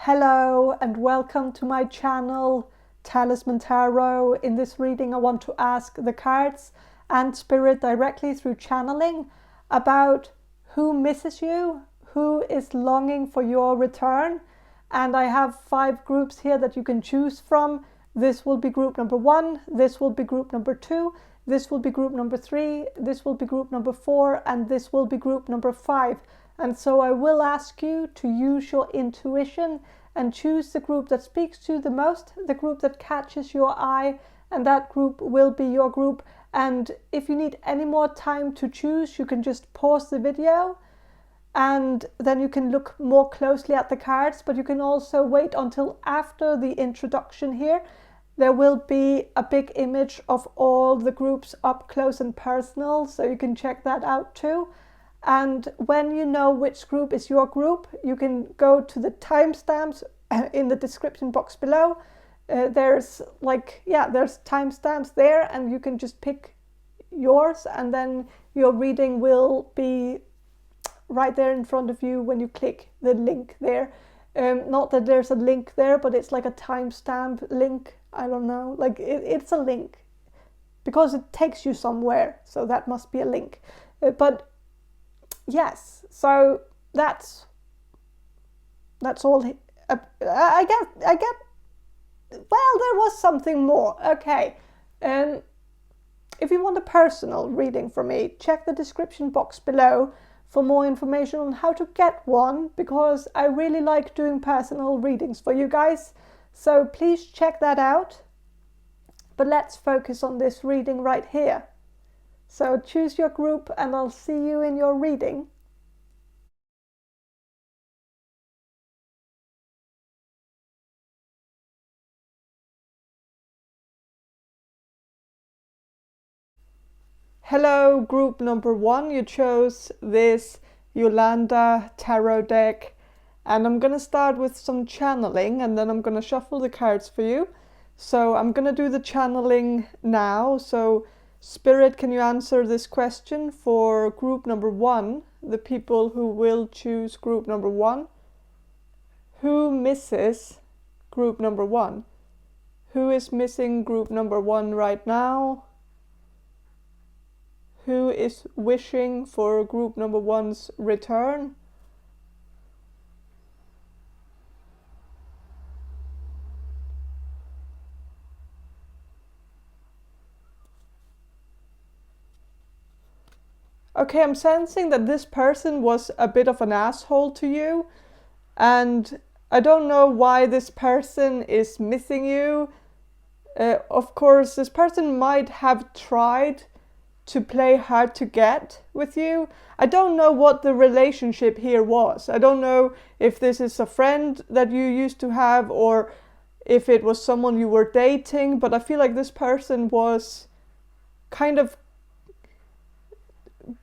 Hello and welcome to my channel, Talisman Tarot. In this reading I want to ask the cards and spirit directly through channeling about who misses you, who is longing for your return. And I have 5 groups here that you can choose from. This will be group number 1, this will be group number 2, this will be group number 3, this will be group number 4, and this will be group number 5. And so I will ask you to use your intuition and choose the group that speaks to you the most, the group that catches your eye, and that group will be your group. And if you need any more time to choose, you can just pause the video and then you can look more closely at the cards, but you can also wait until after the introduction here. There will be a big image of all the groups up close and personal, so you can check that out too. And when you know which group is your group, you can go to the timestamps in the description box below. There's timestamps there, and you can just pick yours, and then your reading will be right there in front of you when you click the link there. Not that there's a link there, but it's like a timestamp link. I don't know, like it's a link because it takes you somewhere, so that must be a link. But yes, so that's all. I get. Well, there was something more. Okay, if you want a personal reading from me, check the description box below for more information on how to get one, because I really like doing personal readings for you guys. So please check that out. But let's focus on this reading right here. So choose your group and I'll see you in your reading. Hello, group number 1. You chose this Jolanda Tarot deck. And I'm going to start with some channeling, and then I'm going to shuffle the cards for you. So I'm going to do the channeling now. So Spirit, can you answer this question for group number 1, the people who will choose group number 1? Who misses group number 1? Who is missing group number 1 right now? Who is wishing for group number 1's return? Okay, I'm sensing that this person was a bit of an asshole to you, and I don't know why this person is missing you. Of course, this person might have tried to play hard to get with you. I don't know what the relationship here was. I don't know if this is a friend that you used to have or if it was someone you were dating, but I feel like this person was kind of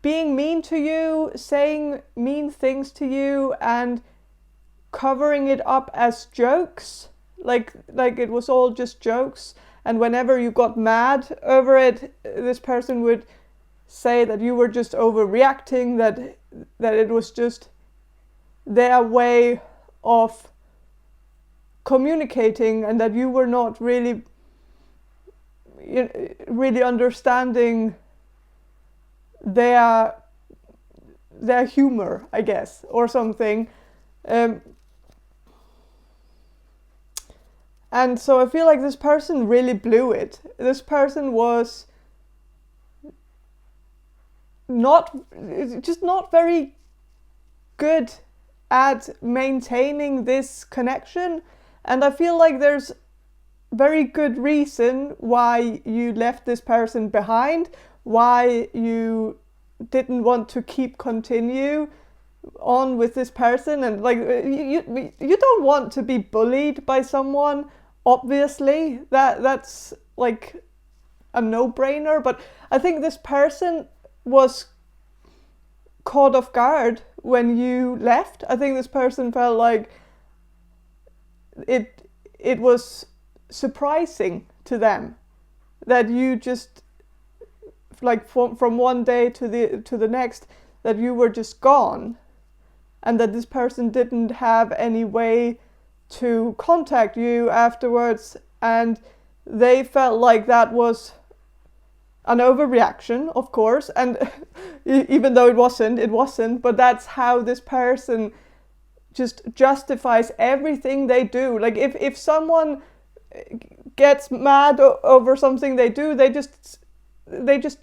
being mean to you, saying mean things to you, and covering it up as jokes, like it was all just jokes. And whenever you got mad over it, this person would say that you were just overreacting, that it was just their way of communicating, and that you were not really understanding their humor, I guess, or something. And so I feel like this person really blew it. This person was not very good at maintaining this connection. And I feel like there's very good reason why you left this person behind, why you didn't want to continue on with this person. And like you don't want to be bullied by someone. Obviously, that's like a no-brainer, but I think this person was caught off guard when you left. I think this person felt like it was surprising to them that you just, like, from one day to the next, that you were just gone, and that this person didn't have any way to contact you afterwards, and they felt like that was an overreaction, of course, and even though it wasn't, but that's how this person just justifies everything they do. Like if someone gets mad over something they do, they just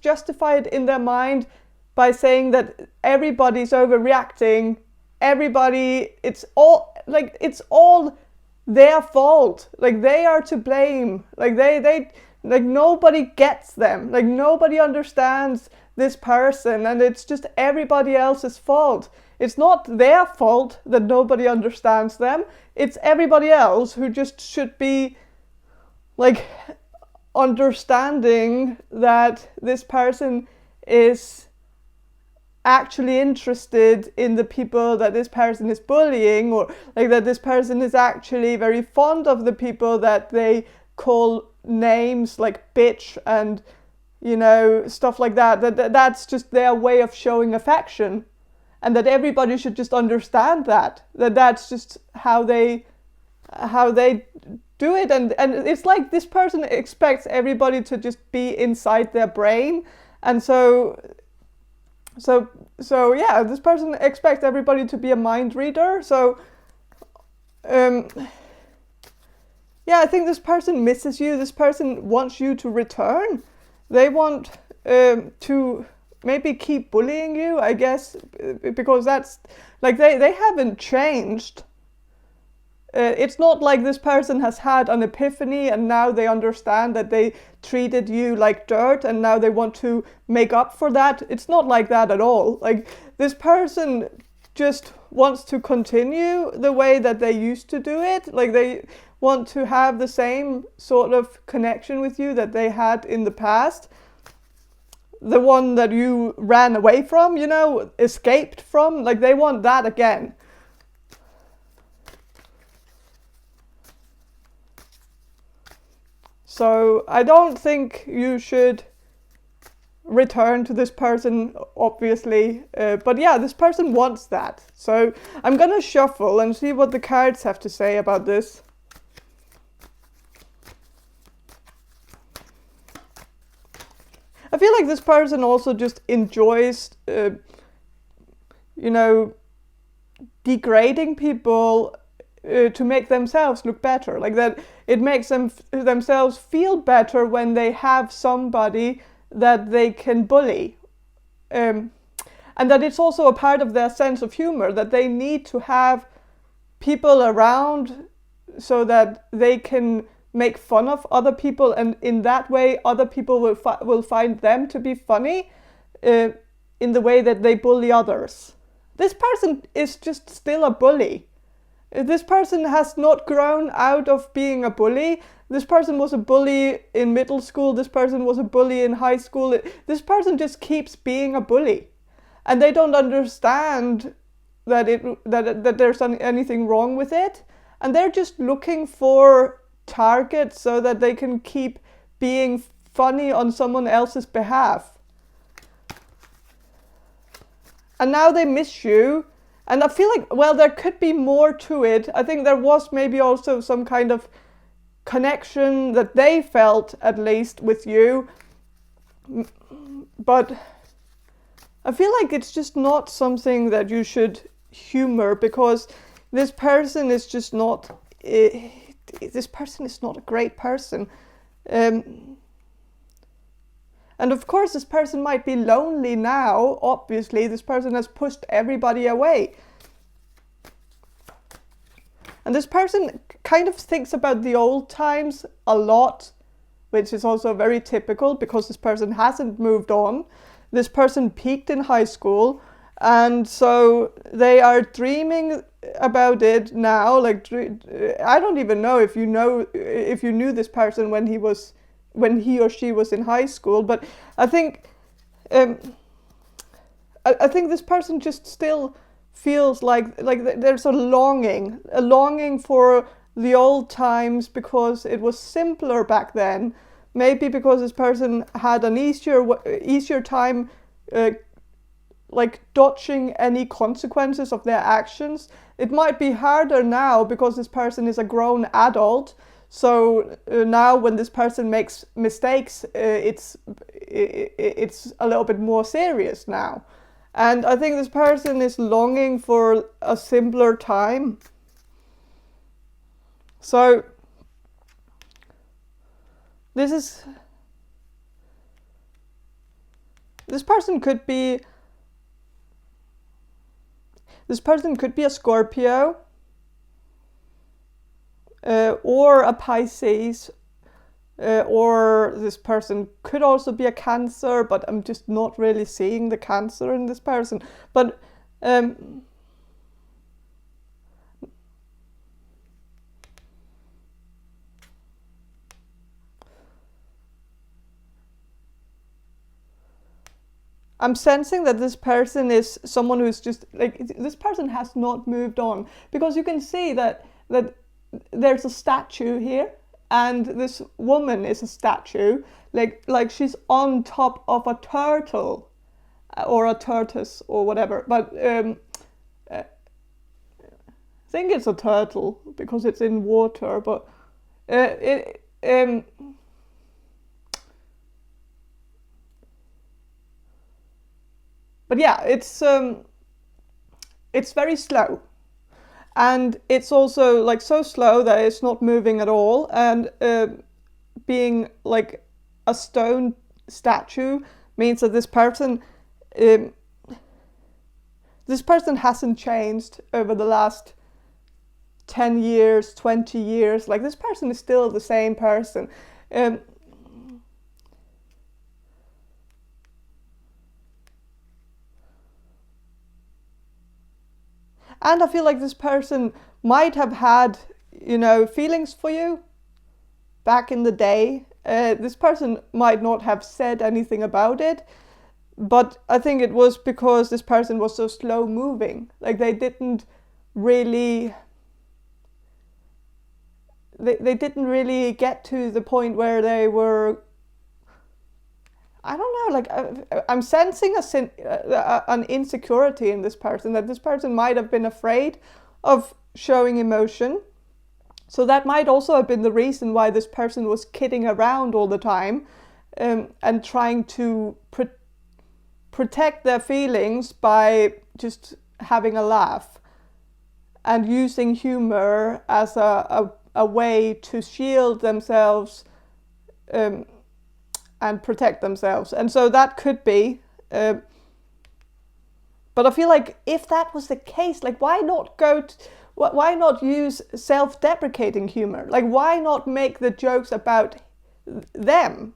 justify it in their mind by saying that everybody's overreacting, it's all their fault, like they are to blame, like they like nobody gets them, like nobody understands this person, and it's just everybody else's fault. It's not their fault that nobody understands them, it's everybody else who just should be like understanding that this person is actually interested in the people that this person is bullying, or like that this person is actually very fond of the people that they call names like bitch and stuff like that's just their way of showing affection, and that everybody should just understand that's just how they do it, and it's like this person expects everybody to just be inside their brain, and so yeah, this person expects everybody to be a mind reader. So yeah, I think this person misses you. This person wants you to return. They want to maybe keep bullying you, I guess, because that's like they haven't changed. It's not like this person has had an epiphany and now they understand that they treated you like dirt and now they want to make up for that. It's not like that at all. Like this person just wants to continue the way that they used to do it. Like they want to have the same sort of connection with you that they had in the past. The one that you ran away from, escaped from. Like they want that again. So I don't think you should return to this person, obviously. But yeah, this person wants that. So I'm gonna shuffle and see what the cards have to say about this. I feel like this person also just enjoys, degrading people to make themselves look better. Like that, it makes themselves feel better when they have somebody that they can bully. And that it's also a part of their sense of humor, that they need to have people around so that they can make fun of other people, and in that way other people will find them to be funny in the way that they bully others. This person is just still a bully. This person has not grown out of being a bully. This person was a bully in middle school. This person was a bully in high school. This person just keeps being a bully. And they don't understand that there's anything wrong with it. And they're just looking for targets so that they can keep being funny on someone else's behalf. And now they miss you. And I feel like, well, there could be more to it. I think there was maybe also some kind of connection that they felt, at least, with you. But I feel like it's just not something that you should humor, because this person is just not... this person is not a great person. And of course this person might be lonely now. Obviously this person has pushed everybody away. And this person kind of thinks about the old times a lot, which is also very typical because this person hasn't moved on. This person peaked in high school, and so they are dreaming about it now. Like, I don't even know if you knew this person when he or she was in high school, but I think this person just still feels like there's a longing for the old times, because it was simpler back then. Maybe because this person had an easier time like dodging any consequences of their actions. It might be harder now because this person is a grown adult. So now when this person makes mistakes, it's a little bit more serious now. And I think this person is longing for a simpler time. So this person could be a Scorpio, or a Pisces, or this person could also be a Cancer, but I'm just not really seeing the Cancer in this person. But I'm sensing that this person is someone who's just like, this person has not moved on, because you can see that there's a statue here, and this woman is a statue, like she's on top of a turtle or a tortoise or whatever. But I think it's a turtle because it's in water. But But yeah, it's very slow, and it's also like so slow that it's not moving at all. And being like a stone statue means that this person hasn't changed over the last 10 years, 20 years. Like, this person is still the same person. And I feel like this person might have had, feelings for you back in the day. This person might not have said anything about it, but I think it was because this person was so slow moving. Like, they didn't really get to the point where they were, I don't know, like I'm sensing an insecurity in this person, that this person might have been afraid of showing emotion. So that might also have been the reason why this person was kidding around all the time, and trying to protect their feelings by just having a laugh and using humor as a way to shield themselves and protect themselves. And so that could be, but I feel like if that was the case, like, why not use self-deprecating humor? Like, why not make the jokes about them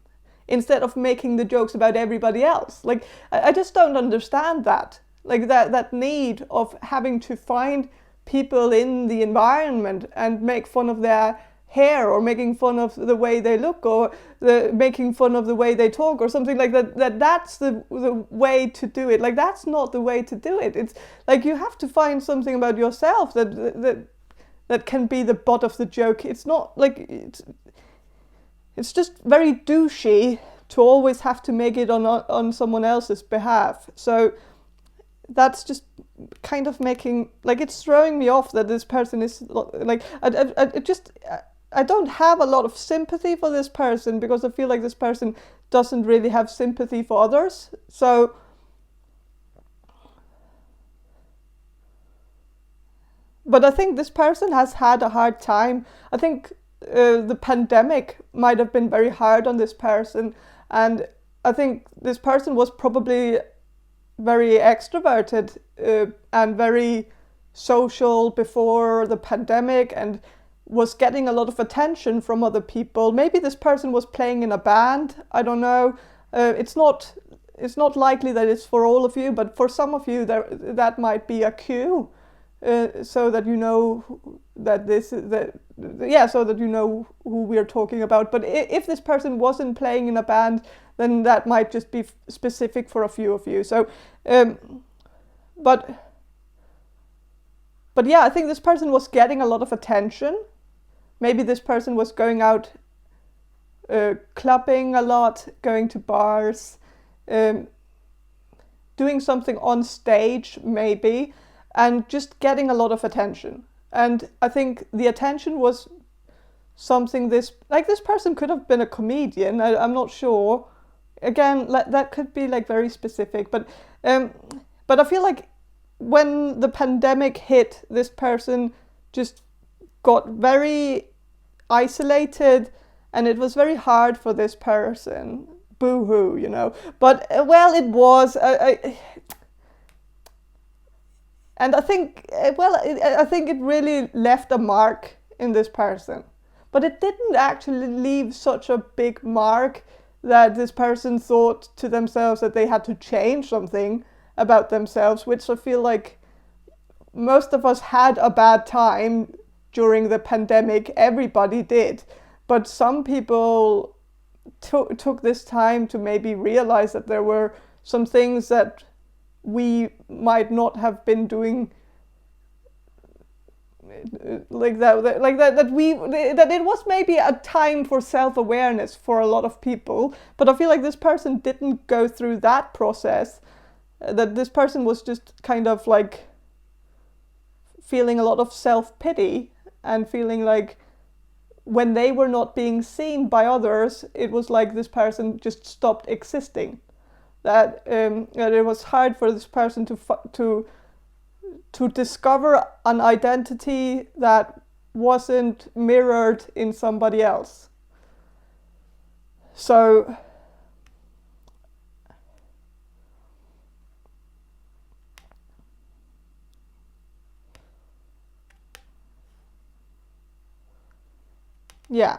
instead of making the jokes about everybody else? Like, I just don't understand that. Like, that need of having to find people in the environment and make fun of their hair, or making fun of the way they look, or making fun of the way they talk, or something like that. That's the way to do it. Like, that's not the way to do it. It's like, you have to find something about yourself that can be the butt of the joke. It's not like it's just very douchey to always have to make it on someone else's behalf. So that's just kind of making, like, it's throwing me off that this person is like, I don't have a lot of sympathy for this person, because I feel like this person doesn't really have sympathy for others. So but I think this person has had a hard time. I think the pandemic might have been very hard on this person, and I think this person was probably very extroverted and very social before the pandemic, and was getting a lot of attention from other people. Maybe this person was playing in a band. I don't know. It's not likely that it's for all of you, but for some of you that might be a cue, so that you know that so that you know who we're talking about. But if this person wasn't playing in a band, then that might just be specific for a few of you. So, but yeah, I think this person was getting a lot of attention. Maybe this person was going out clubbing a lot, going to bars, doing something on stage maybe, and just getting a lot of attention. And I think the attention was something this person could have been a comedian. I'm not sure. Again, that could be like very specific, but I feel like when the pandemic hit, this person just got very isolated, and it was very hard for this person. Boo-hoo, you know. But well, it was. And I think, I think it really left a mark in this person. But it didn't actually leave such a big mark that this person thought to themselves that they had to change something about themselves, which I feel like most of us had a bad time during the pandemic. Everybody did. But some people took this time to maybe realize that there were some things that we might not have been doing that it was maybe a time for self-awareness for a lot of people. But I feel like this person didn't go through that process, that this person was just kind of like feeling a lot of self-pity and feeling like when they were not being seen by others, it was like this person just stopped existing. That it was hard for this person to discover an identity that wasn't mirrored in somebody else. So yeah,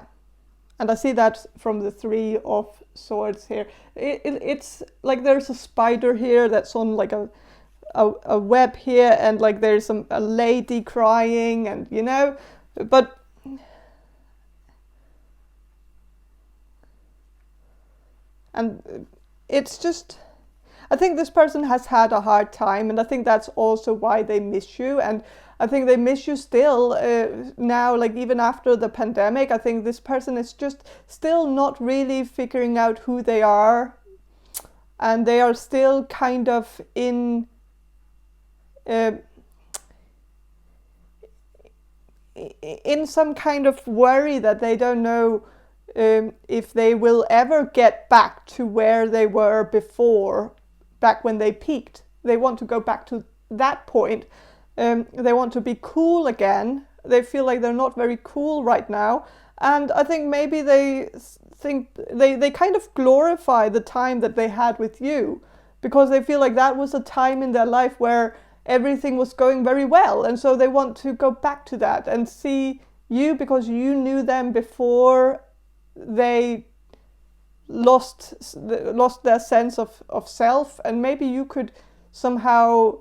and I see that from the Three of Swords here. It's like there's a spider here that's on like a web here, and like there's a lady crying, and you know, but and it's just, I think this person has had a hard time, and I think that's also why they miss you. And I think they miss you still now, like even after the pandemic. I think this person is just still not really figuring out who they are, and they are still kind of in some kind of worry that they don't know if they will ever get back to where they were before, back when they peaked. They want to go back to that point. They want to be cool again. They feel like they're not very cool right now. And I think maybe they think they kind of glorify the time that they had with you, because they feel like that was a time in their life where everything was going very well, and so they want to go back to that and see you, because you knew them before they lost their sense of self, and maybe you could somehow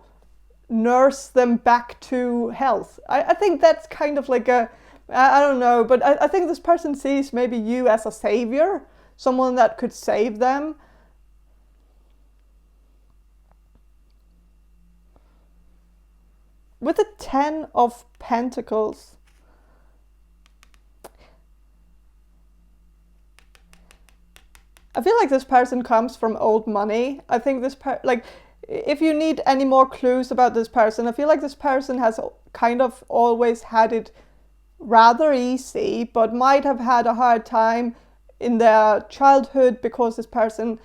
nurse them back to health. I think that's kind of like I don't know, but I think this person sees maybe you as a savior, someone that could save them. With the 10 of Pentacles, I feel like this person comes from old money. I think this like, if you need any more clues about this person, I feel like this person has kind of always had it rather easy, but might have had a hard time in their childhood because this person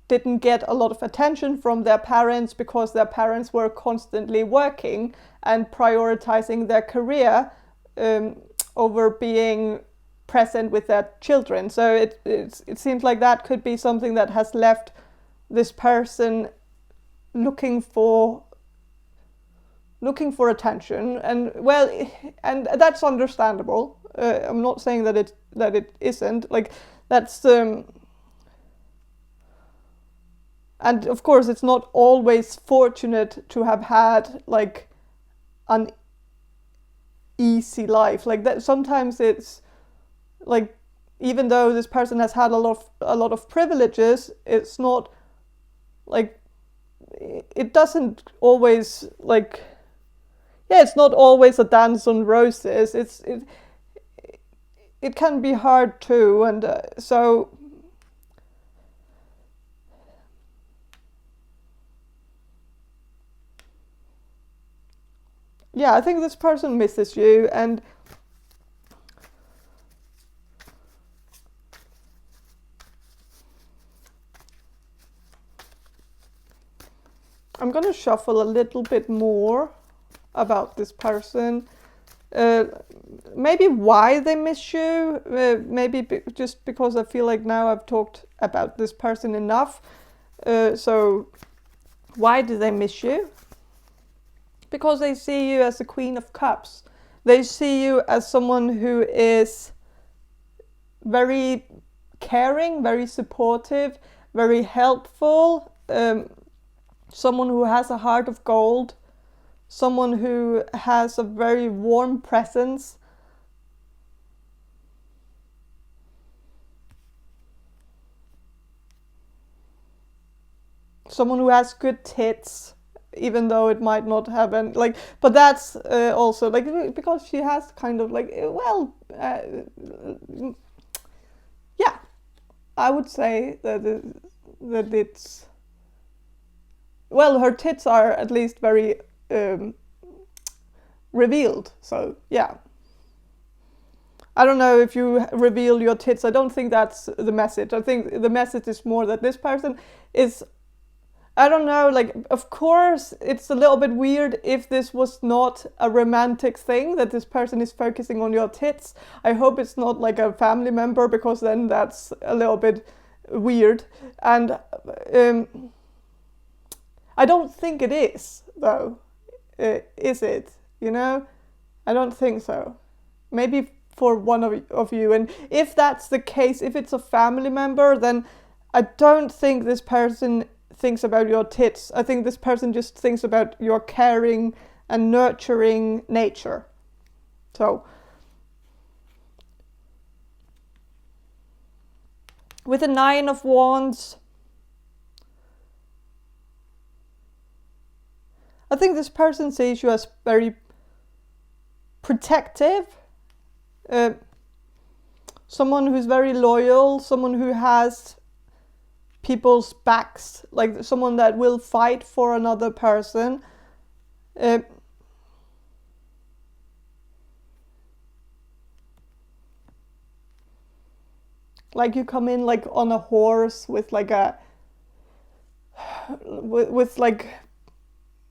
didn't get a lot of attention from their parents, because their parents were constantly working and prioritizing their career over being present with their children. So it seems like that could be something that has left this person looking for attention, and well, and that's understandable. I'm not saying that it isn't. Like that's and of course, it's not always fortunate to have had like an easy life like that. Sometimes it's like, even though this person has had a lot of privileges, it's not like, it doesn't always like, yeah, it's not always a dance on roses. It can be hard too, and so yeah, I think this person misses you, and I'm gonna shuffle a little bit more about this person. Maybe why they miss you, maybe just because I feel like now I've talked about this person enough. So why do they miss you? Because they see you as the Queen of Cups. They see you as someone who is very caring, very supportive, very helpful, someone who has a heart of gold, someone who has a very warm presence. Someone who has good tits, even though it might not have any, like, but that's also, like, because she has kind of, like, well, yeah, I would say that it's, well, her tits are at least very revealed, so yeah. I don't know if you reveal your tits. I don't think that's the message. I think the message is more that this person is, I don't know, like, of course, it's a little bit weird if this was not a romantic thing, that this person is focusing on your tits. I hope it's not like a family member, because then that's a little bit weird. And I don't think it is, though. Is it? You know? I don't think so. Maybe for one of you. And if that's the case, if it's a family member, then I don't think this person thinks about your tits. I think this person just thinks about your caring and nurturing nature. So, with the 9 of Wands, I think this person sees you as very protective, someone who's very loyal, someone who has people's backs, like someone that will fight for another person. Like you come in like on a horse with like a, with like,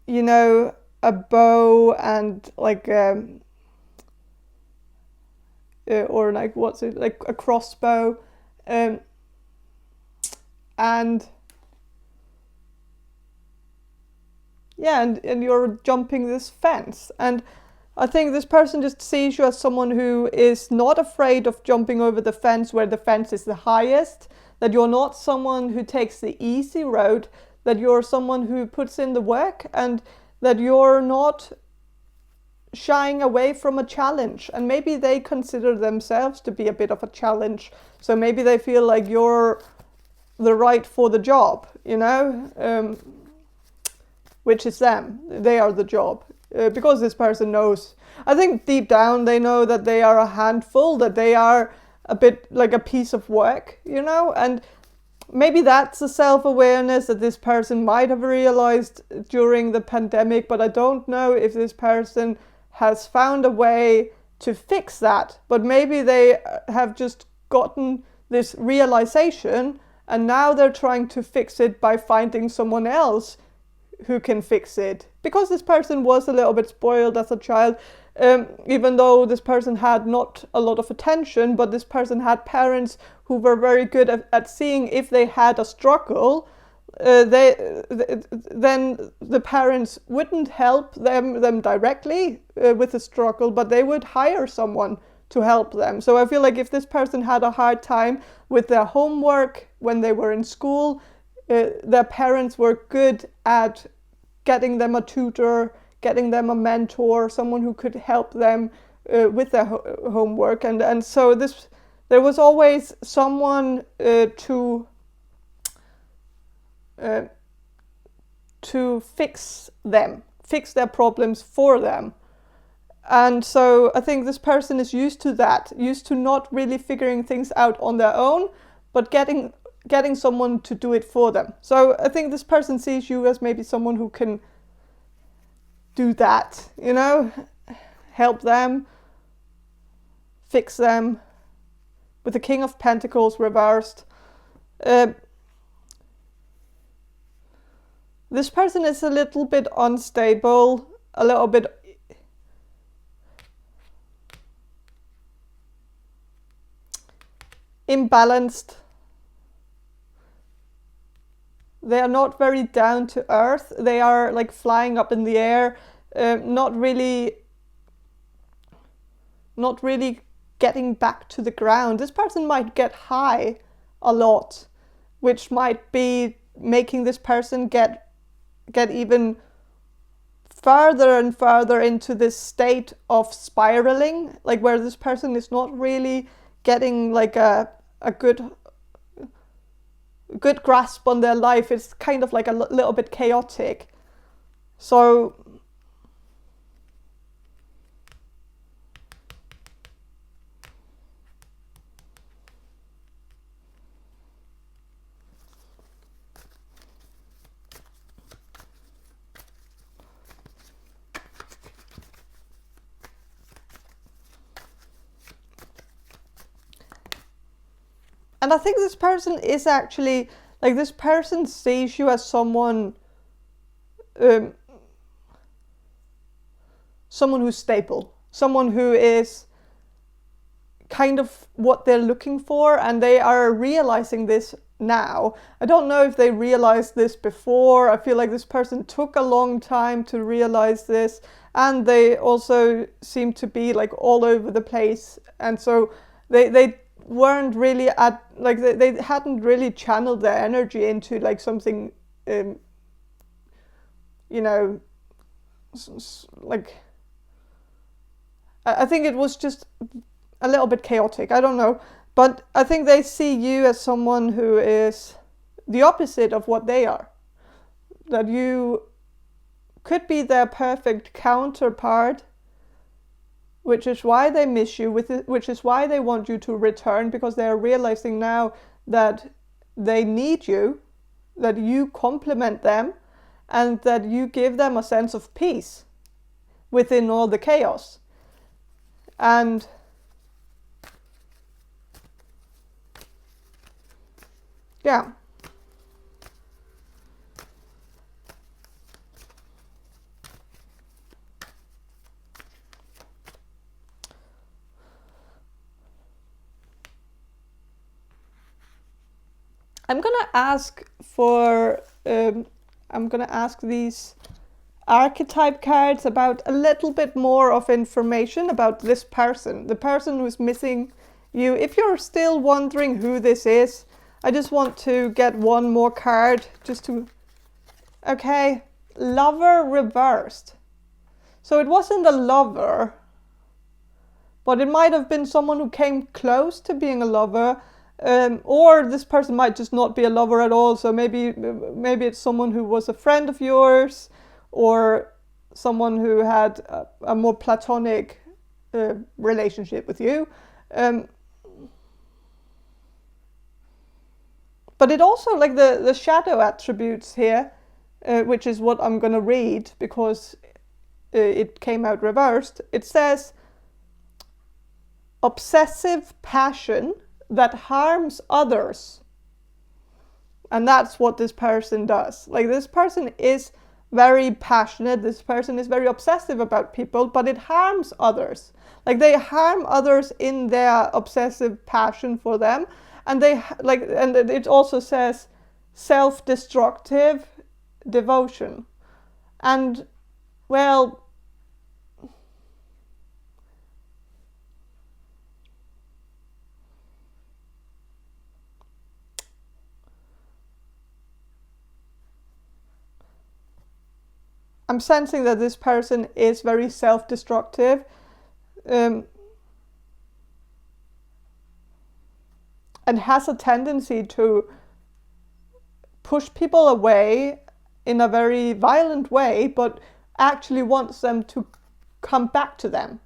you know, a bow and like or like what's it, like a crossbow, and yeah, and you're jumping this fence. And I think this person just sees you as someone who is not afraid of jumping over the fence where the fence is the highest, that you're not someone who takes the easy road, that you're someone who puts in the work, and that you're not shying away from a challenge. And maybe they consider themselves to be a bit of a challenge, so maybe they feel like you're the right for the job, you know, which is them. They are the job, because this person knows, I think deep down they know that they are a handful, that they are a bit like a piece of work, you know. And maybe that's a self-awareness that this person might have realized during the pandemic, but I don't know if this person has found a way to fix that. But maybe they have just gotten this realization, and now they're trying to fix it by finding someone else who can fix it. Because this person was a little bit spoiled as a child, even though this person had not a lot of attention, but this person had parents who were very good at seeing if they had a struggle. Then the parents wouldn't help them directly with the struggle, but they would hire someone to help them. So I feel like if this person had a hard time with their homework when they were in school, their parents were good at getting them a tutor, getting them a mentor, someone who could help them with their homework. And so there was always someone to fix their problems for them. And so I think this person is used to that, used to not really figuring things out on their own, but getting someone to do it for them. So I think this person sees you as maybe someone who can do that, you know, help them, fix them. With the King of Pentacles reversed. This person is a little bit unstable, a little bit imbalanced. They are not very down to earth. They are like flying up in the air, not really getting back to the ground. This person might get high a lot, which might be making this person get even further and further into this state of spiraling, like where this person is not really getting like a good grasp on their life. It's kind of like a little bit chaotic. So and I think this person is actually, like, this person sees you as someone who's stable, someone who is kind of what they're looking for, and they are realizing this now. I don't know if they realized this before. I feel like this person took a long time to realize this, and they also seem to be like all over the place, and so they weren't really at, like, they hadn't really channeled their energy into like something you know, like, I think it was just a little bit chaotic. I don't know, but I think they see you as someone who is the opposite of what they are, that you could be their perfect counterpart, which is why they miss you, which is why they want you to return, because they are realizing now that they need you, that you complement them, and that you give them a sense of peace within all the chaos. And yeah. I'm gonna ask these archetype cards about a little bit more of information about this person, the person who's missing you. If you're still wondering who this is, I just want to get one more card just to... Okay, lover reversed. So it wasn't a lover, but it might have been someone who came close to being a lover. Or this person might just not be a lover at all. So maybe it's someone who was a friend of yours, or someone who had a more platonic relationship with you. But it also, like, the shadow attributes here, which is what I'm going to read because it came out reversed. It says obsessive passion that harms others. And that's what this person does. Like, this person is very passionate, this person is very obsessive about people, but it harms others. Like, they harm others in their obsessive passion for them. And they, like, and it also says self-destructive devotion. And, well, I'm sensing that this person is very self-destructive. And has a tendency to push people away in a very violent way, but actually wants them to come back to them.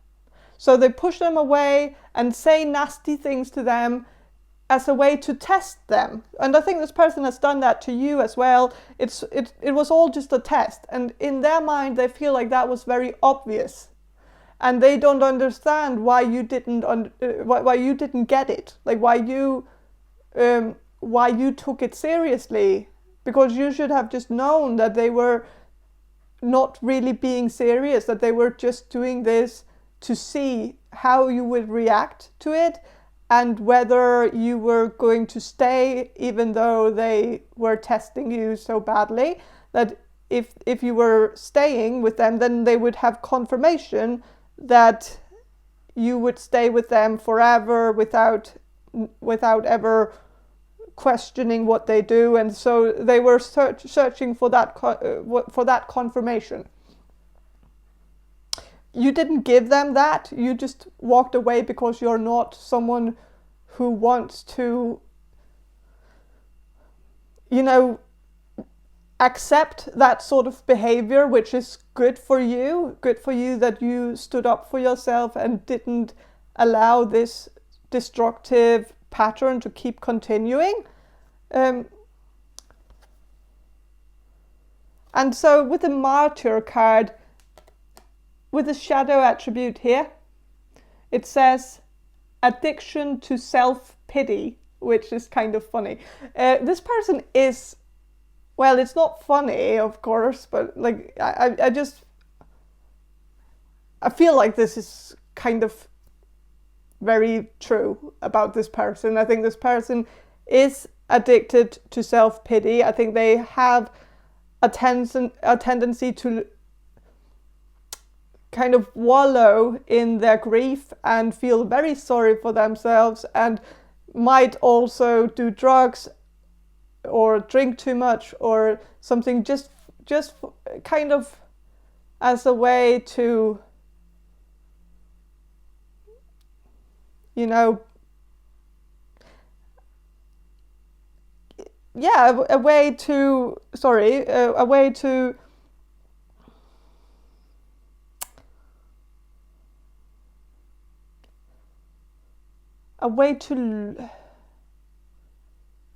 So they push them away and say nasty things to them as a way to test them. And I think this person has done that to you as well. It was all just a test, and in their mind they feel like that was very obvious, and they don't understand why you didn't why you didn't get it, like why you took it seriously, because you should have just known that they were not really being serious, that they were just doing this to see how you would react to it, and whether you were going to stay even though they were testing you so badly, that if you were staying with them, then they would have confirmation that you would stay with them forever without ever questioning what they do. And so they were searching for that confirmation. You didn't give them that. You just walked away because you're not someone who wants to, accept that sort of behavior, which is good for you that you stood up for yourself and didn't allow this destructive pattern to keep continuing. And so with the Martyr card, with the shadow attribute here, it says addiction to self-pity, which is kind of funny. This person is, well, it's not funny, of course, but like I feel like this is kind of very true about this person. I think this person is addicted to self-pity. I think they have a tendency to kind of wallow in their grief and feel very sorry for themselves, and might also do drugs or drink too much or something, just kind of as a way to, a way to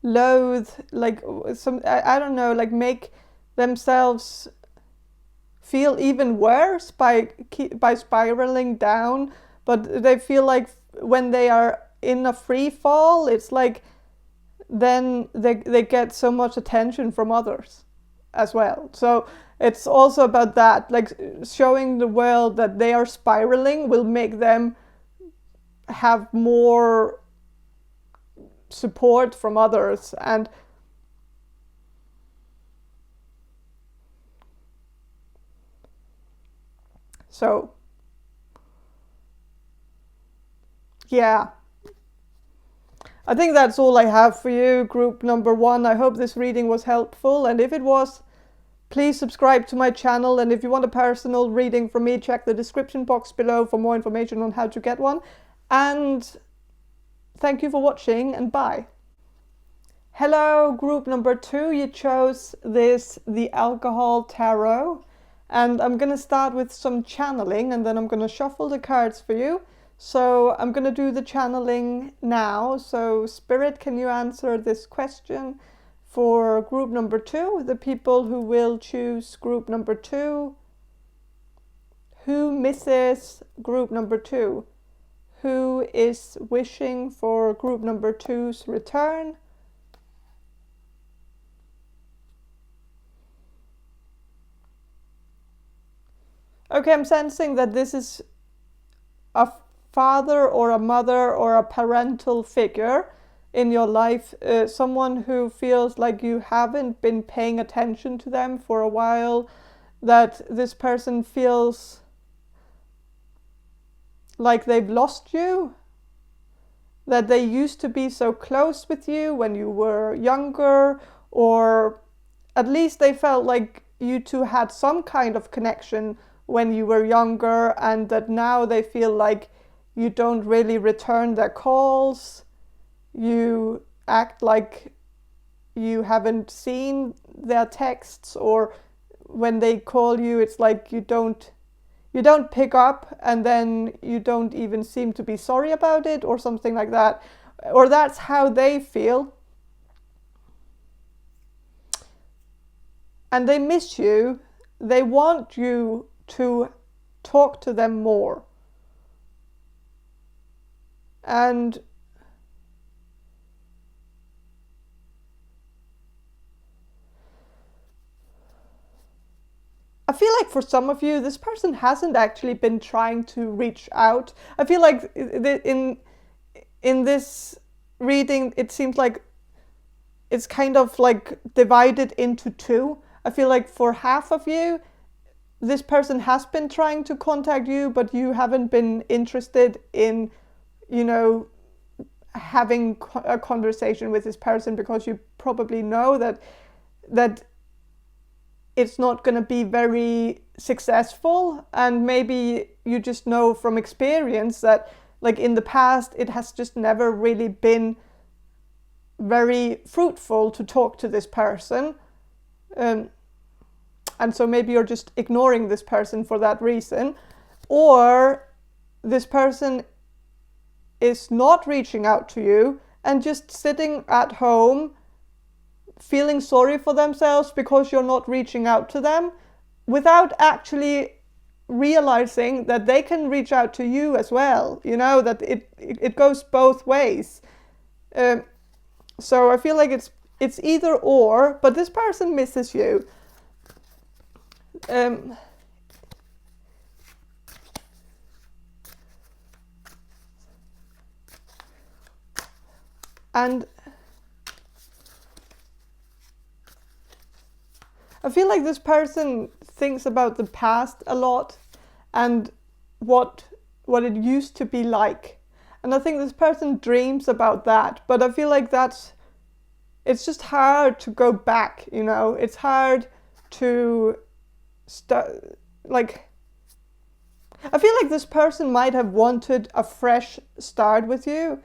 loathe, like some, I don't know, like make themselves feel even worse by spiraling down. But they feel like when they are in a free fall, it's like then they get so much attention from others as well. So it's also about that, like showing the world that they are spiraling will make them have more support from others. And so yeah, I think that's all I have for you, group number 1. I hope this reading was helpful, and if it was, please subscribe to my channel. And if you want a personal reading from me, check the description box below for more information on how to get one. And thank you for watching, and bye. Hello, group number 2. You chose the Alcohol Tarot, and I'm going to start with some channeling, and then I'm going to shuffle the cards for you. So I'm going to do the channeling now. So Spirit, can you answer this question for group number 2? The people who will choose group number 2. Who misses group number 2? Who is wishing for group number 2's return? Okay, I'm sensing that this is a father or a mother or a parental figure in your life, someone who feels like you haven't been paying attention to them for a while, that this person feels like they've lost you, that they used to be so close with you when you were younger, or at least they felt like you two had some kind of connection when you were younger, and that now they feel like you don't really return their calls. You act like you haven't seen their texts, or when they call you, it's like you don't you don't pick up, and then you don't even seem to be sorry about it or something like that. Or that's how they feel. And they miss you. They want you to talk to them more. And I feel like for some of you, this person hasn't actually been trying to reach out. I feel like in this reading, it seems like it's kind of like divided into two. I feel like for half of you, this person has been trying to contact you, but you haven't been interested in, you know, having a conversation with this person because you probably know that it's not going to be very successful, and maybe you just know from experience that like in the past it has just never really been very fruitful to talk to this person, and so maybe you're just ignoring this person for that reason, or this person is not reaching out to you and just sitting at home feeling sorry for themselves because you're not reaching out to them, without actually realizing that they can reach out to you as well, you know, that it goes both ways. So I feel like it's either or, but this person misses you. And I feel like this person thinks about the past a lot and what it used to be like. And I think this person dreams about that, but I feel like it's just hard to go back, you know. It's hard to start, like, I feel like this person might have wanted a fresh start with you.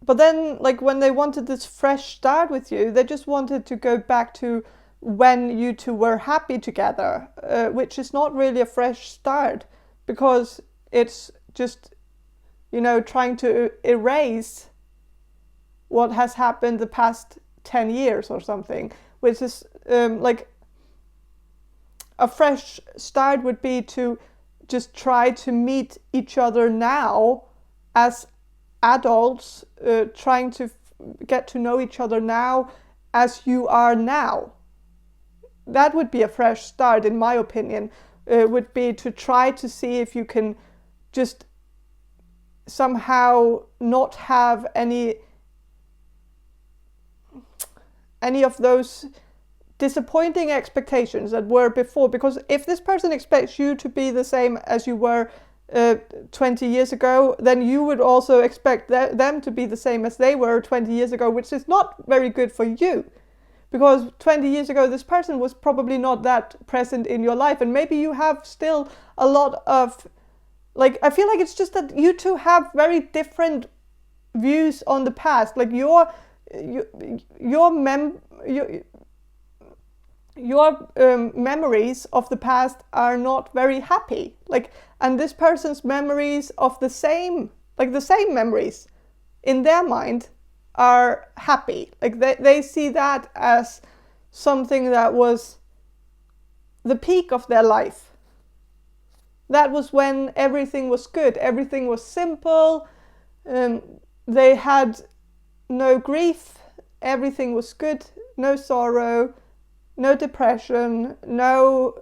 But then, like, when they wanted this fresh start with you, they just wanted to go back to when you two were happy together, which is not really a fresh start, because it's just, you know, trying to erase what has happened the past 10 years or something, which is like a fresh start would be to just try to meet each other now as adults, trying to get to know each other now as you are now. That would be a fresh start, in my opinion. Would be to try to see if you can just somehow not have any of those disappointing expectations that were before. Because if this person expects you to be the same as you were 20 years ago, then you would also expect them to be the same as they were 20 years ago, which is not very good for you. Because 20 years ago, this person was probably not that present in your life. And maybe you have still a lot of, like, I feel like it's just that you two have very different views on the past. Like your memories of the past are not very happy. Like, and this person's memories of the same memories in their mind are happy. Like they see that as something that was the peak of their life. That was when everything was good, everything was simple, they had no grief, everything was good, no sorrow, no depression, no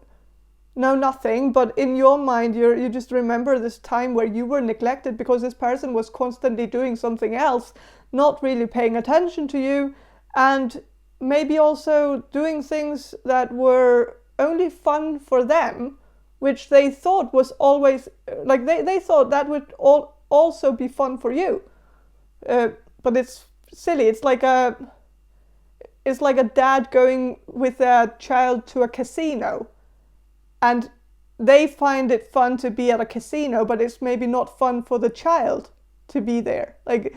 nothing. But in your mind, you just remember this time where you were neglected because this person was constantly doing something else, not really paying attention to you, and maybe also doing things that were only fun for them, which they thought was always, like they thought that would also be fun for you. But it's silly. It's like a dad going with a child to a casino, and they find it fun to be at a casino, but it's maybe not fun for the child to be there. Like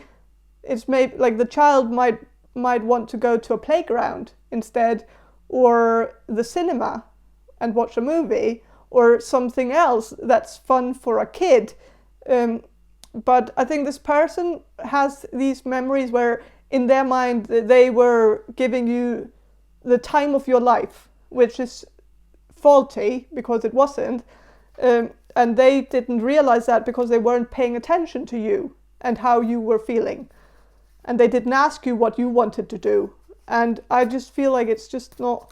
it's maybe like the child might want to go to a playground instead, or the cinema, and watch a movie, or something else that's fun for a kid. But I think this person has these memories where in their mind they were giving you the time of your life, which is faulty because it wasn't. And they didn't realize that because they weren't paying attention to you and how you were feeling. And they didn't ask you what you wanted to do. And I just feel like it's just not...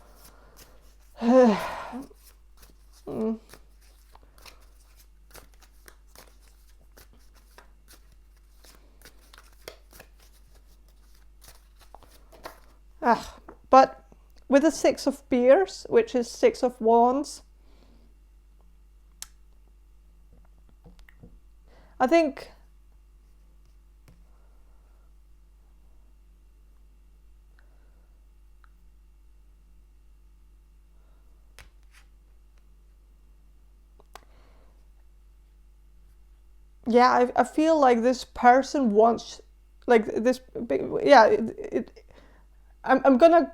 But with the Six of Spears, which is Six of Wands, I think I feel like this person wants, like this, I'm gonna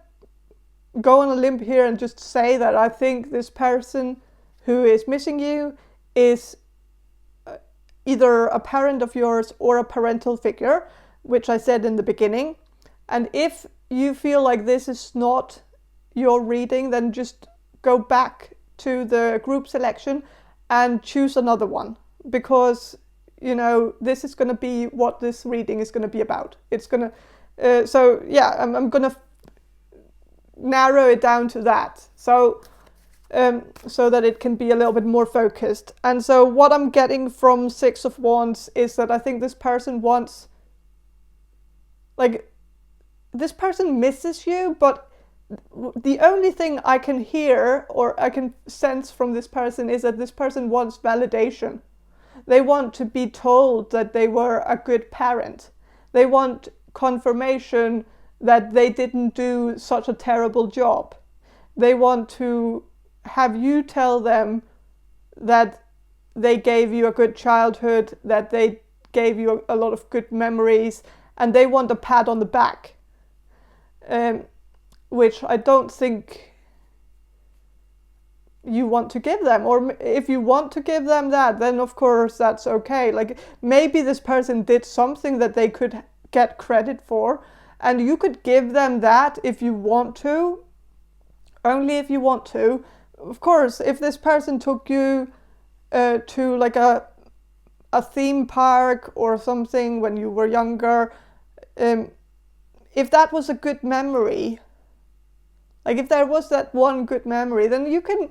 go on a limb here and just say that I think this person who is missing you is either a parent of yours or a parental figure, which I said in the beginning. And if you feel like this is not your reading, then just go back to the group selection and choose another one, because you know this is going to be what this reading is going to be about. It's going to I'm going to narrow it down to that, so that it can be a little bit more focused. And so what I'm getting from Six of Wands is that I think this person wants, like, this person misses you, but the only thing I can hear or I can sense from this person is that this person wants validation. They want to be told that they were a good parent. They want confirmation that they didn't do such a terrible job. They want to have you tell them that they gave you a good childhood, that they gave you a lot of good memories, and they want a pat on the back, which I don't think you want to give them. Or if you want to give them that, then of course that's okay. Like, maybe this person did something that they could get credit for, and you could give them that if you want to, only if you want to. Of course, if this person took you to like a theme park or something when you were younger, if that was a good memory, like if there was that one good memory, then you can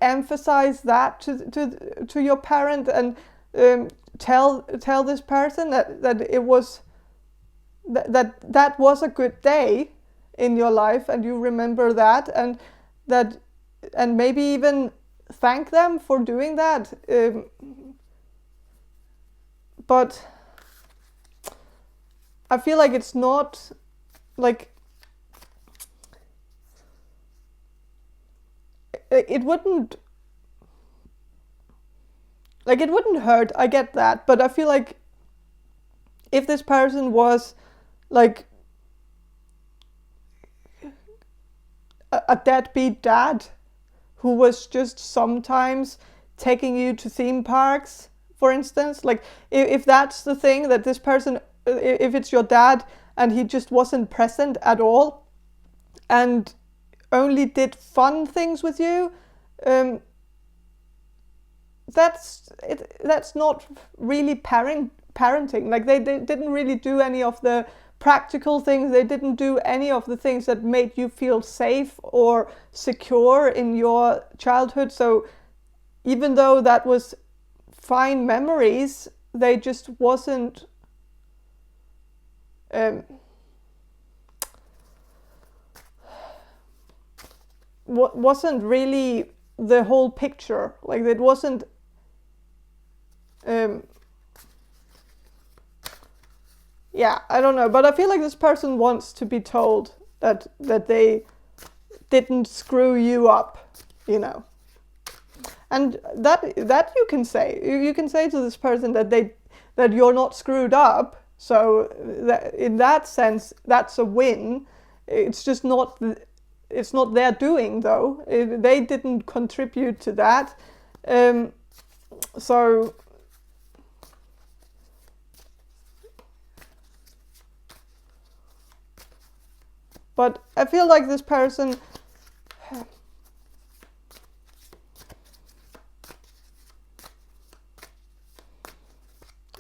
emphasize that to your parent and tell this person that it was that was a good day in your life, and you remember that, and maybe even thank them for doing that. But I feel like it's not like it wouldn't hurt. I get that, but I feel like if this person was like a deadbeat dad who was just sometimes taking you to theme parks, for instance, like if that's the thing, that this person, if it's your dad and he just wasn't present at all and only did fun things with you, that's not really parenting. Like they didn't really do any of the practical things. They didn't do any of the things that made you feel safe or secure in your childhood. So even though that was fine memories, they just wasn't really the whole picture. Like it wasn't I don't know, but I feel like this person wants to be told that they didn't screw you up, you know. And that you can say. You can say to this person that you're not screwed up. So that in that sense, that's a win. It's just not it's not their doing though. They didn't contribute to that. So but I feel like this person,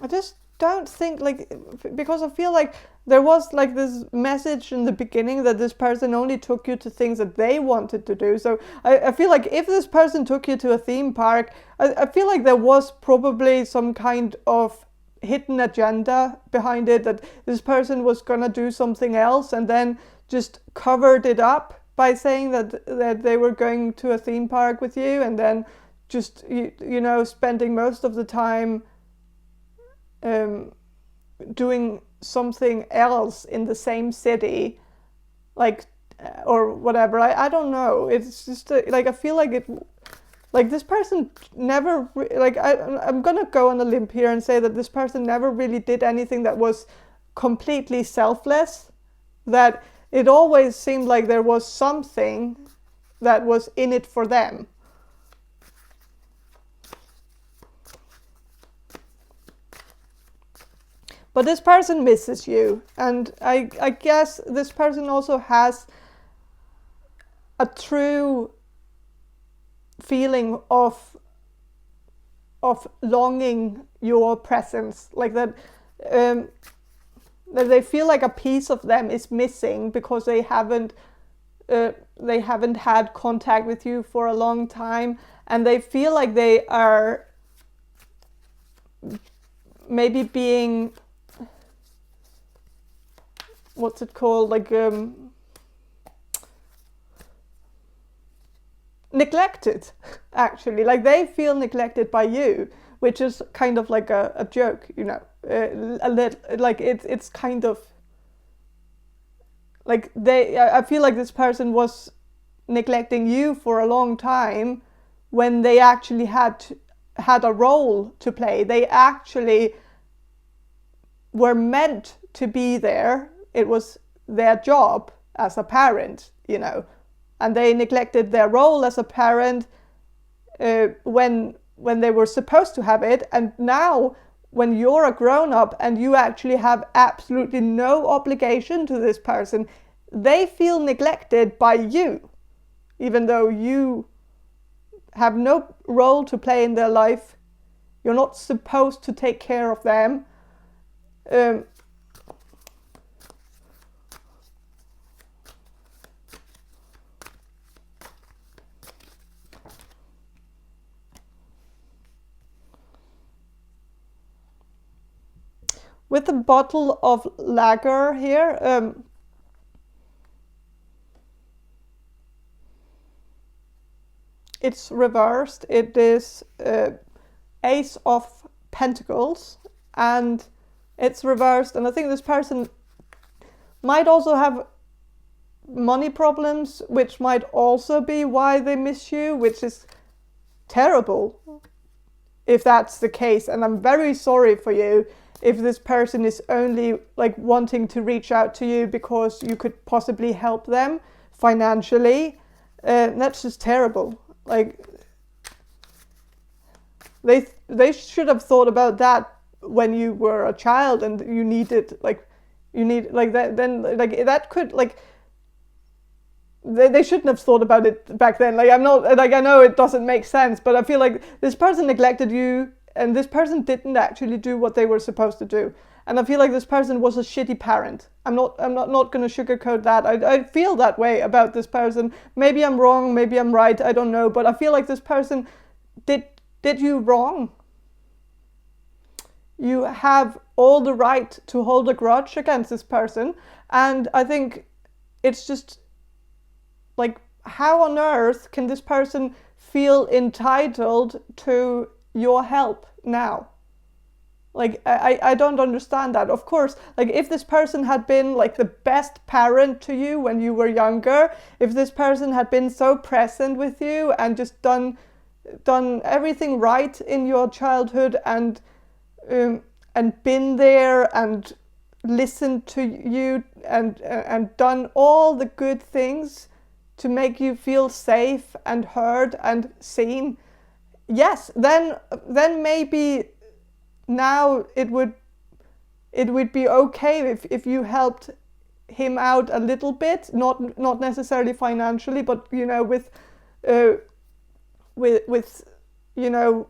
I just don't think, like, because I feel like there was like this message in the beginning that this person only took you to things that they wanted to do. So I feel like if this person took you to a theme park, I feel like there was probably some kind of hidden agenda behind it, that this person was gonna do something else and then just covered it up by saying that they were going to a theme park with you, and then just you know, spending most of the time doing something else in the same city, like, or whatever. I don't know. It's just like, I feel like it, like this person never, like, I'm gonna go on a limb here and say that this person never really did anything that was completely selfless, that it always seemed like there was something that was in it for them. But this person misses you, and I guess this person also has a true feeling of longing your presence, like that they feel like a piece of them is missing because they haven't had contact with you for a long time, and they feel like they are maybe being, what's it called, like neglected, actually. Like they feel neglected by you, which is kind of like a joke, you know, a little, like it's kind of like I feel like this person was neglecting you for a long time when they actually had a role to play. They actually were meant to be there. It was their job as a parent, you know, and they neglected their role as a parent when they were supposed to have it. And now, when you're a grown-up and you actually have absolutely no obligation to this person, they feel neglected by you, even though you have no role to play in their life. You're not supposed to take care of them. With the bottle of lager here, it's reversed. It is Ace of Pentacles, and it's reversed. And I think this person might also have money problems, which might also be why they miss you, which is terrible if that's the case. And I'm very sorry for you if this person is only like wanting to reach out to you because you could possibly help them financially. That's just terrible. Like they should have thought about that when you were a child and you needed like that. Then like that could like they shouldn't have thought about it back then. Like I'm not like, I know it doesn't make sense, but I feel like this person neglected you. And this person didn't actually do what they were supposed to do. And I feel like this person was a shitty parent. I'm not going to sugarcoat that. I feel that way about this person. Maybe I'm wrong, maybe I'm right, I don't know. But I feel like this person did you wrong. You have all the right to hold a grudge against this person. And I think it's just like, how on earth can this person feel entitled to your help now? Like I don't understand that. Of course, like if this person had been like the best parent to you when you were younger, if this person had been so present with you and just done everything right in your childhood and been there and listened to you and done all the good things to make you feel safe and heard and seen, yes, then maybe now it would be okay if you helped him out a little bit, not necessarily financially, but with you know,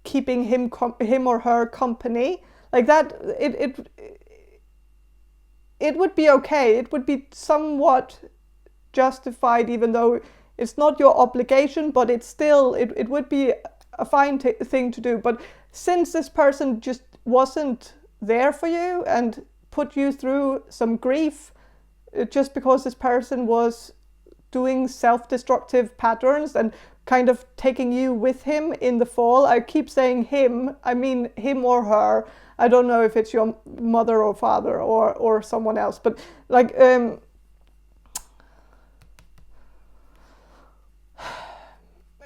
keeping him or her company, like that. It would be okay. It would be somewhat justified, even though it's not your obligation, but it's still, it would be a fine thing to do. But since this person just wasn't there for you and put you through some grief, just because this person was doing self-destructive patterns and kind of taking you with him in the fall. I keep saying him, I mean him or her. I don't know if it's your mother or father or someone else, but like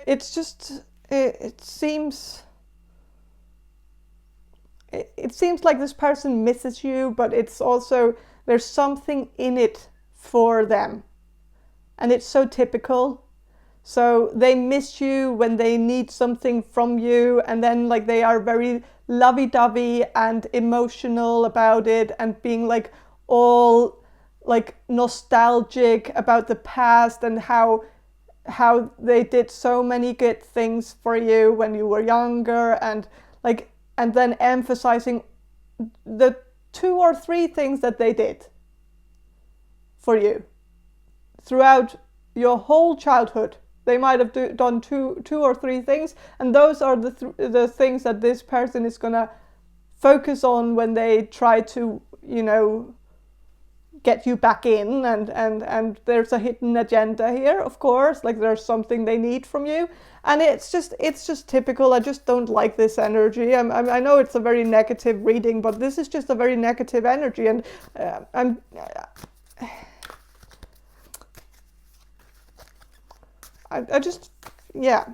it's just, it seems like this person misses you, but it's also, there's something in it for them. And it's so typical. So they miss you when they need something from you, and then like they are very lovey-dovey and emotional about it, and being like all like nostalgic about the past and how they did so many good things for you when you were younger, and then emphasizing the 2 or 3 things that they did for you throughout your whole childhood. They might have done two or 3 things, and those are the things that this person is gonna focus on when they try to, get you back in, and there's a hidden agenda here, of course, like there's something they need from you, and it's just typical. I just don't like this energy. I know it's a very negative reading, but this is just a very negative energy, and I just, yeah.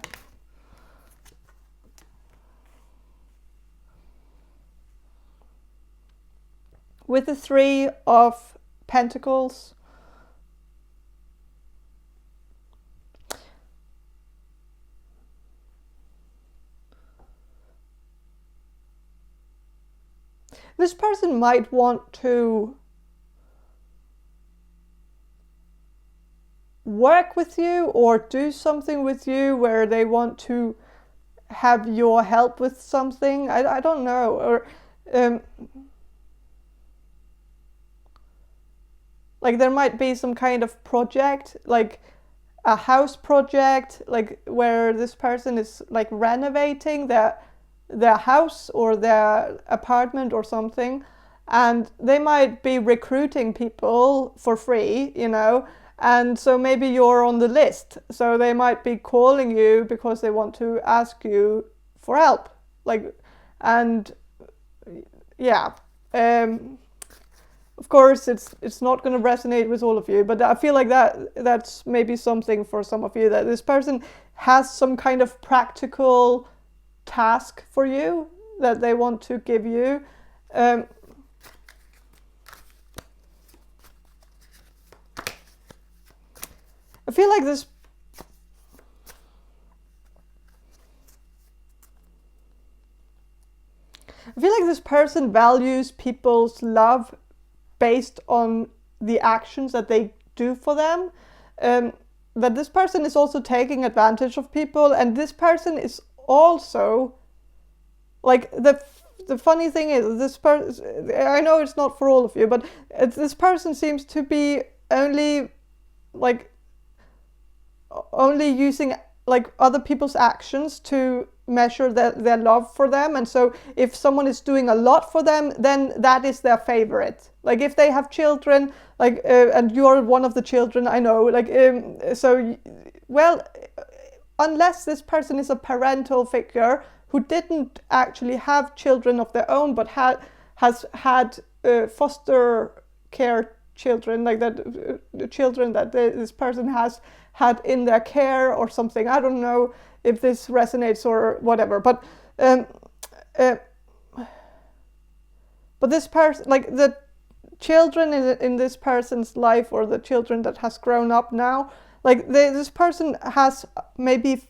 With the 3 of Pentacles, this person might want to work with you or do something with you where they want to have your help with something. I don't know, or like there might be some kind of project, like a house project, like where this person is like renovating their house or their apartment or something, and they might be recruiting people for free, and so maybe you're on the list. So they might be calling you because they want to ask you for help, and yeah. Of course, it's not going to resonate with all of you, but I feel like that's maybe something for some of you, that this person has some kind of practical task for you that they want to give you. I feel like this person values people's love based on the actions that they do for them. That this person is also taking advantage of people, and this person is also like, the funny thing is, this person, I know it's not for all of you, but this person seems to be only using like other people's actions to measure their love for them. And so if someone is doing a lot for them, then that is their favorite. Like if they have children, like and you're one of the children, I know, like so, well, unless this person is a parental figure who didn't actually have children of their own, but has had foster care children, like that, children that this person has had in their care or something. I don't know if this resonates or whatever, but this person, like the children in this person's life, or the children that has grown up now, Like this person has maybe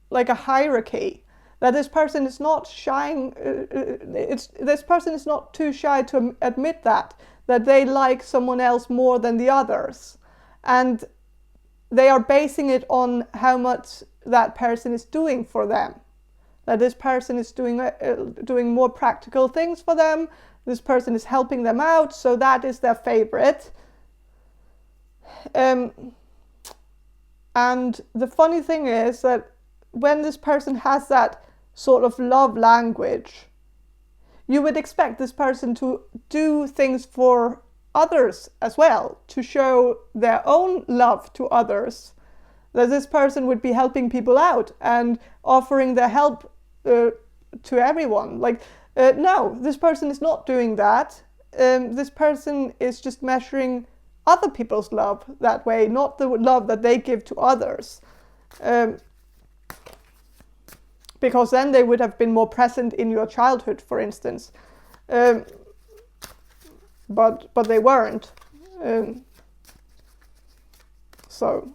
like a hierarchy, that this person is not shying, this person is not too shy to admit that they like someone else more than the others. And they are basing it on how much that person is doing for them. That this person is doing more practical things for them. This person is helping them out, so that is their favorite. And the funny thing is that when this person has that sort of love language, you would expect this person to do things for others as well, to show their own love to others. That this person would be helping people out and offering their help to everyone. Like, no, this person is not doing that. This person is just measuring other people's love that way, not the love that they give to others. Because then they would have been more present in your childhood, for instance. But they weren't. So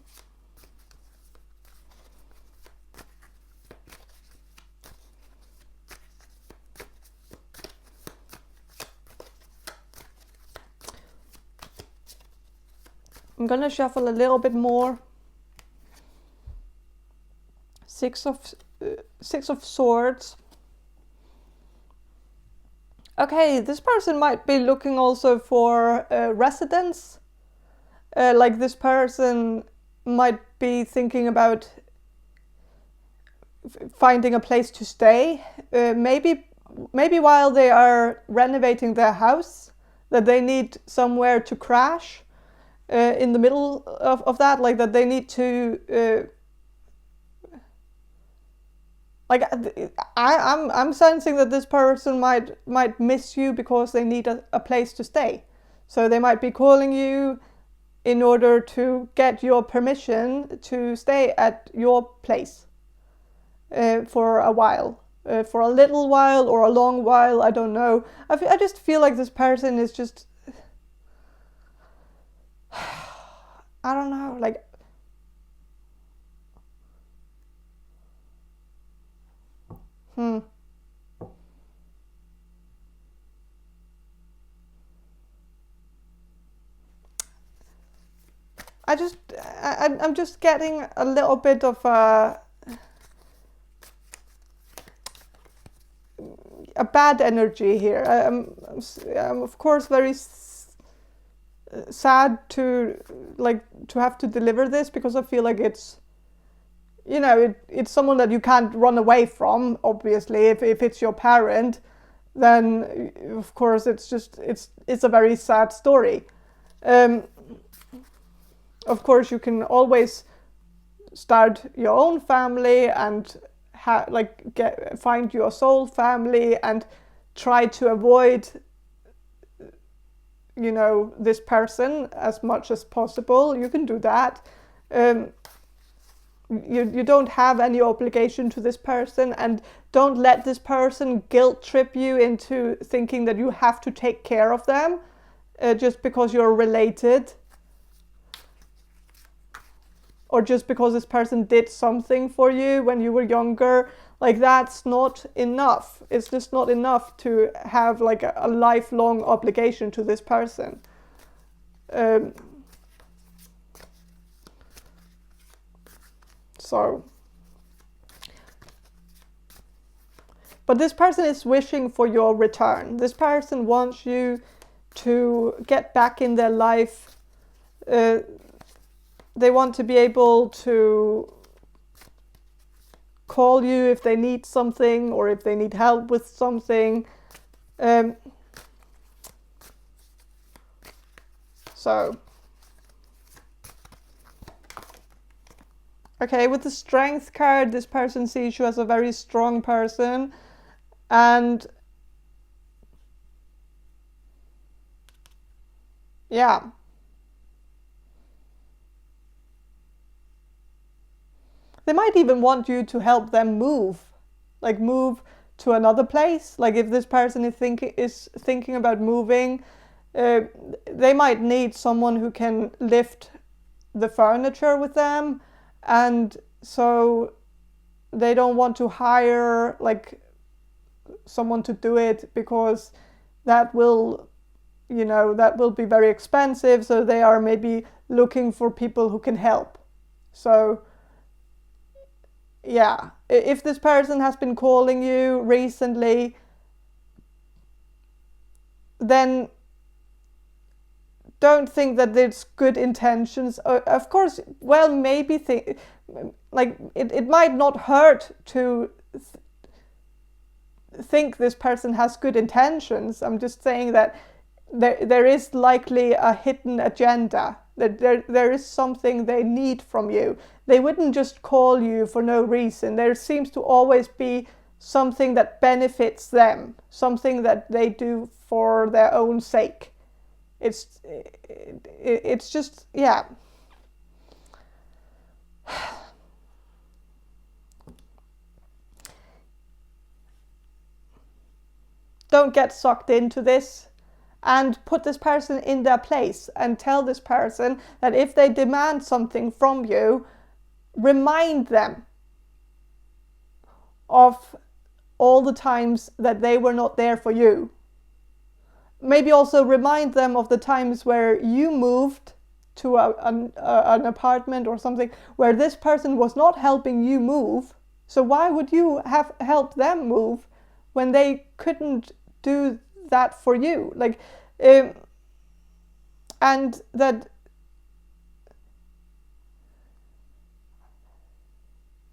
I'm gonna shuffle a little bit more. Six of Swords. Okay, this person might be looking also for residence. Like this person might be thinking about finding a place to stay. Maybe while they are renovating their house, that they need somewhere to crash. In the middle of that, like that they need to like I'm sensing that this person might miss you because they need a place to stay. So they might be calling you in order to get your permission to stay at your place for a while, for a little while or a long while, I don't know. I just feel like this person is just I don't know, like I'm just getting a little bit of a bad energy here. I'm of course very sad to have to deliver this, because I feel like it's, you know, it's someone that you can't run away from. Obviously, if it's your parent, then of course it's a very sad story. Of course, you can always start your own family and find your soul family and try to avoid, you know, this person as much as possible. You can do that. You don't have any obligation to this person, and don't let this person guilt trip you into thinking that you have to take care of them just because you're related, or just because this person did something for you when you were younger. Like, that's not enough. It's just not enough to have like a lifelong obligation to this person. But this person is wishing for your return. This person wants you to get back in their life. They want to be able to call you if they need something, or if they need help with something. Okay, with the Strength card, this person sees you as a very strong person, and yeah. They might even want you to help them move to another place. Like, if this person is thinking about moving, they might need someone who can lift the furniture with them, and so they don't want to hire like someone to do it because that will, you know, that will be very expensive. So they are maybe looking for people who can help. So yeah, if this person has been calling you recently, then don't think that it's good intentions. Of course, well, maybe think like it might not hurt to think this person has good intentions. I'm just saying that there is likely a hidden agenda, that there is something they need from you. They wouldn't just call you for no reason. There seems to always be something that benefits them, something that they do for their own sake. It's just, yeah. Don't get sucked into this, and put this person in their place and tell this person that if they demand something from you, remind them of all the times that they were not there for you. Maybe also remind them of the times where you moved to an apartment or something where this person was not helping you move. So why would you have helped them move when they couldn't do that for you? Like, and that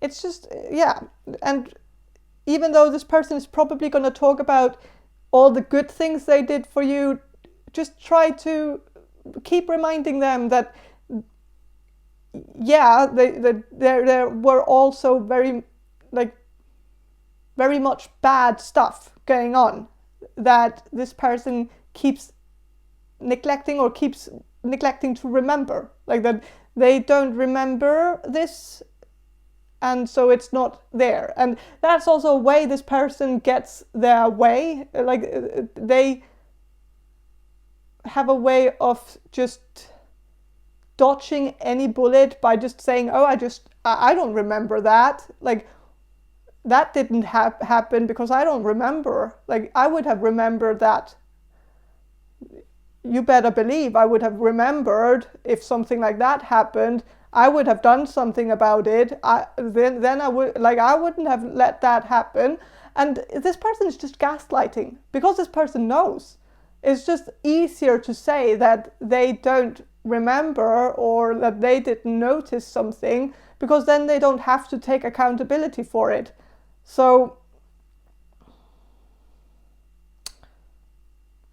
it's just, yeah. And even though this person is probably going to talk about all the good things they did for you, just try to keep reminding them that, yeah, there were also very much bad stuff going on that this person keeps neglecting to remember. Like that they don't remember this, and so it's not there. And that's also a way this person gets their way. Like they have a way of just dodging any bullet by just saying, oh, I don't remember that. Like that didn't happen because I don't remember. Like I would have remembered that. You better believe I would have remembered if something like that happened. I would have done something about it. Then I wouldn't have let that happen. And this person is just gaslighting because this person knows. It's just easier to say that they don't remember or that they didn't notice something, because then they don't have to take accountability for it. So,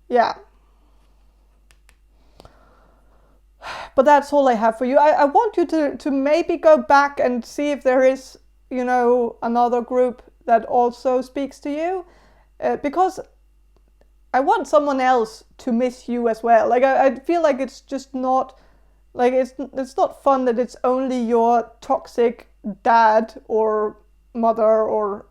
yeah. But that's all I have for you. I want you to maybe go back and see if there is, you know, another group that also speaks to you. Because I want someone else to miss you as well. Like I feel like it's just not, like it's not fun that it's only your toxic dad or mother or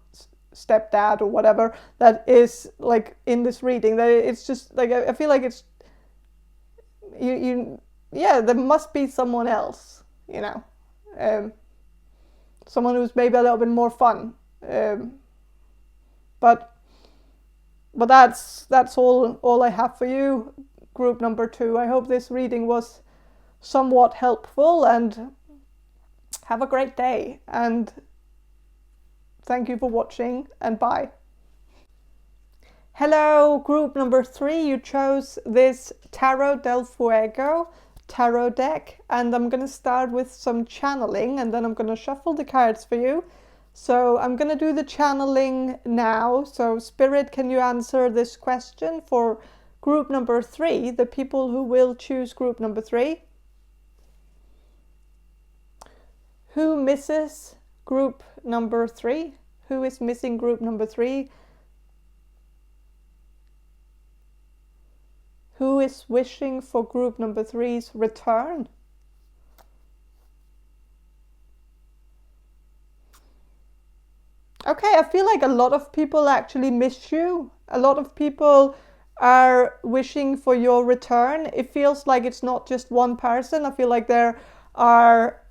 stepdad or whatever that is like in this reading. That it's just like I feel like it's yeah, there must be someone else, you know, someone who's maybe a little bit more fun, but that's all I have for you, group number 2. I hope this reading was somewhat helpful, and have a great day, and thank you for watching, and bye. Hello, group number 3. You chose this Tarot del Fuego tarot deck, and I'm going to start with some channeling, and then I'm going to shuffle the cards for you. So I'm going to do the channeling now. So Spirit, can you answer this question for group number 3, the people who will choose group number 3? Who misses group number 3? Who is missing group number 3? Who is wishing for group number 3's return? Okay, I feel like a lot of people actually miss you. A lot of people are wishing for your return. It feels like it's not just one person. I feel like there are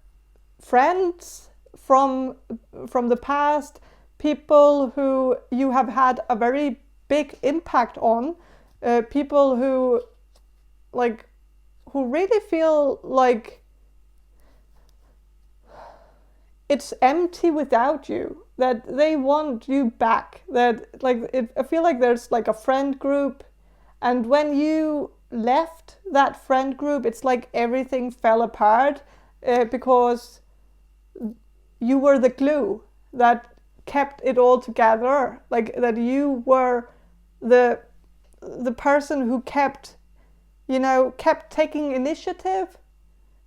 friends from the past, people who you have had a very big impact on, people who really feel like it's empty without you, that they want you back, that I feel like there's like a friend group, and when you left that friend group, it's like everything fell apart, because you were the glue that kept it all together, like that you were the person who kept taking initiative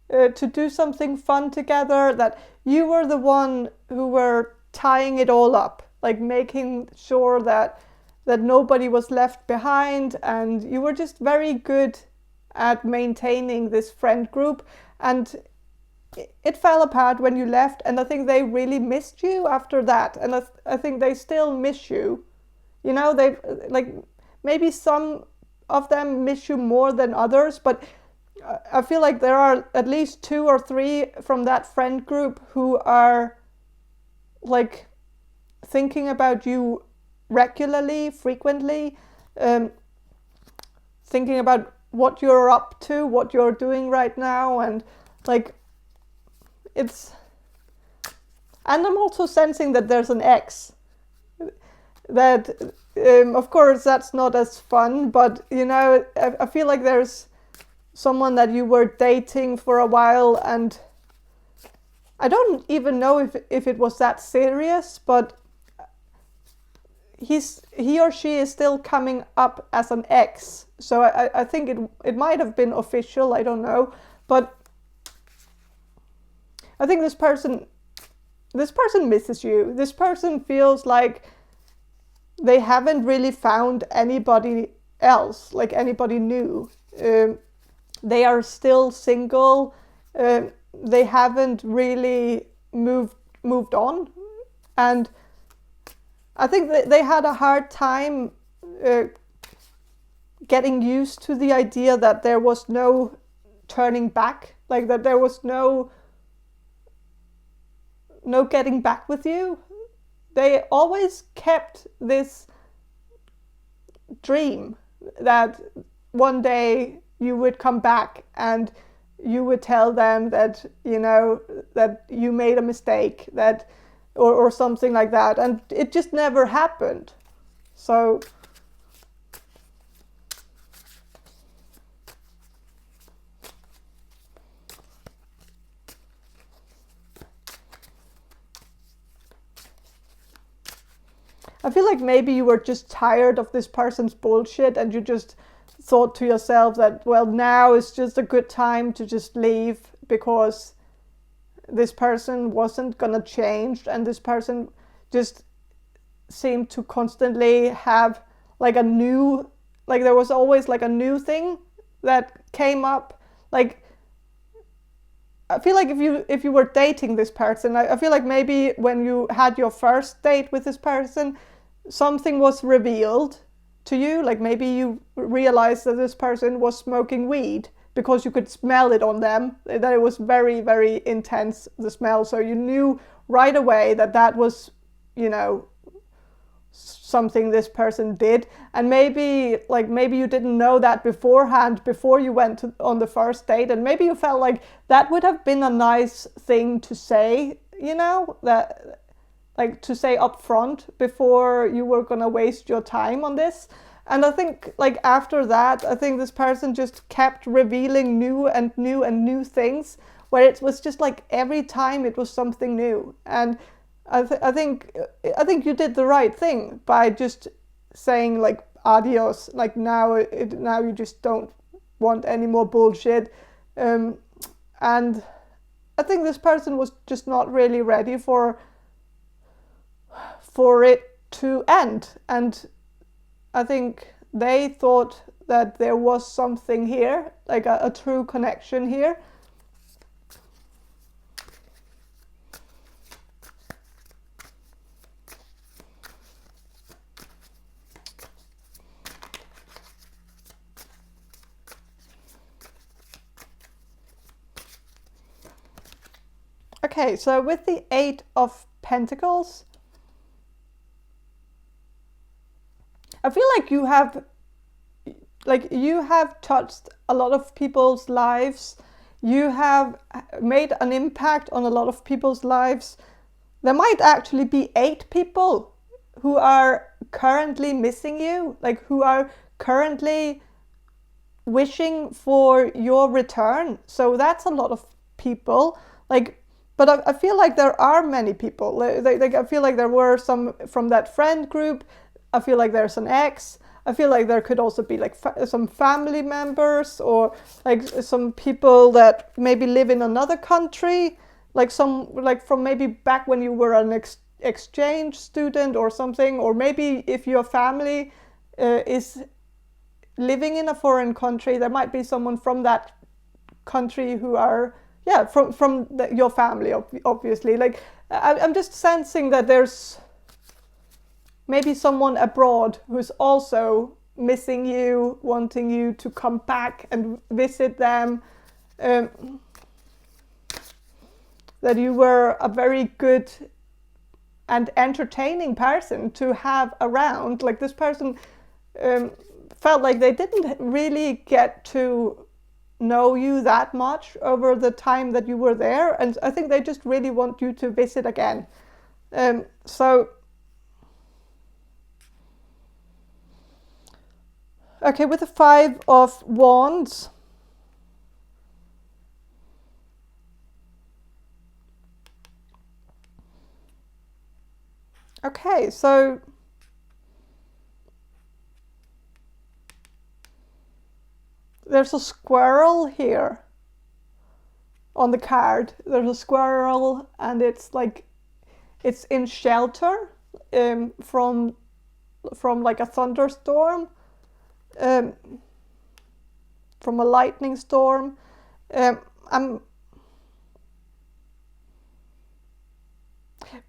to do something fun together, that you were the one who were tying it all up, like making sure that nobody was left behind, and you were just very good at maintaining this friend group, and it fell apart when you left, and I think they really missed you after that, and I think they still miss you. They've maybe some of them miss you more than others, but I feel like there are at least 2 or 3 from that friend group who are like thinking about you regularly, frequently, thinking about what you're up to, what you're doing right now, and and I'm also sensing that there's an ex. That, of course, that's not as fun, but I feel like there's someone that you were dating for a while, and I don't even know if it was that serious, but he or she is still coming up as an ex. So I think it might have been official, I don't know, but I think this person misses you. This person feels like they haven't really found anybody else, like anybody new. They are still single. They haven't really moved on, and I think that they had a hard time getting used to the idea that there was no turning back, like that there was no getting back with you. They always kept this dream that one day you would come back and you would tell them that that you made a mistake, that or something like that, and it just never happened. So I feel like maybe you were just tired of this person's bullshit, and you just thought to yourself that, well, now is just a good time to just leave, because this person wasn't gonna change, and this person just seemed to constantly have like a new, like there was always like a new thing that came up. Like I feel like if you were dating this person, I feel like maybe when you had your first date with this person, something was revealed to you. Like maybe you realized that this person was smoking weed, because you could smell it on them, that it was very, very intense, the smell. So you knew right away that was, something this person did. And maybe you didn't know that beforehand, before you went on the first date, and maybe you felt like that would have been a nice thing to say, that like to say up front before you were gonna waste your time on this. And I think after that, I think this person just kept revealing new and new and new things, where it was just like every time it was something new. And I think you did the right thing by just saying like adios. Like now you just don't want any more bullshit. And I think this person was just not really ready for it to end. And I think they thought that there was something here, like a true connection here. Okay, so with the 8 of Pentacles, I feel like you have touched a lot of people's lives. You have made an impact on a lot of people's lives. There might actually be 8 people who are currently missing you, like who are currently wishing for your return. So that's a lot of people. But I feel like there are many people. I feel like there were some from that friend group. I feel like there's an ex. I feel like there could also be like some family members, or like some people that maybe live in another country, like from maybe back when you were an exchange student or something, or maybe if your family is living in a foreign country, there might be someone from that country who are from your family, obviously. Like I'm just sensing that there's maybe someone abroad who's also missing you, wanting you to come back and visit them. That you were a very good and entertaining person to have around. Like this person felt like they didn't really get to know you that much over the time that you were there, and I think they just really want you to visit again. Okay, with the 5 of Wands, okay, so there's a squirrel here on the card. There's a squirrel, and it's like it's in shelter from like a thunderstorm, from a lightning storm.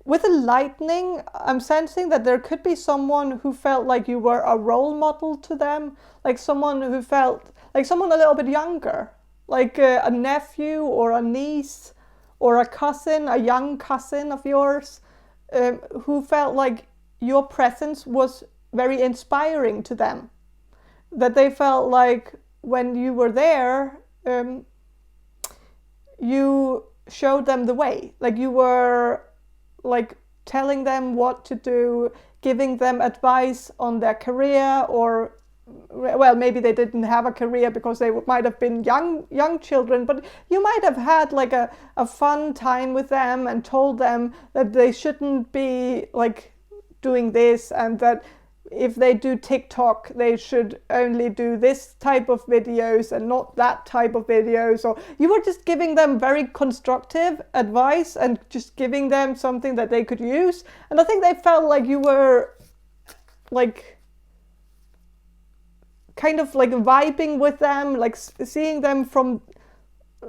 With the lightning, I'm sensing that there could be someone who felt like you were a role model to them, like someone who felt like someone a little bit younger, like a nephew or a niece or a cousin, a young cousin of yours, who felt like your presence was very inspiring to them. That they felt like when you were there, you showed them the way. Like you were like telling them what to do, giving them advice on their career, or well, maybe they didn't have a career because they might have been young children, but you might have had like a fun time with them and told them that they shouldn't be like doing this, and that if they do TikTok, they should only do this type of videos and not that type of videos. Or you were just giving them very constructive advice and just giving them something that they could use. And I think they felt like you were like kind of like vibing with them, like seeing them from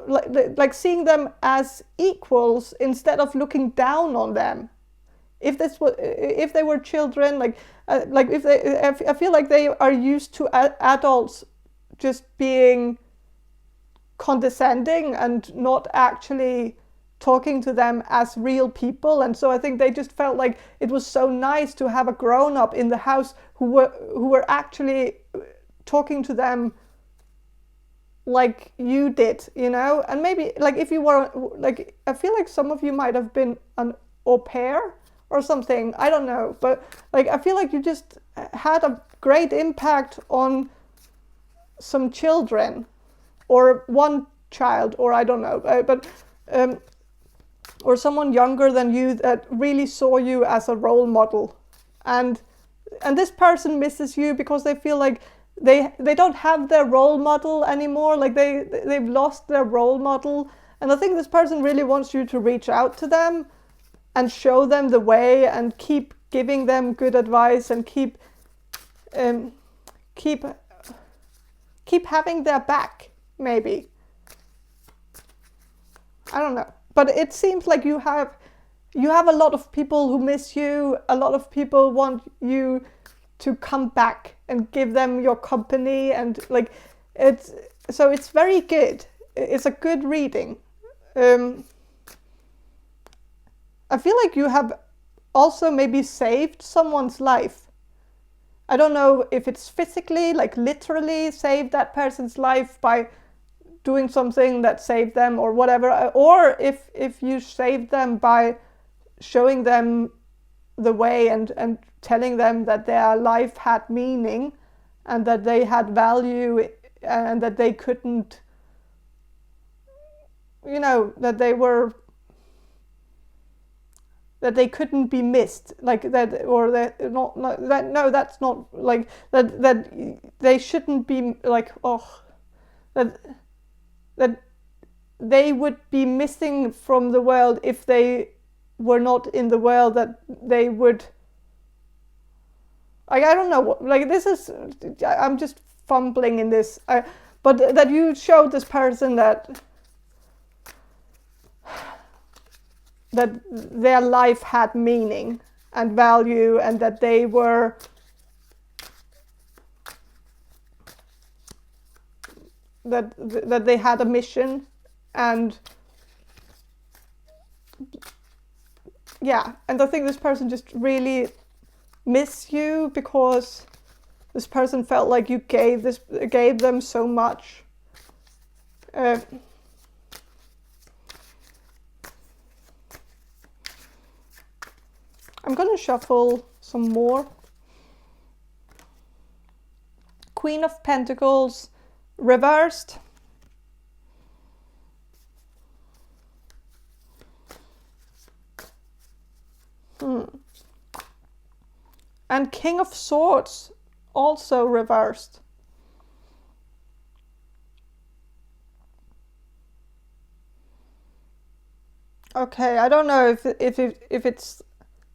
like seeing them as equals instead of looking down on them. If they were children, if they, I feel like they are used to adults just being condescending and not actually talking to them as real people. And so I think they just felt like it was so nice to have a grown-up in the house who were actually talking to them like you did, you know. And maybe like if you were like, I feel like some of you might have been an au pair or something, I don't know, but like I feel like you just had a great impact on some children, or one child, or I don't know, but or someone younger than you that really saw you as a role model, and this person misses you because they feel like they don't have their role model anymore, like they've lost their role model. And I think this person really wants you to reach out to them and show them the way, and keep giving them good advice, and keep having their back, maybe. I don't know. But it seems like you have a lot of people who miss you. A lot of people want you to come back and give them your company, and like it's very good. It's a good reading. I feel like you have also maybe saved someone's life. I don't know if it's physically, like literally saved that person's life by doing something that saved them or whatever, or if you saved them by showing them the way and telling them that their life had meaning and that they had value and that they couldn't, you know, that they couldn't be missed, like that, or that not that, no, that's not like that they shouldn't be like, oh, that they would be missing from the world if they were not in the world, that they would, like, I don't know what, like, this is, I'm just fumbling in this, but that you showed this person that their life had meaning and value, and that they were that they had a mission, and yeah, and I think this person just really miss you because this person felt like you gave them so much. I'm gonna shuffle some more. Queen of Pentacles reversed. And King of Swords also reversed. Okay, I don't know if it's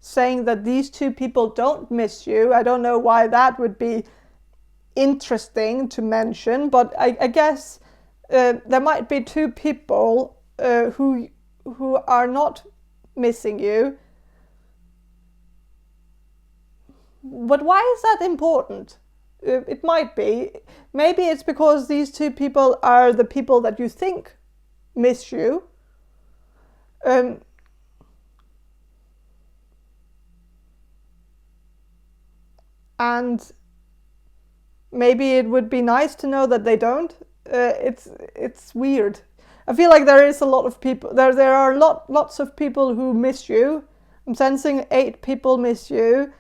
saying that these two people don't miss you. I don't know why that would be interesting to mention, but I guess there might be two people who are not missing you. But why is that important? It might be. Maybe it's because these two people are the people that you think miss you. And maybe it would be nice to know that they don't. It's weird. I feel like there is a lot of people. There are lots of people who miss you. I'm sensing 8 people miss you.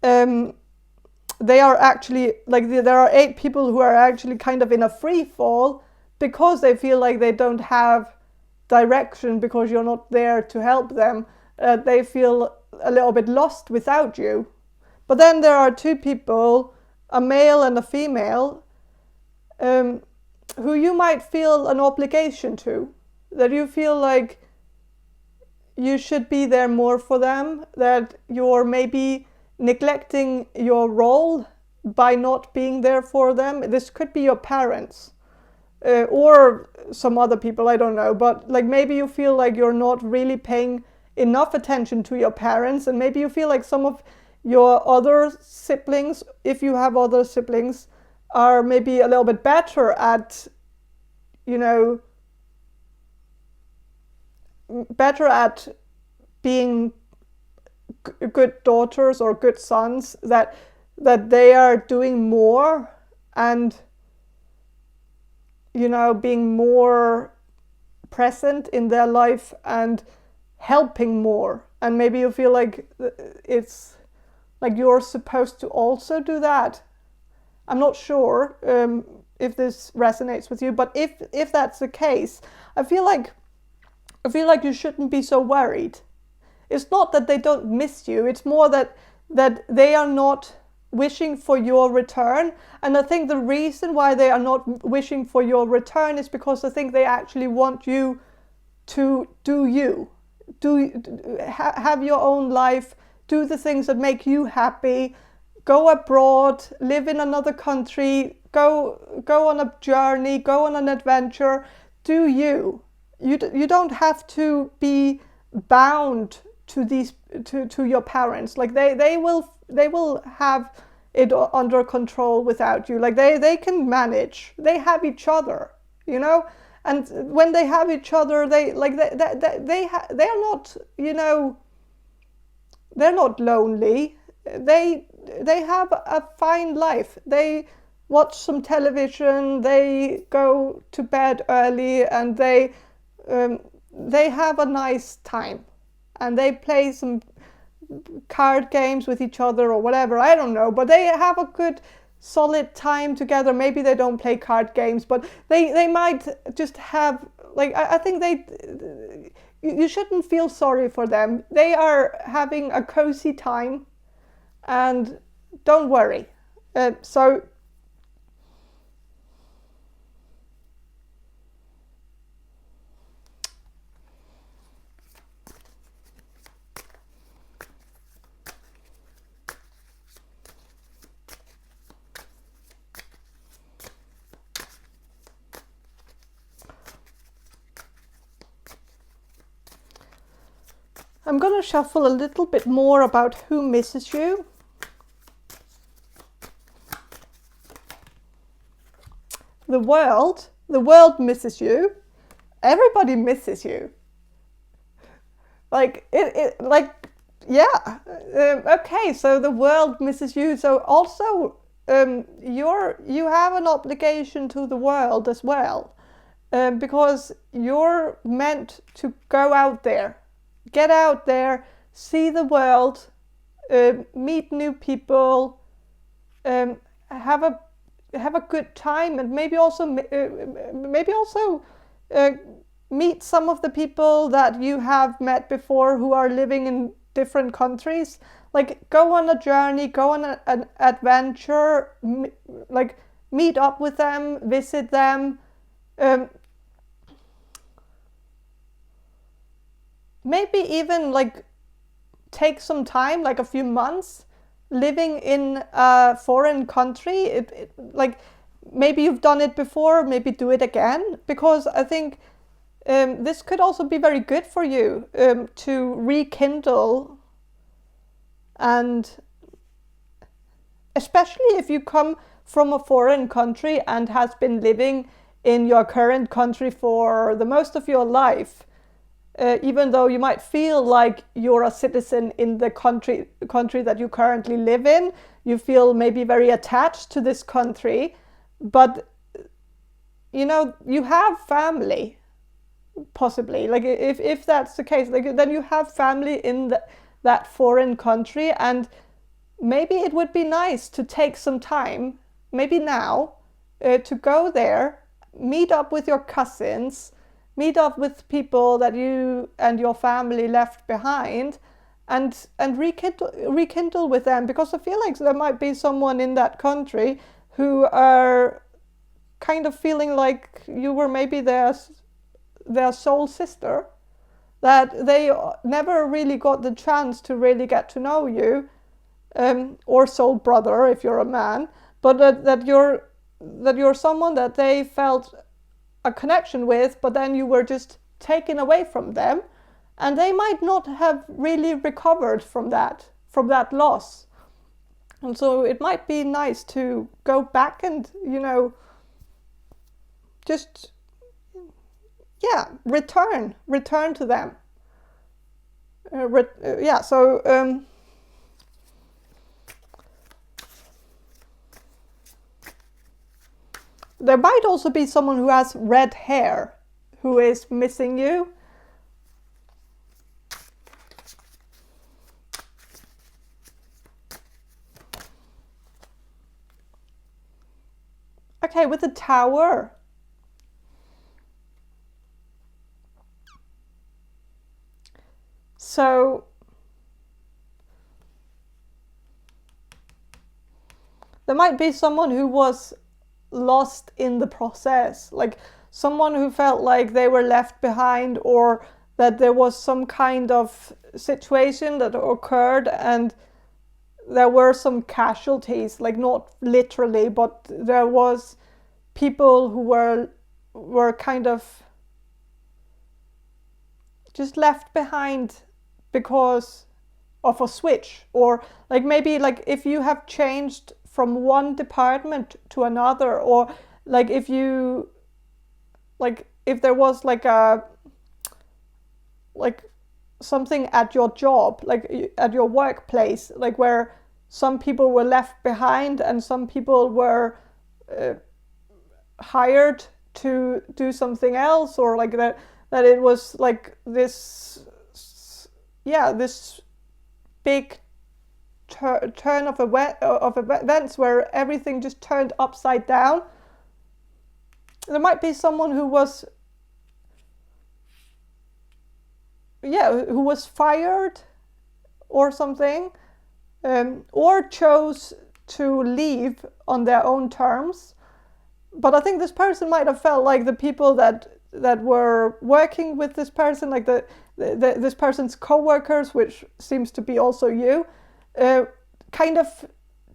They are actually, like, there are 8 people who are actually kind of in a free fall because they feel like they don't have direction because you're not there to help them. They feel a little bit lost without you. But then there are 2 people, a male and a female, who you might feel an obligation to, that you feel like you should be there more for them, that you're maybe neglecting your role by not being there for them. This could be your parents or some other people, I don't know, but like maybe you feel like you're not really paying enough attention to your parents, and maybe you feel like some of your other siblings, if you have other siblings, are maybe a little bit better at, you know, better at being good daughters or good sons, that they are doing more and, you know, being more present in their life and helping more. And maybe you feel like it's like you're supposed to also do that. I'm not sure if this resonates with you, but if that's the case, I feel like you shouldn't be so worried. It's not that they don't miss you, it's more that they are not wishing for your return. And I think the reason why they are not wishing for your return is because I think they actually want you to have your own life, do the things that make you happy, go abroad, live in another country, go on a journey, go on an adventure, do you. You don't have to be bound to your parents. Like they will have it under control without you. Like they can manage. They have each other, you know. And when they have each other, they are not, you know, they're not lonely. They have a fine life. They watch some television, they go to bed early, and they have a nice time, and they play some card games with each other or whatever, I don't know, but they have a good solid time together. Maybe they don't play card games, but they might just have, like, I think you shouldn't feel sorry for them. They are having a cozy time, and don't worry. So I'm going to shuffle a little bit more about who misses you. The world misses you. Everybody misses you. Like, yeah. Okay, so the world misses you. So also, you have an obligation to the world as well. Because you're meant to go out there. Get out there, see the world, meet new people, have a good time, and maybe also meet some of the people that you have met before who are living in different countries. Like, go on a journey, go on an adventure, like meet up with them, visit them. Maybe even like take some time, like a few months, living in a foreign country. Like, maybe you've done it before, maybe do it again, because I think this could also be very good for you to rekindle, and especially if you come from a foreign country and has been living in your current country for the most of your life. Even though you might feel like you're a citizen in the country that you currently live in, you feel maybe very attached to this country, but you have family, possibly. Like, if that's the case, like, then you have family in that foreign country, and maybe it would be nice to take some time, maybe now, to go there, meet up with your cousins, meet up with people that you and your family left behind, and rekindle with them, because I feel like there might be someone in that country who are kind of feeling like you were maybe their soul sister, that they never really got the chance to really get to know you, or soul brother if you're a man, but that you're someone that they felt a connection with, but then you were just taken away from them, and they might not have really recovered from that loss. And so it might be nice to go back and just return to them. There might also be someone who has red hair who is missing you. Okay, with the Tower. So there might be someone who was lost in the process, like someone who felt like they were left behind, or that there was some kind of situation that occurred and there were some casualties, like not literally, but there was people who were kind of just left behind because of a switch, or like maybe like if you have changed from one department to another, or like if there was like something at your job, like at your workplace, like where some people were left behind and some people were hired to do something else, or like that it was like this big turn of events where everything just turned upside down. There might be someone who was fired or something, or chose to leave on their own terms. But I think this person might have felt like the people that were working with this person, like this person's co-workers, which seems to be also you, kind of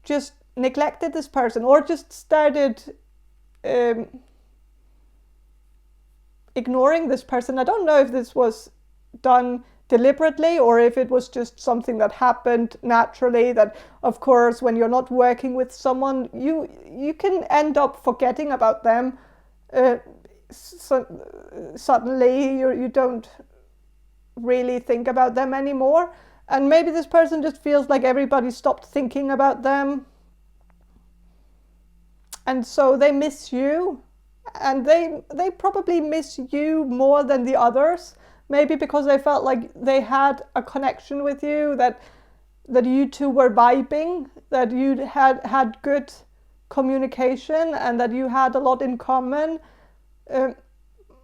just neglected this person, or just started ignoring this person. I don't know if this was done deliberately or if it was just something that happened naturally, that of course when you're not working with someone, you can end up forgetting about them. Suddenly you don't really think about them anymore, and maybe this person just feels like everybody stopped thinking about them, and so they miss you, and they probably miss you more than the others. Maybe because they felt like they had a connection with you, that you two were vibing, that you had good communication, and that you had a lot in common.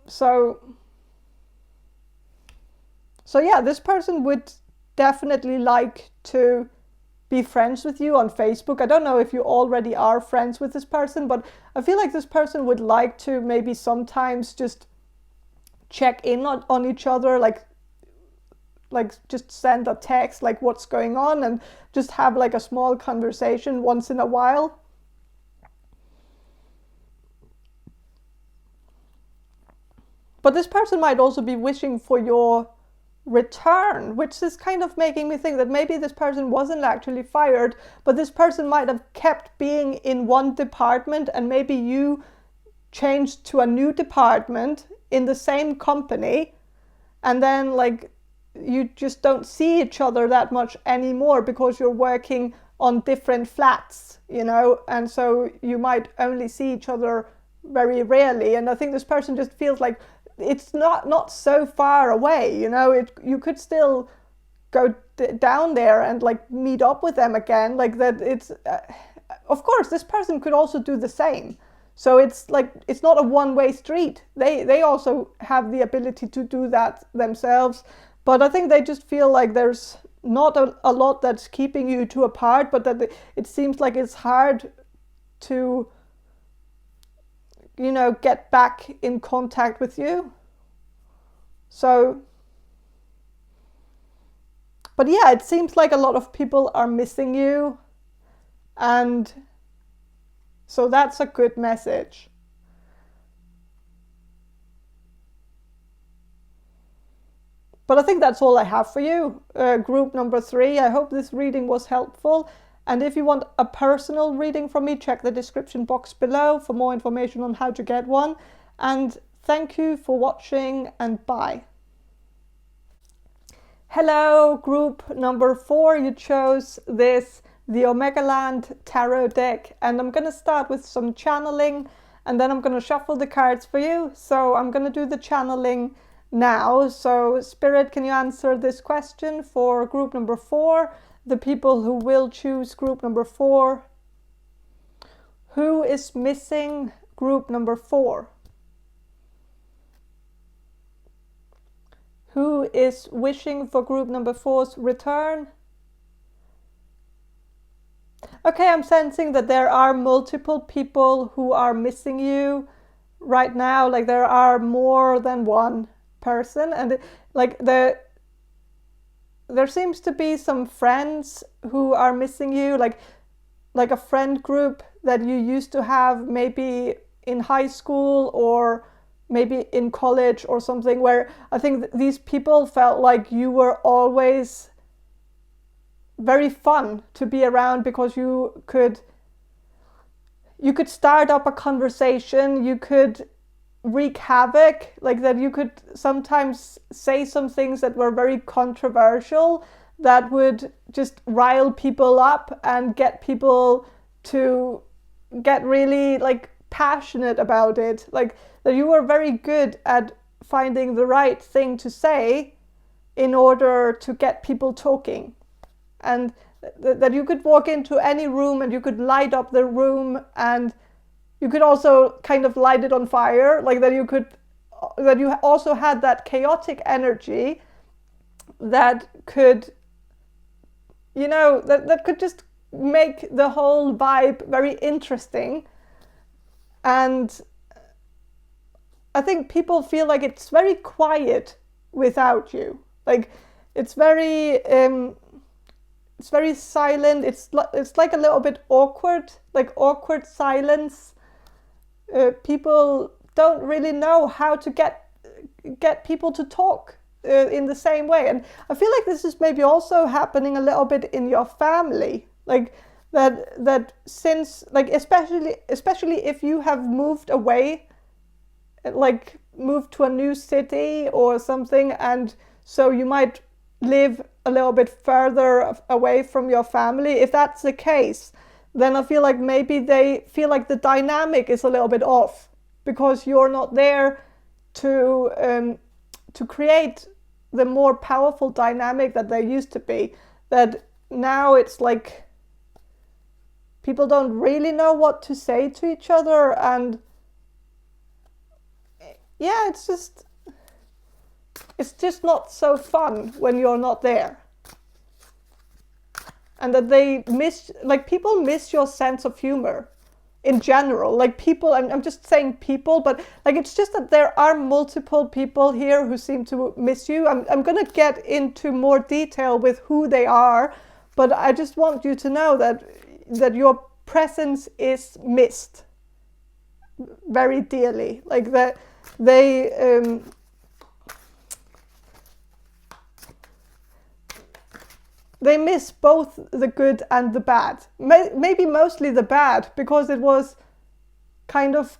So yeah, this person would definitely like to be friends with you on Facebook. I don't know if you already are friends with this person, but I feel like this person would like to maybe sometimes just check in on each other, like just send a text, like what's going on, and just have like a small conversation once in a while. But this person might also be wishing for your return, which is kind of making me think that maybe this person wasn't actually fired, but this person might have kept being in one department, and maybe you changed to a new department in the same company, and then like you just don't see each other that much anymore because you're working on different flats, and so you might only see each other very rarely. And I think this person just feels like it's not so far away, you could still go down there and like meet up with them again, like that. It's of course this person could also do the same. So it's like, it's not a one-way street. They also have the ability to do that themselves. But I think they just feel like there's not a lot that's keeping you two apart, but that it seems like it's hard to, get back in contact with you. So, but yeah, it seems like a lot of people are missing you, and so that's a good message. But I think that's all I have for you, group number 3. I hope this reading was helpful. And if you want a personal reading from me, check the description box below for more information on how to get one. And thank you for watching, and bye. Hello, group number 4. You chose the Omegaland Tarot deck, and I'm going to start with some channeling, and then I'm going to shuffle the cards for you. So I'm going to do the channeling now. So Spirit, can you answer this question for group number 4, the people who will choose group number 4? Who is missing group number 4? Who is wishing for group number 4's return? Okay, I'm sensing that there are multiple people who are missing you right now. Like there are more than one person, and there seems to be some friends who are missing you, like a friend group that you used to have maybe in high school or maybe in college or something, where I think these people felt like you were always very fun to be around, because you could start up a conversation, you could wreak havoc, like that you could sometimes say some things that were very controversial that would just rile people up and get people to get really like passionate about it, like that you were very good at finding the right thing to say in order to get people talking, and that you could walk into any room and you could light up the room, and you could also kind of light it on fire, like that you also had that chaotic energy that could, you know, that could just make the whole vibe very interesting. And I think people feel like it's very quiet without you. Like it's very silent. It's like a little bit awkward, like awkward silence. People don't really know how to get people to talk in the same way. And I feel like this is maybe also happening a little bit in your family, like that since, like especially if you have moved away, like moved to a new city or something, and so you might live a little bit further away from your family. If that's the case, then I feel like maybe they feel like the dynamic is a little bit off because you're not there to create the more powerful dynamic that there used to be. That now it's like people don't really know what to say to each other, and yeah, it's just not so fun when you're not there. And that people miss your sense of humor in general. Like people, I'm just saying people, but like it's just that there are multiple people here who seem to miss you. I'm gonna get into more detail with who they are, but I just want you to know that your presence is missed very dearly. Like that they miss both the good and the bad. Maybe mostly the bad, because it was kind of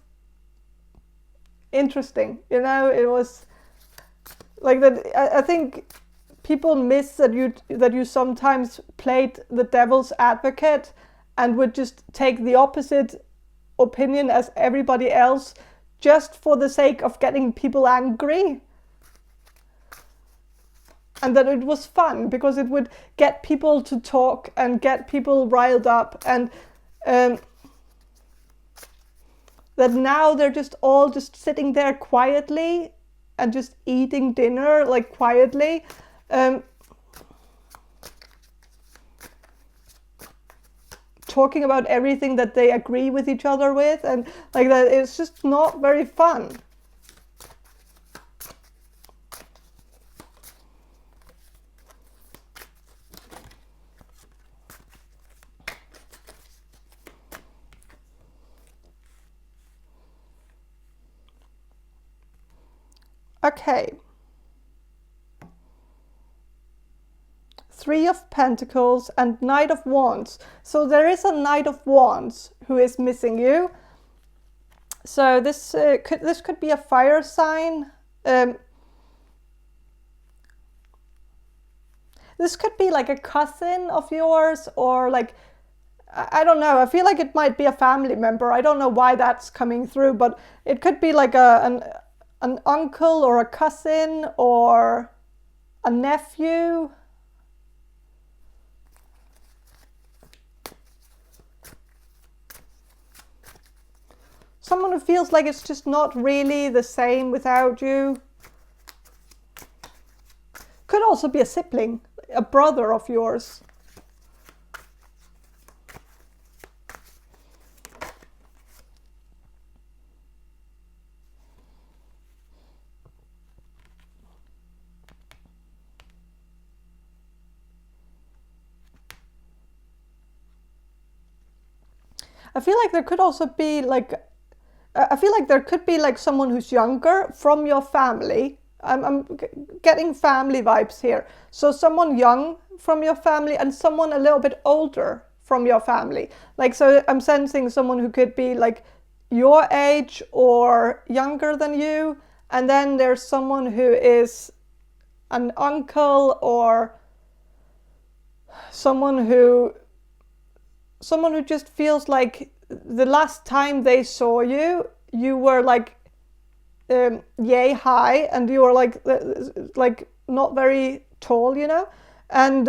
interesting, you know. It was like that. I think people miss that you sometimes played the devil's advocate and would just take the opposite opinion as everybody else, just for the sake of getting people angry. And that it was fun because it would get people to talk and get people riled up, and that now they're just all just sitting there quietly and just eating dinner, like quietly. Talking about everything that they agree with each other with, and like that, it's just not very fun. Okay. Three of Pentacles and Knight of Wands. So there is a Knight of Wands who is missing you. So this could be a fire sign. This could be like a cousin of yours, or like, I don't know. I feel like it might be a family member. I don't know why that's coming through, but it could be like an uncle or a cousin or a nephew. Someone who feels like it's just not really the same without you. Could also be a sibling, a brother of yours. I feel like there could also be like, I feel like there could be like someone who's younger from your family. I'm getting family vibes here. So someone young from your family and someone a little bit older from your family. Like, so I'm sensing someone who could be like your age or younger than you, and then there's someone who is an uncle or someone who just feels like the last time they saw you, you were like yay high, and you were like not very tall, you know, and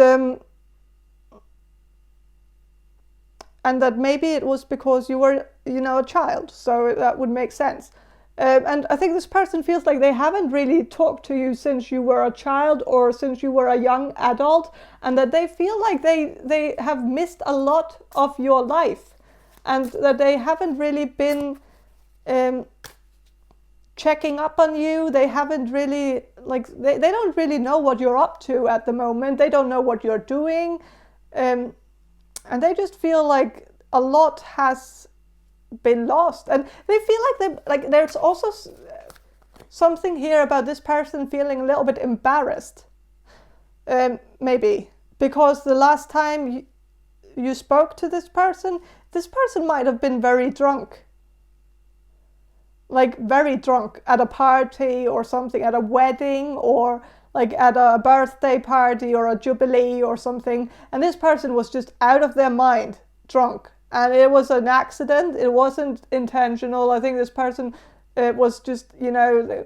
that maybe it was because you were, you know, a child, so that would make sense. And I think this person feels like they haven't really talked to you since you were a child or since you were a young adult, and that they feel like they have missed a lot of your life, and that they haven't really been checking up on you. They haven't really, like, they don't really know what you're up to at the moment. They don't know what you're doing. And they just feel like a lot has been lost. And they feel like there's also something here about this person feeling a little bit embarrassed. Maybe. Because the last time you spoke to this person might have been very drunk. Like very drunk at a party or something, at a wedding or like at a birthday party or a jubilee or something. And this person was just out of their mind, drunk. And it was an accident. It wasn't intentional. I think this person was just, you know,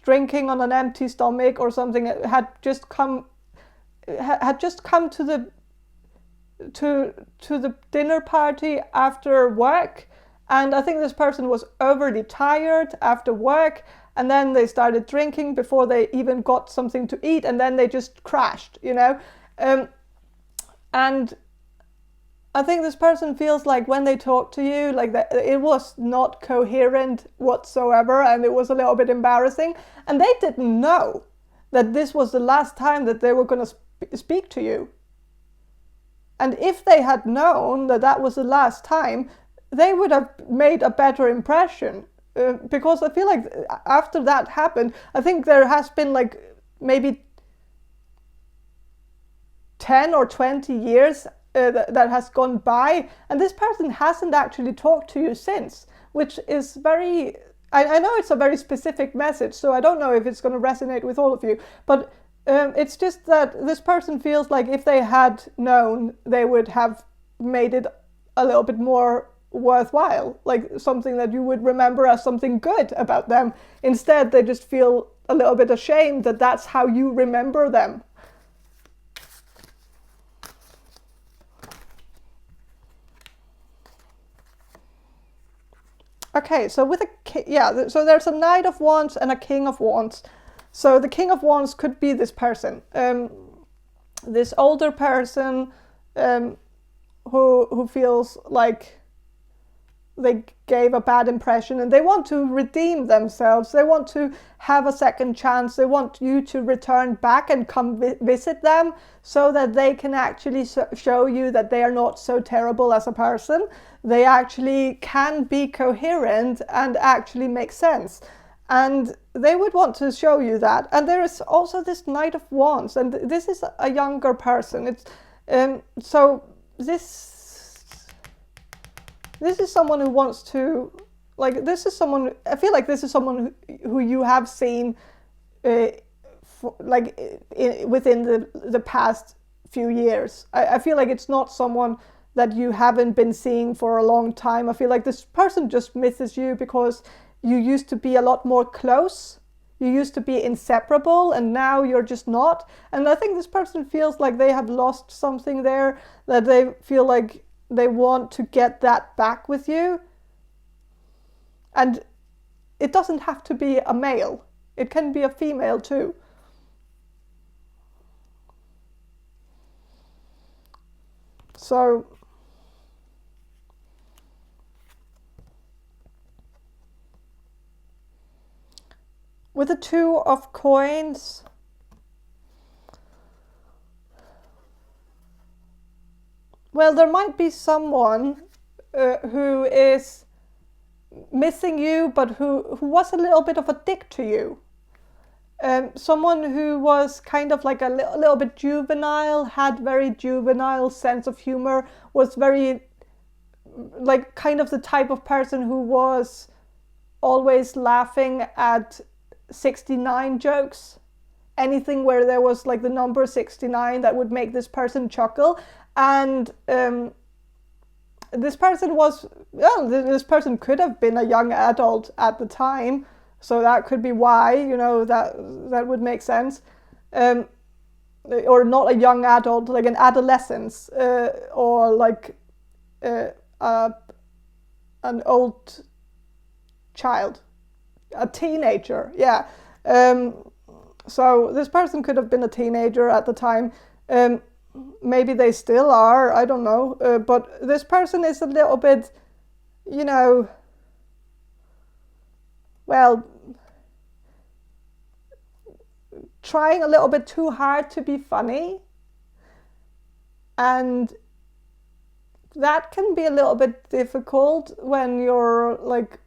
drinking on an empty stomach or something. It had just come to the dinner party after work. And I think this person was overly tired after work, and then they started drinking before they even got something to eat, and then they just crashed, you know. And I think this person feels like when they talk to you, like that it was not coherent whatsoever, and it was a little bit embarrassing. And they didn't know that this was the last time that they were going to speak to you. And if they had known that that was the last time, they would have made a better impression, because I feel like after that happened, I think there has been like maybe 10 or 20 years that has gone by, and this person hasn't actually talked to you since, which is very, I know it's a very specific message, so I don't know if it's going to resonate with all of you, but it's just that this person feels like if they had known, they would have made it a little bit more worthwhile, like something that you would remember as something good about them. Instead, they just feel a little bit ashamed that that's how you remember them. Okay, so with so there's a Knight of Wands and a King of Wands. So the King of Wands could be this person, this older person who feels like they gave a bad impression, and they want to redeem themselves. They want to have a second chance. They want you to return back and come visit them, so that they can actually show you that they are not so terrible as a person. They actually can be coherent and actually make sense. And they would want to show you that. And there is also this Knight of Wands, and this is a younger person. It's so this is someone who wants to, like, this is someone, I feel like this is someone who you have seen within the past few years. I feel like it's not someone that you haven't been seeing for a long time. I feel like this person just misses you because you used to be a lot more close. You used to be inseparable, and now you're just not. And I think this person feels like they have lost something there, that they feel like they want to get that back with you. And it doesn't have to be a male. It can be a female too. So with the Two of Coins, well, there might be someone who is missing you, but who was a little bit of a dick to you. Someone who was kind of like a little bit juvenile, had very juvenile sense of humor, was very like kind of the type of person who was always laughing at 69 jokes. Anything where there was like the number 69 that would make this person chuckle. And this person was, well, this person could have been a young adult at the time, so that could be why, you know, that would make sense. Or not a young adult, like an adolescence, or like an old child, a teenager, yeah. So this person could have been a teenager at the time. Maybe they still are, I don't know. But this person is a little bit, you know, well, trying a little bit too hard to be funny. And that can be a little bit difficult when you're like,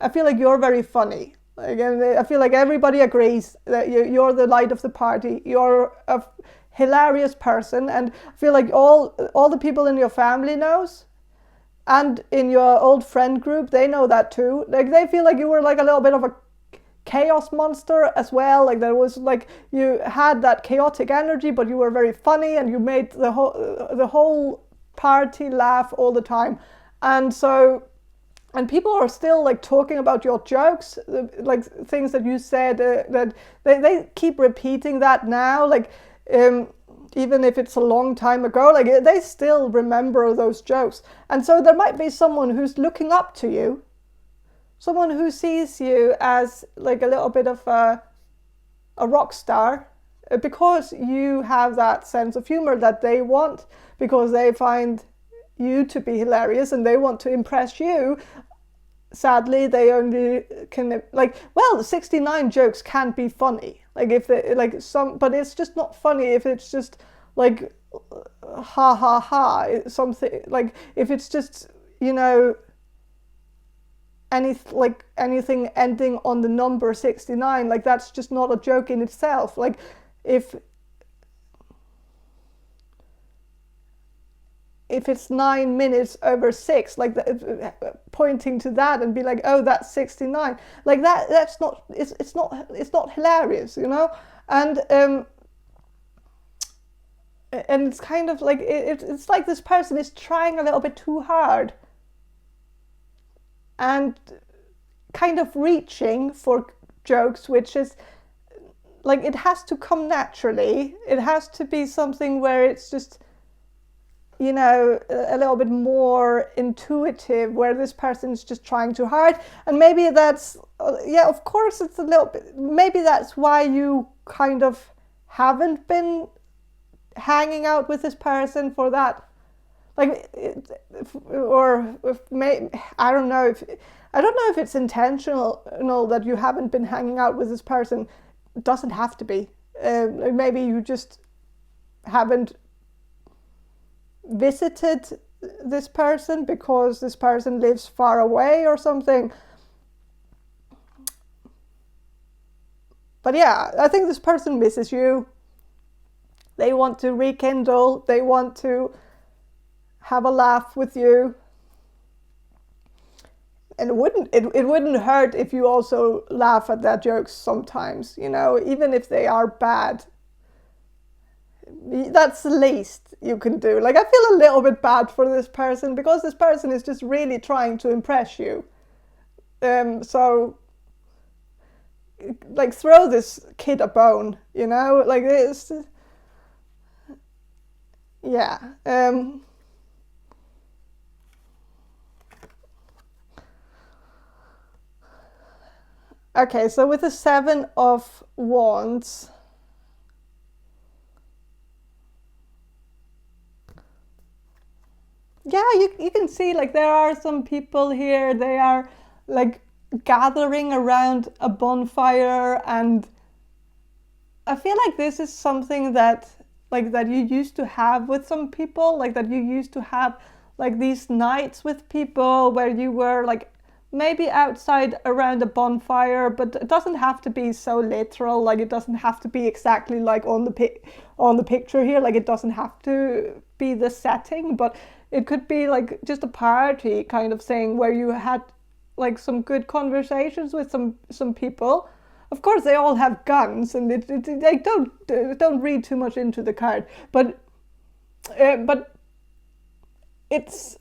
I feel like you're very funny. Like, I feel like everybody agrees that you're the light of the party. You're a hilarious person, and I feel like all the people in your family knows, and in your old friend group, they know that too. Like, they feel like you were like a little bit of a chaos monster as well. Like, there was like, you had that chaotic energy, but you were very funny, and you made the whole party laugh all the time. And so, and people are still like talking about your jokes, like things that you said, that they keep repeating that now, like even if it's a long time ago, like they still remember those jokes. And so there might be someone who's looking up to you, someone who sees you as like a little bit of a rock star, because you have that sense of humor that they want, because they find you to be hilarious and they want to impress you. Sadly, they only can, like, well, 69 jokes can be funny, like if they like some, but it's just not funny if it's just like ha ha ha, something like if it's just, you know, anything ending on the number 69, like that's just not a joke in itself. Like if it's 9 minutes over 6, like pointing to that and be like, oh, that's 69, like that's not, it's not hilarious, you know. And it's kind of like it's like this person is trying a little bit too hard and kind of reaching for jokes, which is like, it has to come naturally. It has to be something where it's just, you know, a little bit more intuitive, where this person's just trying too hard. And maybe that's, yeah, of course it's a little bit, maybe that's why you kind of haven't been hanging out with this person for that, like, I don't know if it's intentional that you haven't been hanging out with this person. It doesn't have to be. Maybe you just haven't visited this person because this person lives far away or something. But yeah, I think this person misses you. They want to rekindle, they want to have a laugh with you. And it wouldn't hurt if you also laugh at their jokes sometimes, you know, even if they are bad. That's the least you can do. Like, I feel a little bit bad for this person, because this person is just really trying to impress you. So, like, throw this kid a bone, you know, like this. Yeah. Okay, so with the 7 of Wands, yeah, you can see, like, there are some people here, they are like gathering around a bonfire, and I feel like this is something that, like, that you used to have with some people, like that you used to have like these nights with people where you were like maybe outside around a bonfire, but it doesn't have to be so literal. Like, it doesn't have to be exactly like on the picture here. Like, it doesn't have to be the setting, but it could be like just a party kind of thing where you had like some good conversations with some people. Of course, they all have guns, and they don't read too much into the card, but it's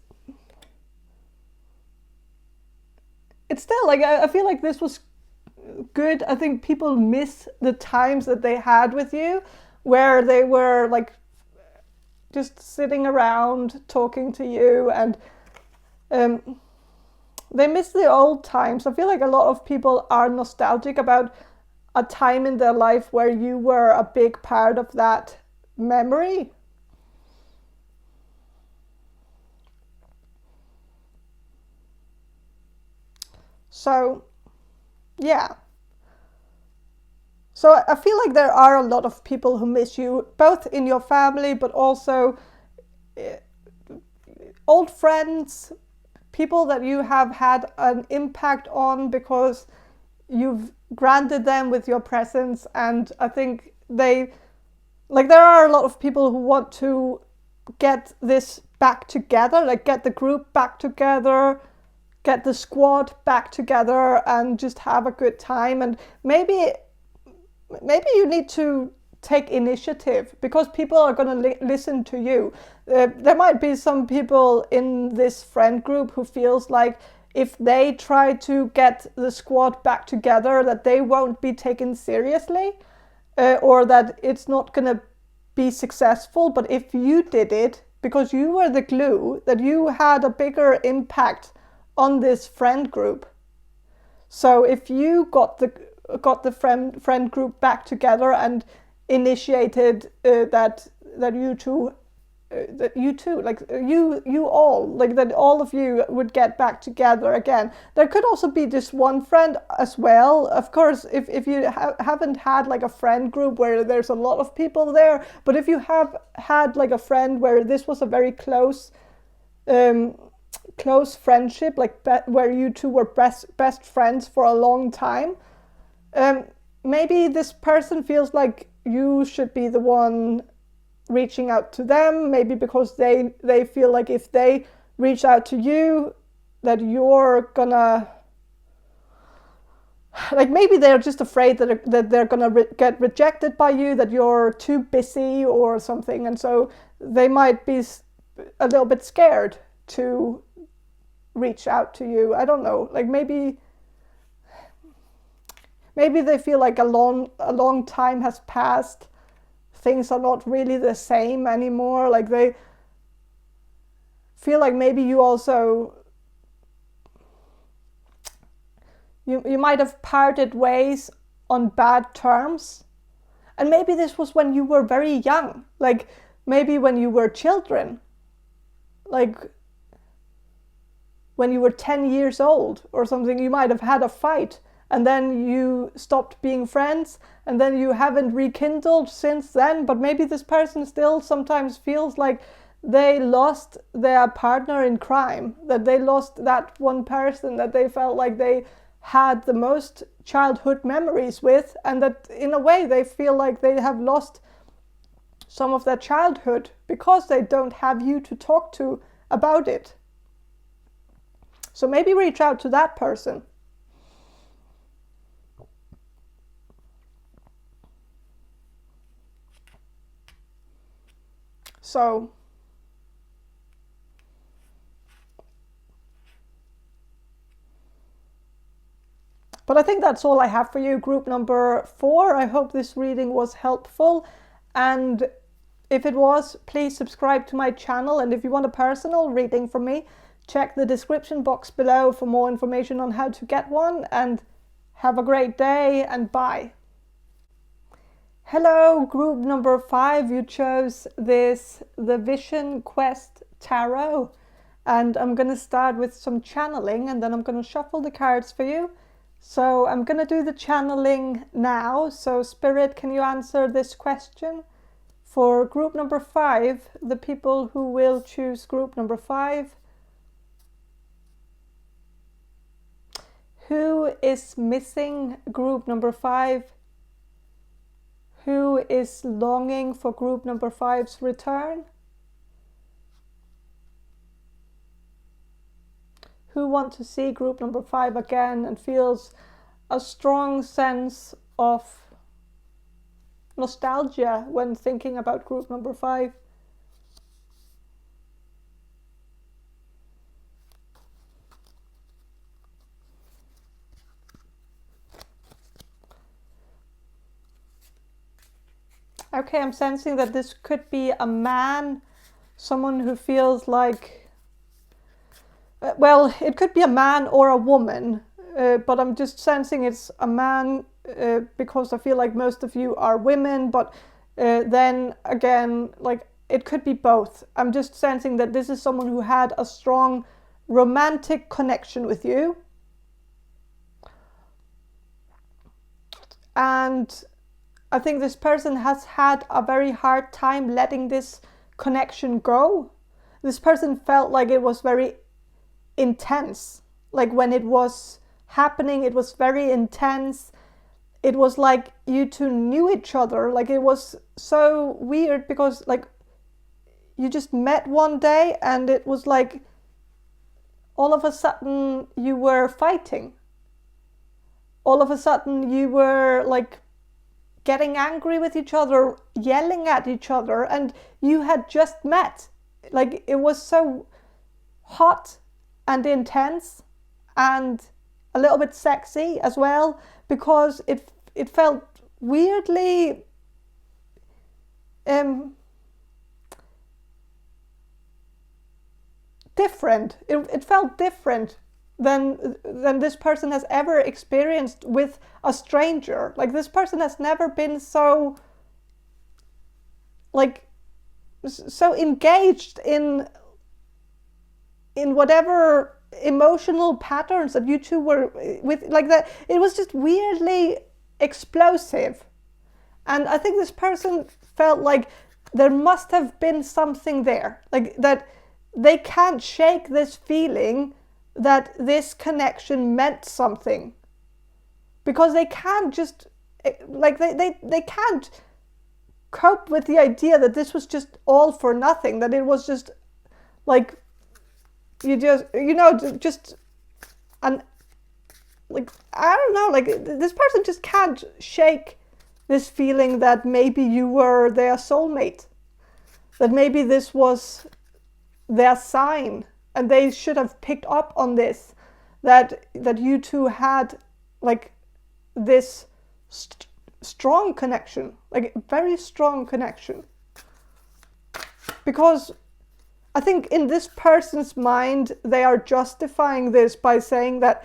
still like I feel like this was good. I think people miss the times that they had with you, where they were like just sitting around talking to you, and they miss the old times. I feel like a lot of people are nostalgic about a time in their life where you were a big part of that memory. So, yeah. So I feel like there are a lot of people who miss you, both in your family, but also old friends, people that you have had an impact on because you've granted them with your presence. And I think there are a lot of people who want to get this back together, like get the group back together, get the squad back together, and just have a good time. And maybe you need to take initiative, because people are going to listen to you. There might be some people in this friend group who feels like if they try to get the squad back together, that they won't be taken seriously, or that it's not going to be successful. But if you did it, because you were the glue, that you had a bigger impact on this friend group. So if you got the friend group back together and initiated that all of you would get back together again. There could also be this one friend as well. Of course, if you haven't had like a friend group where there's a lot of people there, but if you have had like a friend where this was a very close friendship, like where you two were best friends for a long time, maybe this person feels like you should be the one reaching out to them, maybe because they feel like if they reach out to you, that you're gonna, like, maybe they're just afraid that they're gonna get rejected by you, that you're too busy or something, and so they might be a little bit scared to reach out to you. I don't know, like maybe they feel like a long time has passed. Things are not really the same anymore. Like they feel like maybe you also, you might have parted ways on bad terms. And maybe this was when you were very young, like maybe when you were children, like when you were 10 years old or something, you might have had a fight, and then you stopped being friends, and then you haven't rekindled since then. But maybe this person still sometimes feels like they lost their partner in crime, that they lost that one person that they felt like they had the most childhood memories with, and that in a way they feel like they have lost some of their childhood because they don't have you to talk to about it. So maybe reach out to that person. So but I think that's all I have for you, group number 4. I hope this reading was helpful, and if it was, please subscribe to my channel. And if you want a personal reading from me, check the description box below for more information on how to get one. And have a great day, and bye. Hello, group number 5. You chose the Vision Quest Tarot, and I'm going to start with some channeling, and then I'm going to shuffle the cards for you. So I'm going to do the channeling now. So Spirit, can you answer this question? For group number 5, the people who will choose group number 5. Who is missing group number 5? Who is longing for group number 5's return? who want to see group number 5 again and feels a strong sense of nostalgia when thinking about group number 5. Okay, I'm sensing that this could be a man, someone who feels like, well, it could be a man or a woman, but I'm just sensing it's a man because I feel like most of you are women, but then again, like it could be both. I'm just sensing that this is someone who had a strong romantic connection with you. And I think this person has had a very hard time letting this connection go. This person felt like it was very intense. Like when it was happening, it was very intense. It was like you two knew each other. Like it was so weird because like you just met one day and it was like all of a sudden you were fighting. All of a sudden you were like getting angry with each other, yelling at each other, and you had just met. Like it was so hot and intense and a little bit sexy as well, because it felt weirdly different. It felt different than this person has ever experienced with a stranger. Like this person has never been so like so engaged in whatever emotional patterns that you two were with, like that. It was just weirdly explosive. And I think this person felt like there must have been something there, like that they can't shake this feeling that this connection meant something, because they can't just like they can't cope with the idea that this was just all for nothing, that it was just like just an like, I don't know, like this person just can't shake this feeling that maybe you were their soulmate, that maybe this was their sign and they should have picked up on this, that you two had like this strong connection, like very strong connection. Because I think in this person's mind, they are justifying this by saying that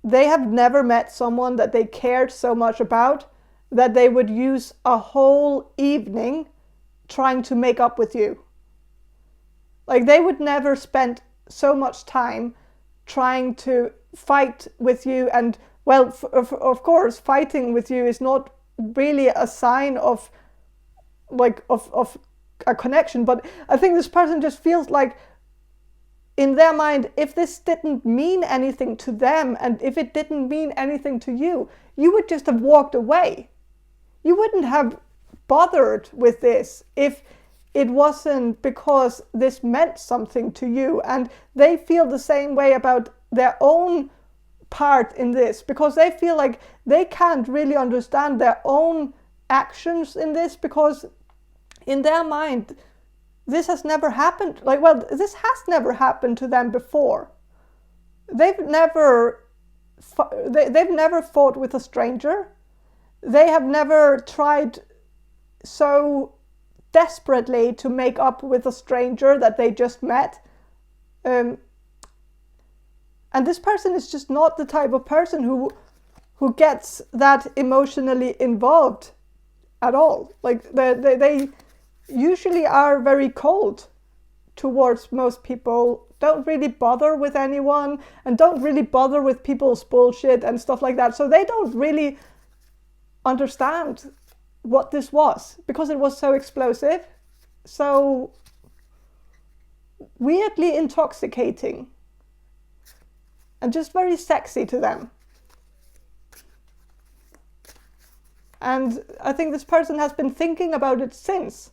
they have never met someone that they cared so much about that they would use a whole evening trying to make up with you. Like they would never spend so much time trying to fight with you. And well, of course, fighting with you is not really a sign of like of a connection. But I think this person just feels like in their mind, if this didn't mean anything to them and if it didn't mean anything to you, you would just have walked away. You wouldn't have bothered with this if it wasn't because this meant something to you. And they feel the same way about their own part in this, because they feel like they can't really understand their own actions in this, because in their mind, this has never happened. Like, well, this has never happened to them before. They've never fought with a stranger. They have never tried so desperately to make up with a stranger that they just met. And this person is just not the type of person who gets that emotionally involved at all. Like they usually are very cold towards most people, don't really bother with anyone, and don't really bother with people's bullshit and stuff like that. So they don't really understand what this was, because it was so explosive, so weirdly intoxicating, and just very sexy to them. And I think this person has been thinking about it since.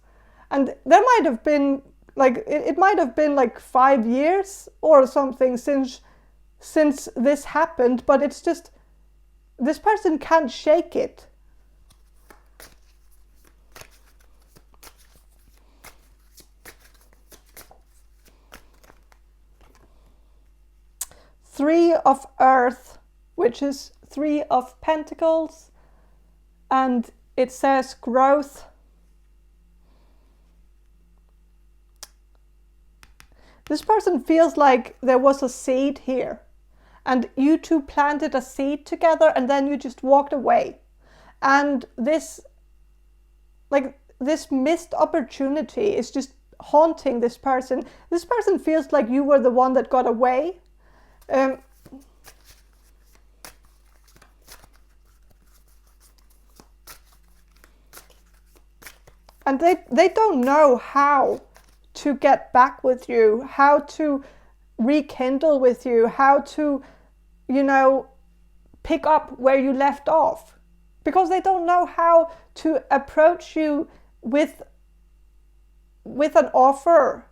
And there might have been like it might have been like 5 years or something since this happened, but it's just, this person can't shake it. Three of Earth, which is Three of Pentacles, and it says growth. This person feels like there was a seed here, and you two planted a seed together, and then you just walked away. And this missed opportunity is just haunting this person. This person feels like you were the one that got away. And they don't know how to get back with you, how to rekindle with you, how to, pick up where you left off, because they don't know how to approach you with an offer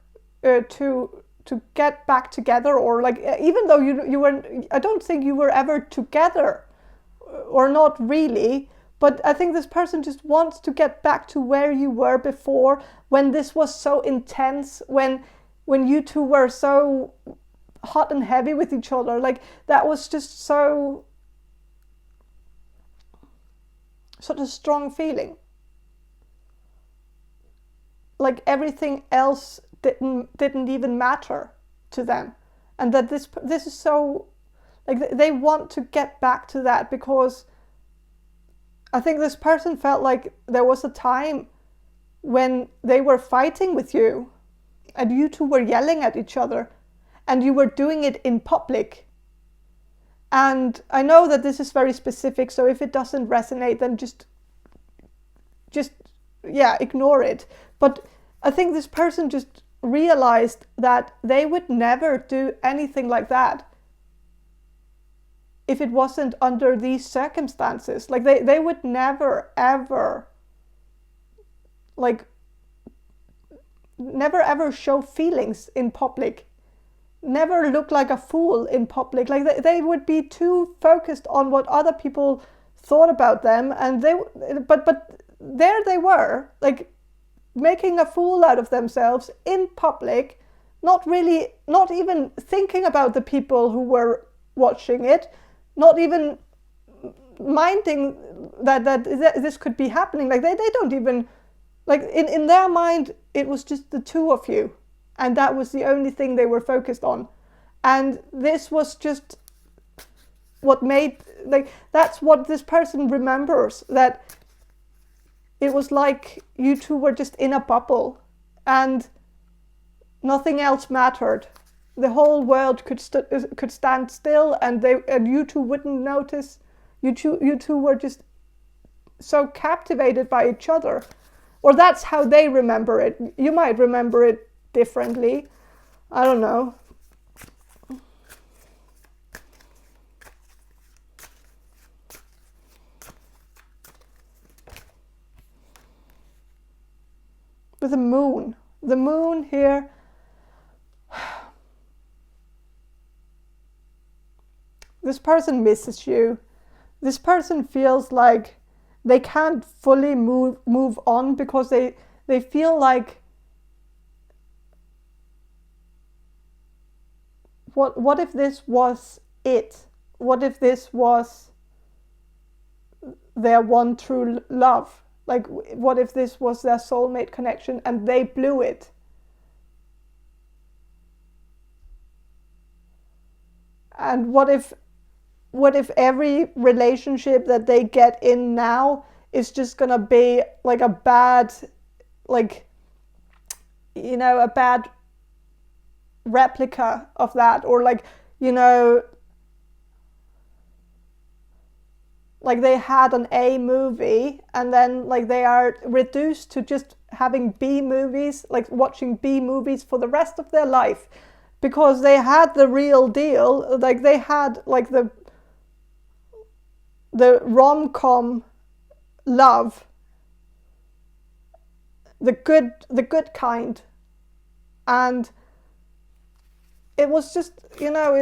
to get back together, or like, even though you weren't, I don't think you were ever together, or not really, but I think this person just wants to get back to where you were before, when this was so intense, when you two were so hot and heavy with each other. Like, that was just such a strong feeling. Like everything else didn't even matter to them, and that this is so, like, they want to get back to that, because I think this person felt like there was a time when they were fighting with you, and you two were yelling at each other, and you were doing it in public. And I know that this is very specific, so if it doesn't resonate, then just ignore it. But I think this person just realized that they would never do anything like that if it wasn't under these circumstances. Like, they would never ever, like, never ever show feelings in public, never look like a fool in public. Like, they would be too focused on what other people thought about them, and but there they were, like, making a fool out of themselves in public, not even thinking about the people who were watching it, not even minding that this could be happening. Like, they don't even, like, in their mind, it was just the two of you, and that was the only thing they were focused on. And this was just what made, like, that's what this person remembers, that it was like you two were just in a bubble and nothing else mattered. The whole world could stand still, and you two wouldn't notice. You two were just so captivated by each other, or that's how they remember it. You might remember it differently. I don't know. With the moon here, this person misses you. This person feels like they can't fully move on, because they feel like, what if this was it? What if this was their one true love? Like, what if this was their soulmate connection and they blew it? And what if every relationship that they get in now is just gonna be like a bad, like, a bad replica of that, or like, like they had an A movie, and then, like, they are reduced to just having B movies, like watching B movies for the rest of their life, because they had the real deal. Like, they had, like, the rom-com love, the good kind, And it was just, you know,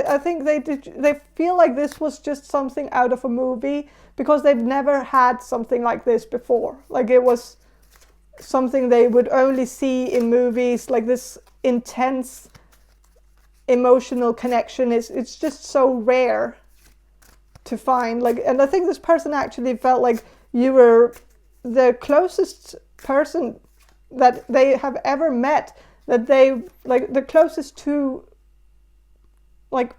I think they feel like this was just something out of a movie, because they've never had something like this before. Like, it was something they would only see in movies, like this intense emotional connection. It's just so rare to find. Like, and I think this person actually felt like you were the closest person that they have ever met, that they, like, the closest to, like,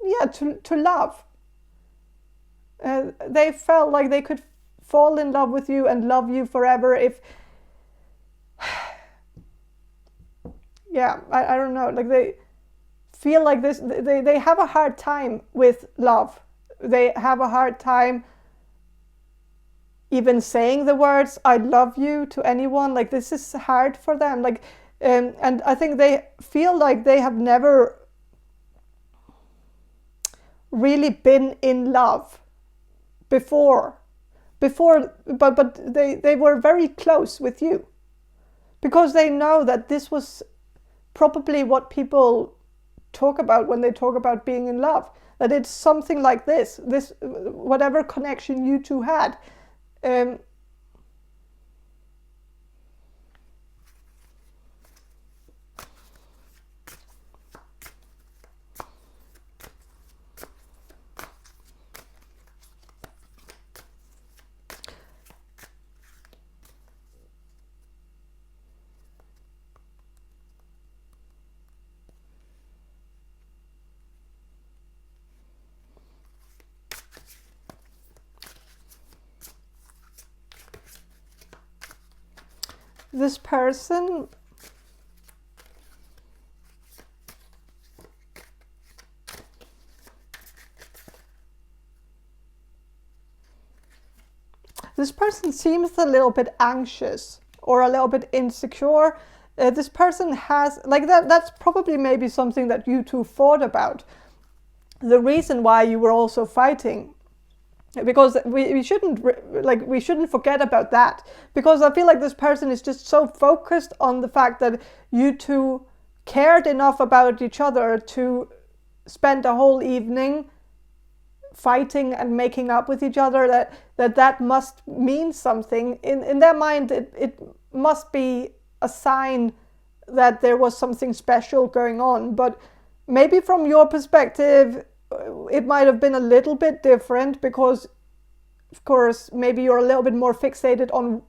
yeah, to love. They felt like they could fall in love with you and love you forever if, yeah, I don't know, like, they feel like this, they have a hard time with love. They have a hard time even saying the words "I love you" to anyone. Like, this is hard for them. Like, and I think they feel like they have never really been in love before, but they were very close with you, because they know that this was probably what people talk about when they talk about being in love, that it's something like this whatever connection you two had. This person seems a little bit anxious or a little bit insecure. This person has, like, that's probably maybe something that you two thought about, the reason why you were also fighting. Because we shouldn't forget about that, because I feel like this person is just so focused on the fact that you two cared enough about each other to spend a whole evening fighting and making up with each other, that must mean something. In their mind, it must be a sign that there was something special going on. But maybe from your perspective, it might have been a little bit different, because of course maybe you're a little bit more fixated on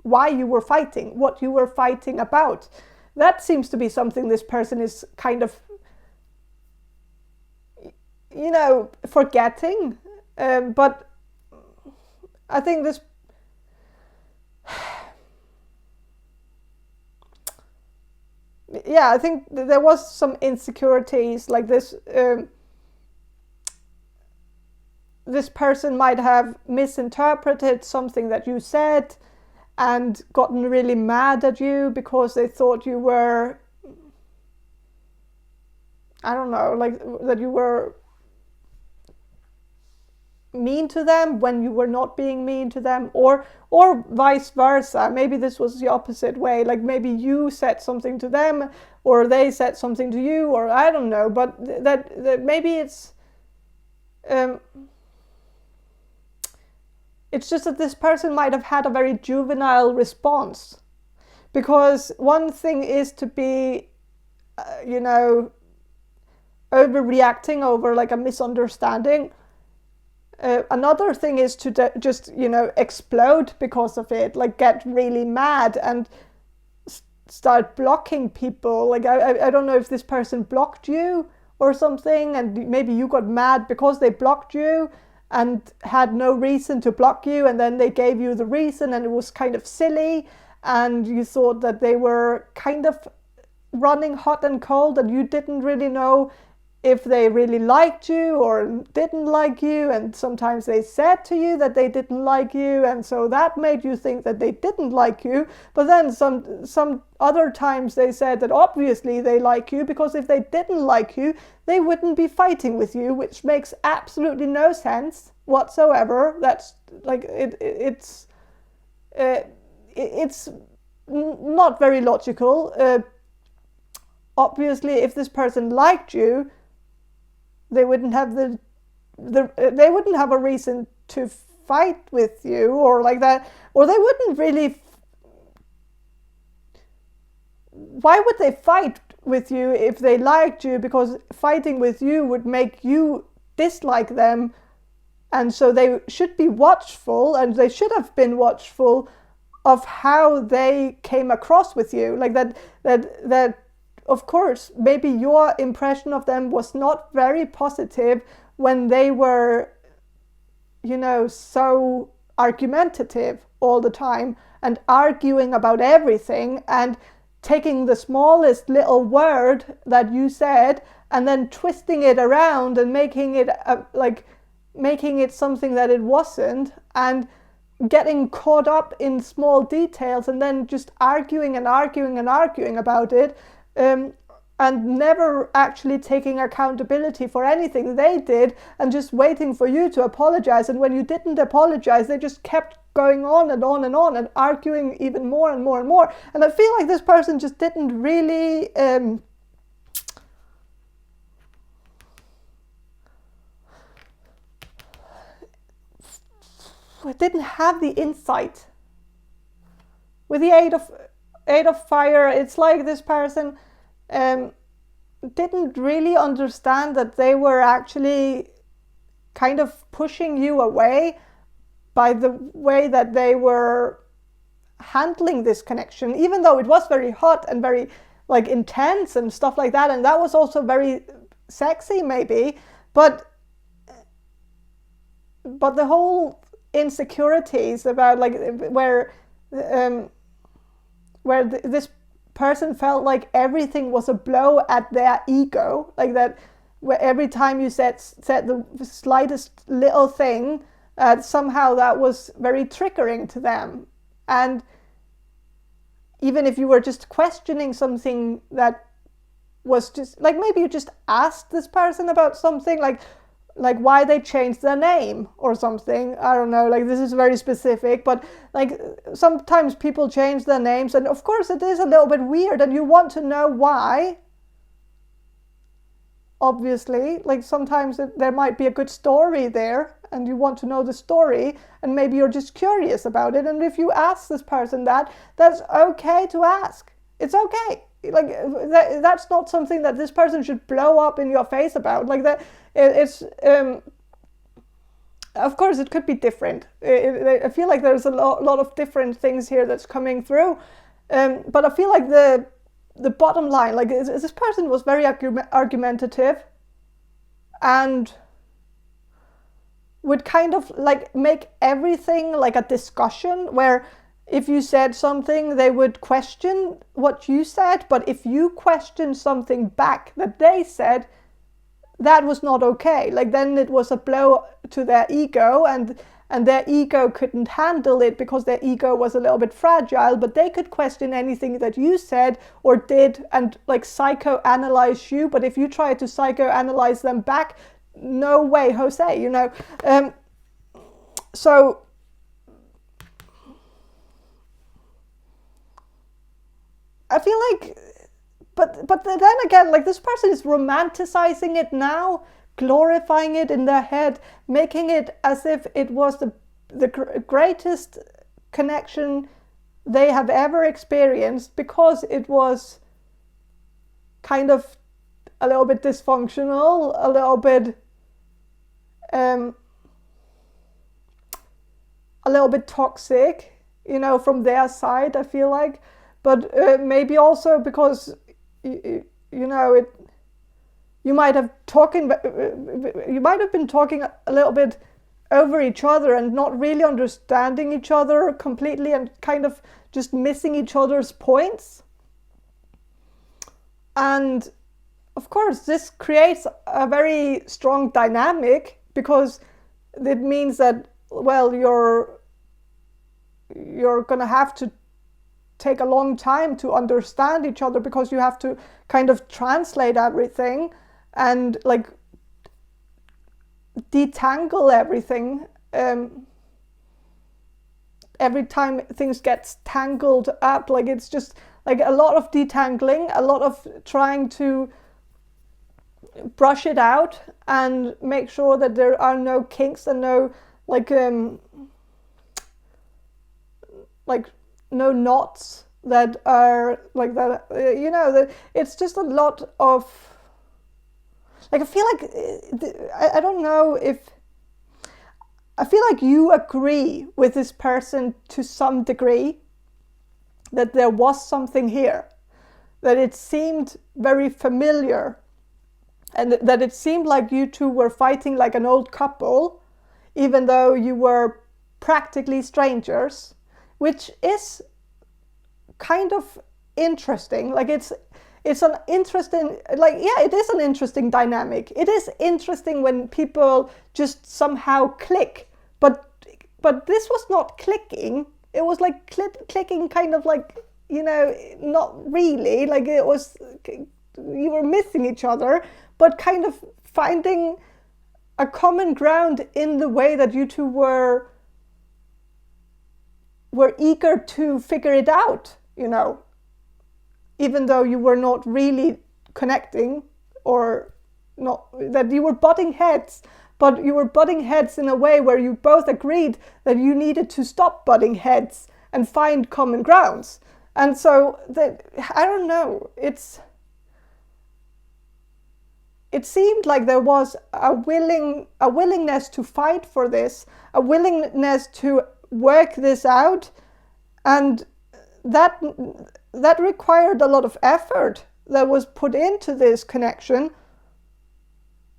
why you were fighting, what you were fighting about. That seems to be something this person is kind of, you know, forgetting. But I think this, yeah, I think there was some insecurities like this. This person might have misinterpreted something that you said and gotten really mad at you because they thought you were, I don't know, like, that you were mean to them when you were not being mean to them, or vice versa. Maybe this was the opposite way, like maybe you said something to them or they said something to you, or I don't know, but that maybe it's just that this person might have had a very juvenile response. Because one thing is to be, you know, overreacting over like a misunderstanding. Another thing is to just, you know, explode because of it, like get really mad and start blocking people. Like, I don't know if this person blocked you or something, and maybe you got mad because they blocked you and had no reason to block you, and then they gave you the reason and it was kind of silly, and you thought that they were kind of running hot and cold, and you didn't really know if they really liked you or didn't like you, and sometimes they said to you that they didn't like you, and so that made you think that they didn't like you. But then some other times they said that obviously they like you, because if they didn't like you, they wouldn't be fighting with you, which makes absolutely no sense whatsoever. That's like it's not very logical. Obviously, if this person liked you, they wouldn't have they wouldn't have a reason to fight with you or like that, or they wouldn't really. Why would they fight with you if they liked you? Because fighting with you would make you dislike them, and so they should be watchful, and they should have been watchful of how they came across with you. Like that of course, maybe your impression of them was not very positive when they were, so argumentative all the time and arguing about everything and taking the smallest little word that you said and then twisting it around and making it something that it wasn't, and getting caught up in small details and then just arguing and arguing and arguing about it, and never actually taking accountability for anything they did and just waiting for you to apologize. And when you didn't apologize, they just kept going on and on and on and arguing even more and more and more. And I feel like this person just didn't really didn't have the insight. With the eight of fire, it's like this person didn't really understand that they were actually kind of pushing you away by the way that they were handling this connection, even though it was very hot and very like intense and stuff like that, and that was also very sexy maybe, but the whole insecurities about like where this person felt like everything was a blow at their ego, like that, where every time you said the slightest little thing, somehow that was very triggering to them. And even if you were just questioning something that was just like, maybe you just asked this person about something like why they changed their name or something. I don't know, like this is very specific, but like sometimes people change their names, and of course it is a little bit weird and you want to know why. Obviously, like sometimes there might be a good story there and you want to know the story, and maybe you're just curious about it. And if you ask this person that's okay to ask. It's okay. Like that's not something that this person should blow up in your face about. Like that, it's of course it could be different. I feel like there's a lot of different things here that's coming through, but I feel like the bottom line, like this person was very argumentative and would kind of like make everything like a discussion, where if you said something, they would question what you said, but if you questioned something back that they said, that was not okay. Like then it was a blow to their ego, and their ego couldn't handle it because their ego was a little bit fragile, but they could question anything that you said or did and like psychoanalyze you. But if you try to psychoanalyze them back, no way, Jose, so I feel like, but then again, like this person is romanticizing it now, glorifying it in their head, making it as if it was the greatest connection they have ever experienced, because it was kind of a little bit dysfunctional, a little bit toxic, from their side, I feel like. But maybe also because you might have been talking a little bit over each other and not really understanding each other completely, and kind of just missing each other's points. And of course, this creates a very strong dynamic, because it means that, well, you're gonna have to take a long time to understand each other, because you have to kind of translate everything and like detangle everything. every time things get tangled up, like it's just like a lot of detangling, a lot of trying to brush it out and make sure that there are no kinks and no like no knots that are like that, you know, that it's just a lot of like, I feel like I don't know if I feel like you agree with this person to some degree that there was something here, that it seemed very familiar, and that it seemed like you two were fighting like an old couple, even though you were practically strangers, which is kind of interesting. Like it's an interesting, like, yeah, it is an interesting dynamic. It is interesting when people just somehow click, but this was not clicking. It was like clicking kind of like, you know, not really, like it was, you were missing each other, but kind of finding a common ground in the way that you two were eager to figure it out, you know, even though you were not really connecting, or not, that you were butting heads, but you were butting heads in a way where you both agreed that you needed to stop butting heads and find common grounds. And so that, I don't know, it seemed like there was a willingness to fight for this, a willingness to work this out, and that required a lot of effort that was put into this connection.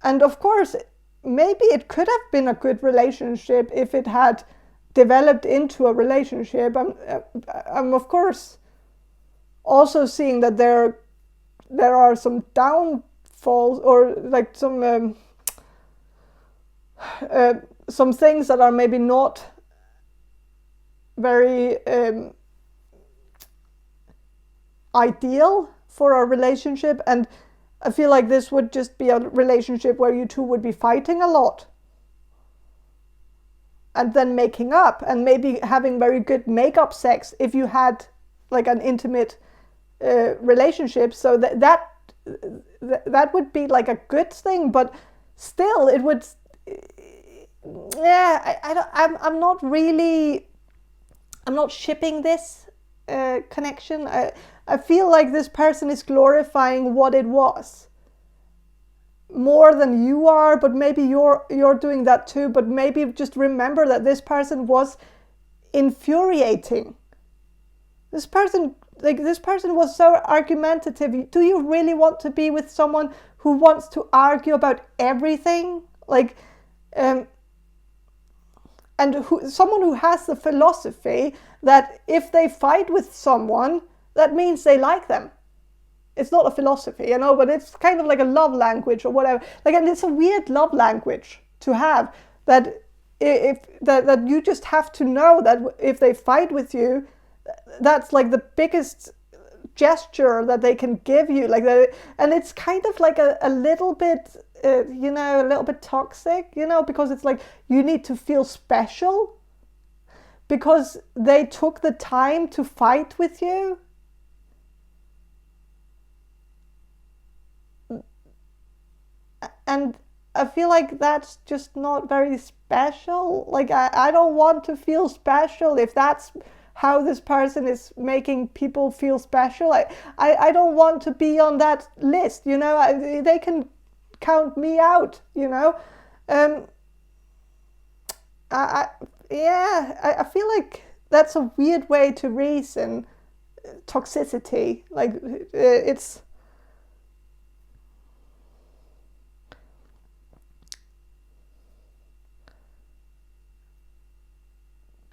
And of course, maybe it could have been a good relationship if it had developed into a relationship. I'm of course also seeing that there are some downfalls, or like some things that are maybe not very ideal for a relationship. And I feel like this would just be a relationship where you two would be fighting a lot and then making up, and maybe having very good make-up sex if you had like an intimate relationship. So that would be like a good thing, but still it would, yeah, I'm not shipping this connection. I feel like this person is glorifying what it was more than you are, but maybe you're doing that too. But maybe just remember that this person was infuriating. This person was so argumentative. Do you really want to be with someone who wants to argue about everything? Like, someone who has the philosophy that if they fight with someone, that means they like them. It's not a philosophy, you know, but it's kind of like a love language or whatever. Like, and it's a weird love language to have, that that you just have to know that if they fight with you, that's like the biggest gesture that they can give you, like that. And it's kind of like a little bit, you know, a little bit toxic, you know, because it's like you need to feel special because they took the time to fight with you. And I feel like that's just not very special. Like, I don't want to feel special if that's how this person is making people feel special. I don't want to be on that list, you know. They can count me out, you know. I feel like that's a weird way to reason toxicity. Like, it's...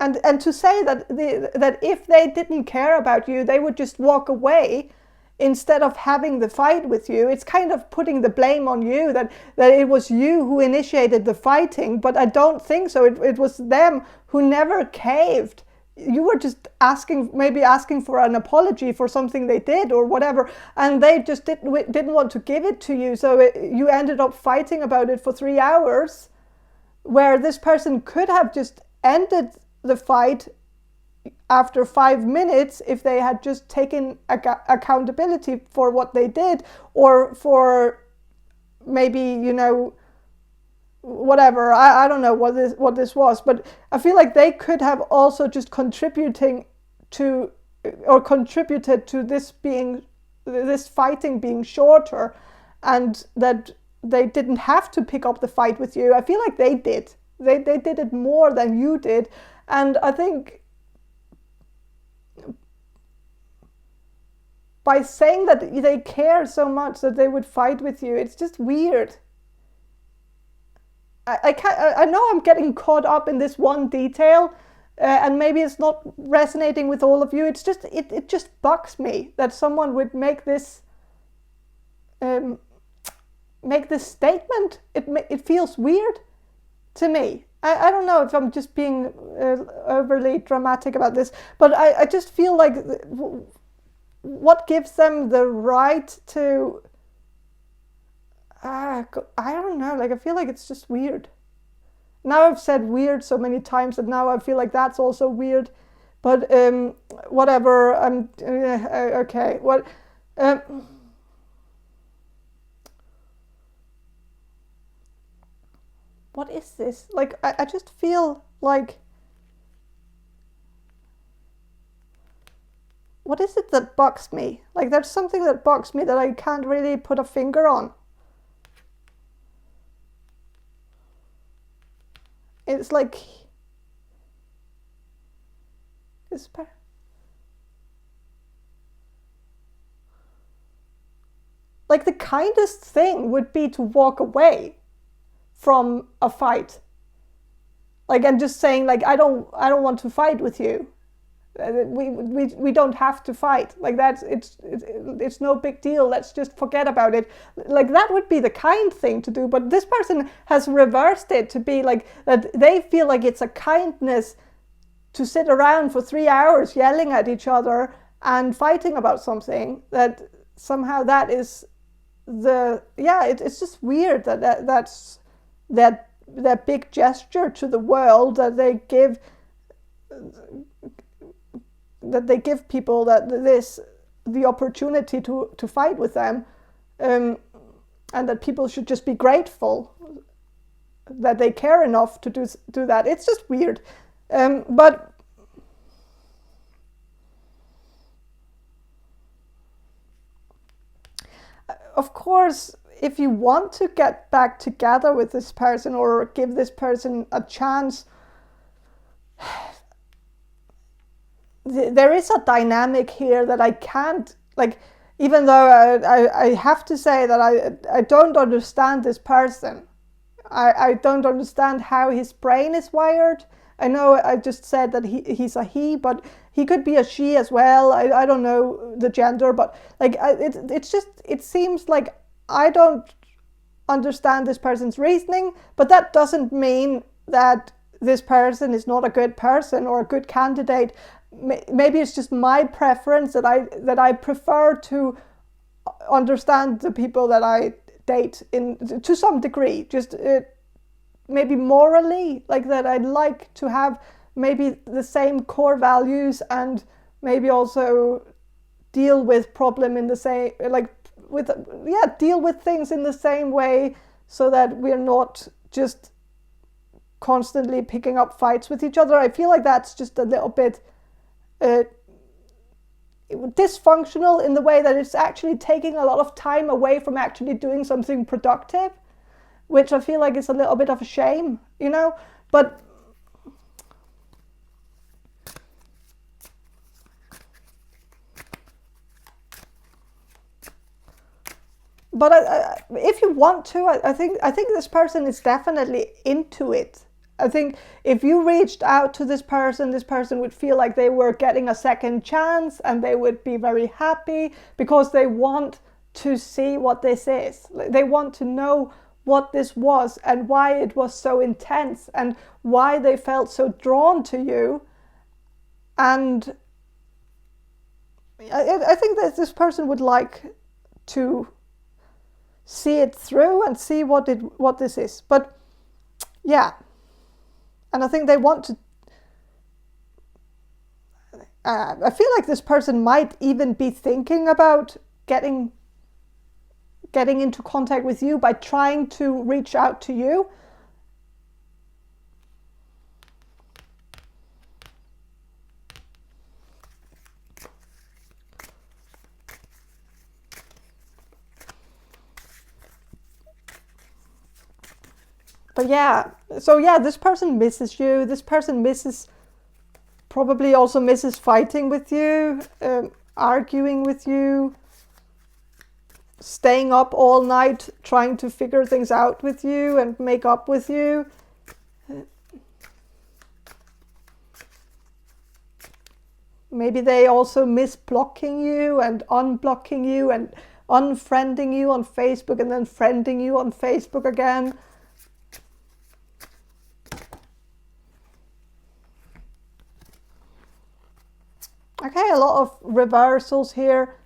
And to say that that if they didn't care about you, they would just walk away instead of having the fight with you. It's kind of putting the blame on you, that it was you who initiated the fighting. But I don't think so. It was them who never caved. You were just asking for an apology for something they did or whatever, and they just didn't want to give it to you. So you ended up fighting about it for 3 hours, where this person could have just ended the fight after 5 minutes if they had just taken accountability for what they did, or for maybe, you know, whatever. I don't know what this was, but I feel like they could have also just contributed to this fighting being shorter, and that they didn't have to pick up the fight with you. I feel like they did. They did it more than you did. And I think by saying that they care so much that they would fight with you, it's just weird. I know I'm getting caught up in this one detail, and maybe it's not resonating with all of you. It's just it just bugs me that someone would make this statement. It feels weird to me. I don't know if I'm just being overly dramatic about this, but I just feel like what gives them the right to... I don't know, like I feel like it's just weird. Now I've said weird so many times that now I feel like that's also weird. But whatever, okay. What is this? Like, I just feel like... What is it that bugs me? Like, there's something that bugs me that I can't really put a finger on. It's like... Like, the kindest thing would be to walk away from a fight. Like, and just saying, like, I don't want to fight with you. We don't have to fight. Like, it's no big deal. Let's just forget about it. Like, that would be the kind thing to do. But this person has reversed it to be like that. They feel like it's a kindness to sit around for 3 hours yelling at each other and fighting about something. That somehow that is it's just weird that's that big gesture to the world that they give. That they give people the opportunity to fight with them, and that people should just be grateful that they care enough to do that. It's just weird, but of course, if you want to get back together with this person or give this person a chance, there is a dynamic here that I can't, like, even though I have to say that I don't understand this person. I don't understand how his brain is wired. I know I just said that he's a he, but he could be a she as well. I don't know the gender, but like it seems like I don't understand this person's reasoning, but that doesn't mean that this person is not a good person or a good candidate. Maybe it's just my preference that I prefer to understand the people that I date to some degree, just maybe morally, like that I'd like to have maybe the same core values, and maybe also deal with problem in the same, like deal with things in the same way, so that we're not just constantly picking up fights with each other. I feel like that's just a little bit dysfunctional in the way that it's actually taking a lot of time away from actually doing something productive, which I feel like is a little bit of a shame, you know. But if you want to, I think this person is definitely into it. I think if you reached out to this person would feel like they were getting a second chance, and they would be very happy because they want to see what this is. They want to know what this was and why it was so intense and why they felt so drawn to you. And I think that this person would like to see it through and see what this is. But yeah. And I think they want to, I feel like this person might even be thinking about getting into contact with you by trying to reach out to you. But yeah, so yeah, this person misses you. This person probably also misses fighting with you, arguing with you, staying up all night trying to figure things out with you and make up with you. Maybe they also miss blocking you and unblocking you and unfriending you on Facebook and then friending you on Facebook again. Okay, a lot of reversals here.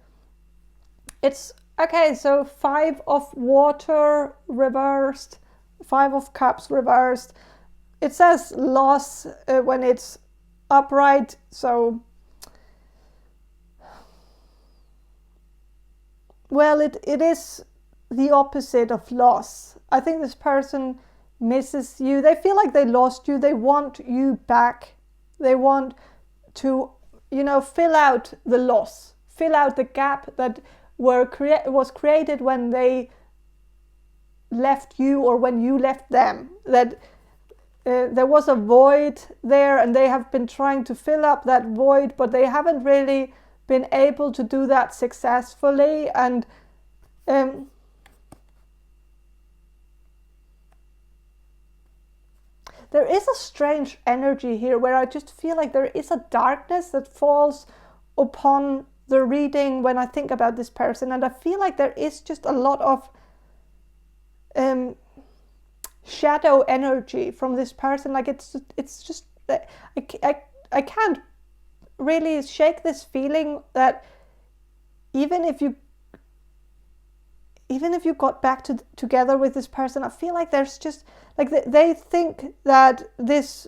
It's okay, so 5 of water reversed, 5 of cups reversed. It says loss when it's upright, so well, it is the opposite of loss. I think this person misses you. They feel like they lost you. They want you back. They want to, you know, fill out the loss, fill out the gap that was created when they left you or when you left them. That there was a void there and they have been trying to fill up that void, but they haven't really been able to do that successfully. And there is a strange energy here where I just feel like there is a darkness that falls upon the reading when I think about this person, and I feel like there is just a lot of shadow energy from this person. Like it's just I can't really shake this feeling that even if you got back together with this person, I feel like there's just like they think that this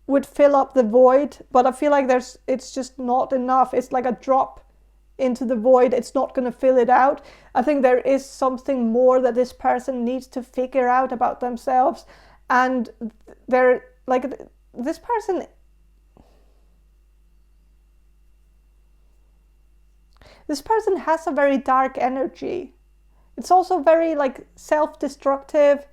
would fill up the void, but I feel like it's just not enough. It's like a drop into the void. It's not going to fill it out. I think there is something more that this person needs to figure out about themselves, and they're like this person. This person has a very dark energy. It's also very like self-destructive.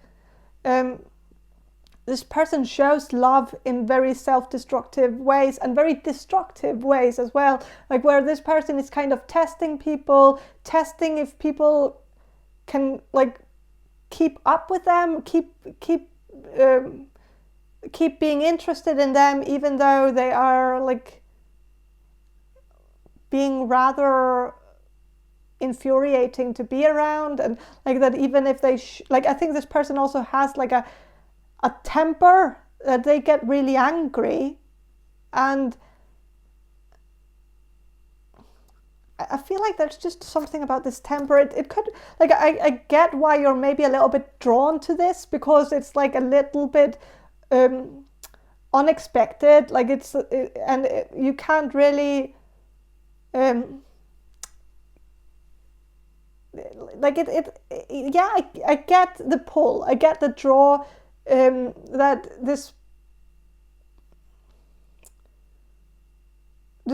This person shows love in very self-destructive ways and very destructive ways as well. Like where this person is kind of testing people, testing if people can like keep up with them, keep being interested in them, even though they are like being rather infuriating to be around. And like that, even if they like, I think this person also has like a temper that they get really angry, and I feel like there's just something about this temper. It could, like, I get why you're maybe a little bit drawn to this, because it's like a little bit unexpected. Like you can't really like yeah, I get the pull, I get the draw, that this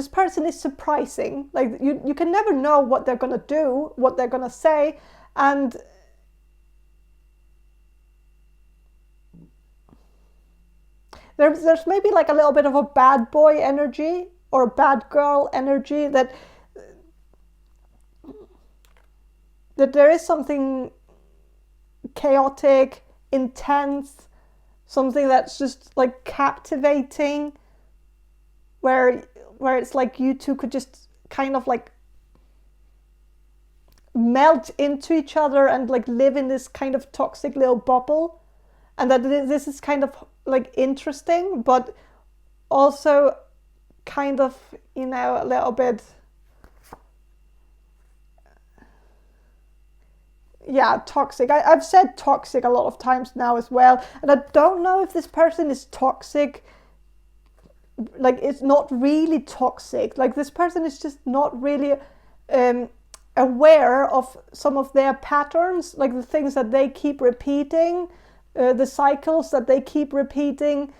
person is surprising. Like you can never know what they're gonna do, what they're gonna say, and there's maybe like a little bit of a bad boy energy or a bad girl energy, that there is something chaotic, intense, something that's just like captivating, where it's like you two could just kind of like melt into each other and like live in this kind of toxic little bubble, and that this is kind of like interesting, but also kind of, you know, a little bit, yeah, toxic. I've said toxic a lot of times now as well, and I don't know if this person is toxic like it's not really toxic. Like this person is just not really aware of some of their patterns, like the things that they keep repeating, the cycles that they keep repeating.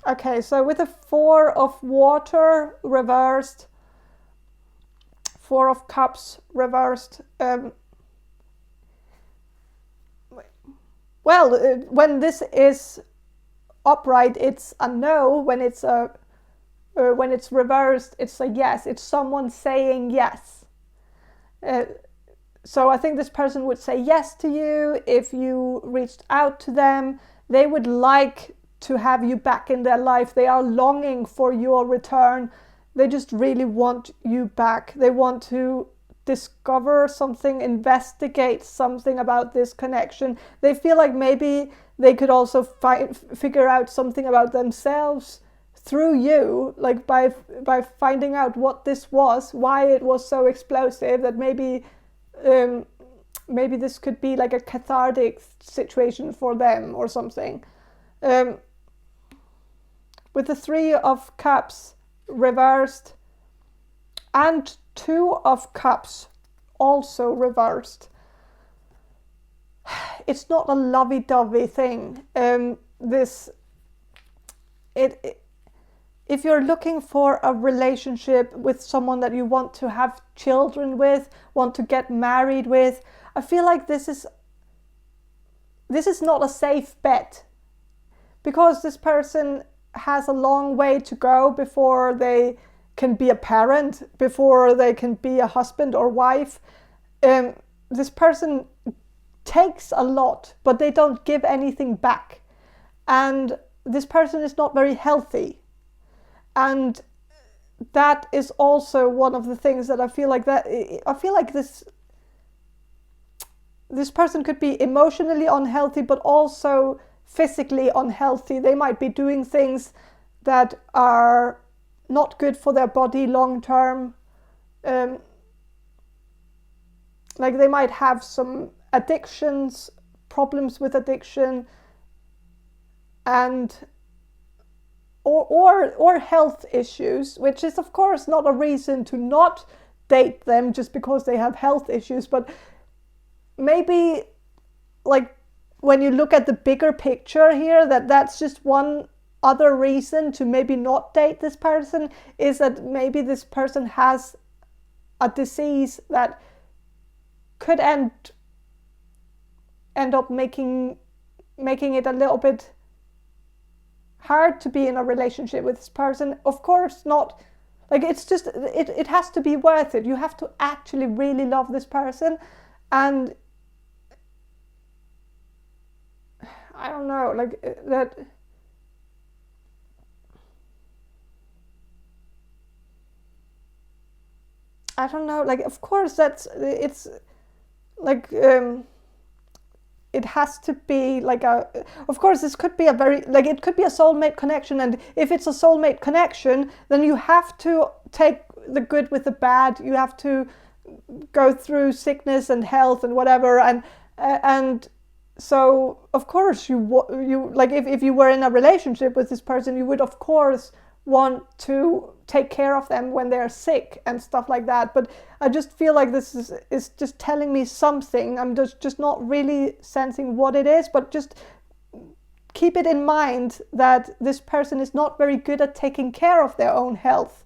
Okay, so with the Four of Water reversed, Four of Cups reversed, well, when this is upright, it's a no. When it's reversed, it's a yes. It's someone saying yes. So I think this person would say yes to you if you reached out to them. They would like to have you back in their life. They are longing for your return. They just really want you back. They want to discover something, investigate something about this connection. They feel like maybe they could also figure out something about themselves through you, like by finding out what this was, why it was so explosive, that maybe this could be like a cathartic situation for them or something. With the Three of Cups reversed and Two of Cups also reversed, it's not a lovey-dovey thing. If you're looking for a relationship with someone that you want to have children with, want to get married with, I feel like this is not a safe bet, because this person has a long way to go before they can be a parent, before they can be a husband or wife. This person takes a lot, but they don't give anything back. And this person is not very healthy. And that is also one of the things that I feel like this person could be emotionally unhealthy, but also physically unhealthy. They might be doing things that are not good for their body long term. Like they might have some addictions, problems with addiction, and or health issues, which is of course not a reason to not date them just because they have health issues. But maybe, like, when you look at the bigger picture here, that's just one other reason to maybe not date this person, is that maybe this person has a disease that could end up making it a little bit hard to be in a relationship with this person. Of course not, like, it's just, it has to be worth it. You have to actually really love this person. And I don't know, like that. I don't know, like, of course it's like, it has to be like of course this could be a very, like, it could be a soulmate connection. And if it's a soulmate connection, then you have to take the good with the bad. You have to go through sickness and health and whatever. And so of course you like, if you were in a relationship with this person, you would of course want to take care of them when they're sick and stuff like that. But I just feel like this is just telling me something. I'm just not really sensing what it is, but just keep it in mind that this person is not very good at taking care of their own health,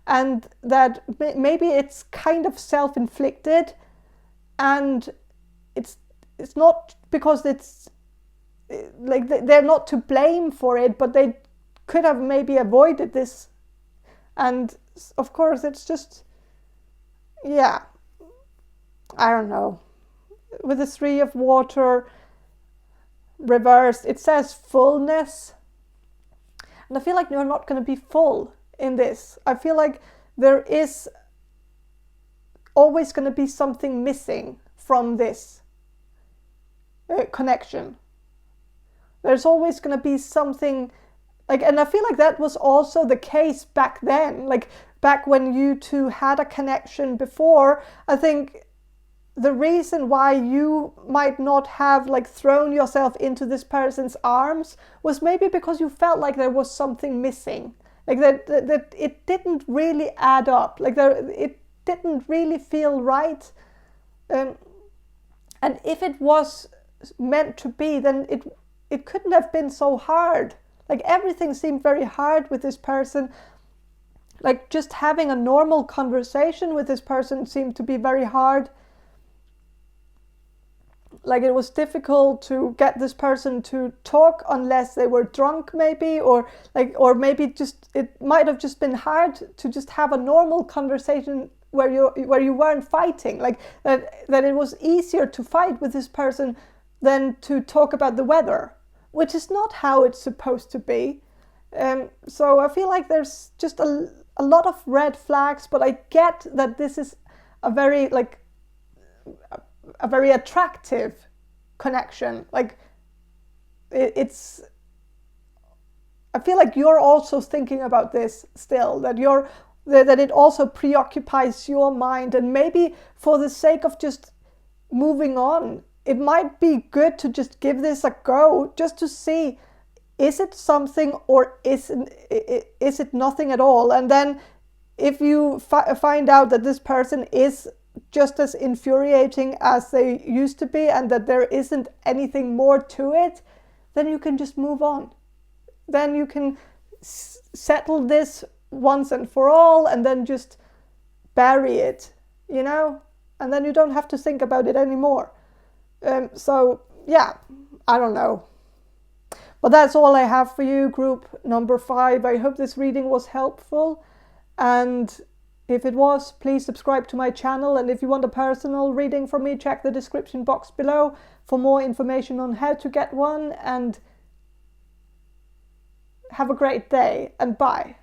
and that maybe it's kind of self-inflicted, and it's not because it's like they're not to blame for it, but they could have maybe avoided this. And of course it's just, yeah, I don't know. With the Three of Water reversed, it says fullness, and I feel like you're not going to be full in this. I feel like there is always going to be something missing from this connection. There's always going to be something, like, and I feel like that was also the case back then, like back when you two had a connection before. I think the reason why you might not have like thrown yourself into this person's arms was maybe because you felt like there was something missing, like that it didn't really add up, like it didn't really feel right. And if it was meant to be, then it couldn't have been so hard. Like everything seemed very hard with this person. Like just having a normal conversation with this person seemed to be very hard. Like it was difficult to get this person to talk unless they were drunk maybe, or maybe just, it might have just been hard to just have a normal conversation where you weren't fighting. Like that it was easier to fight with this person than to talk about the weather, which is not how it's supposed to be. So I feel like there's just a lot of red flags, but I get that this is a very attractive connection. Like it's, I feel like you're also thinking about this still, that it also preoccupies your mind, and maybe for the sake of just moving on, it might be good to just give this a go, just to see, is it something or is it nothing at all? And then if you find out that this person is just as infuriating as they used to be, and that there isn't anything more to it, then you can just move on. Then you can settle this once and for all, and then just bury it, you know? And then you don't have to think about it anymore. So yeah, I don't know. But that's all I have for you, group number 5. I hope this reading was helpful. And if it was, please subscribe to my channel. And if you want a personal reading from me, check the description box below for more information on how to get one. And have a great day, and bye.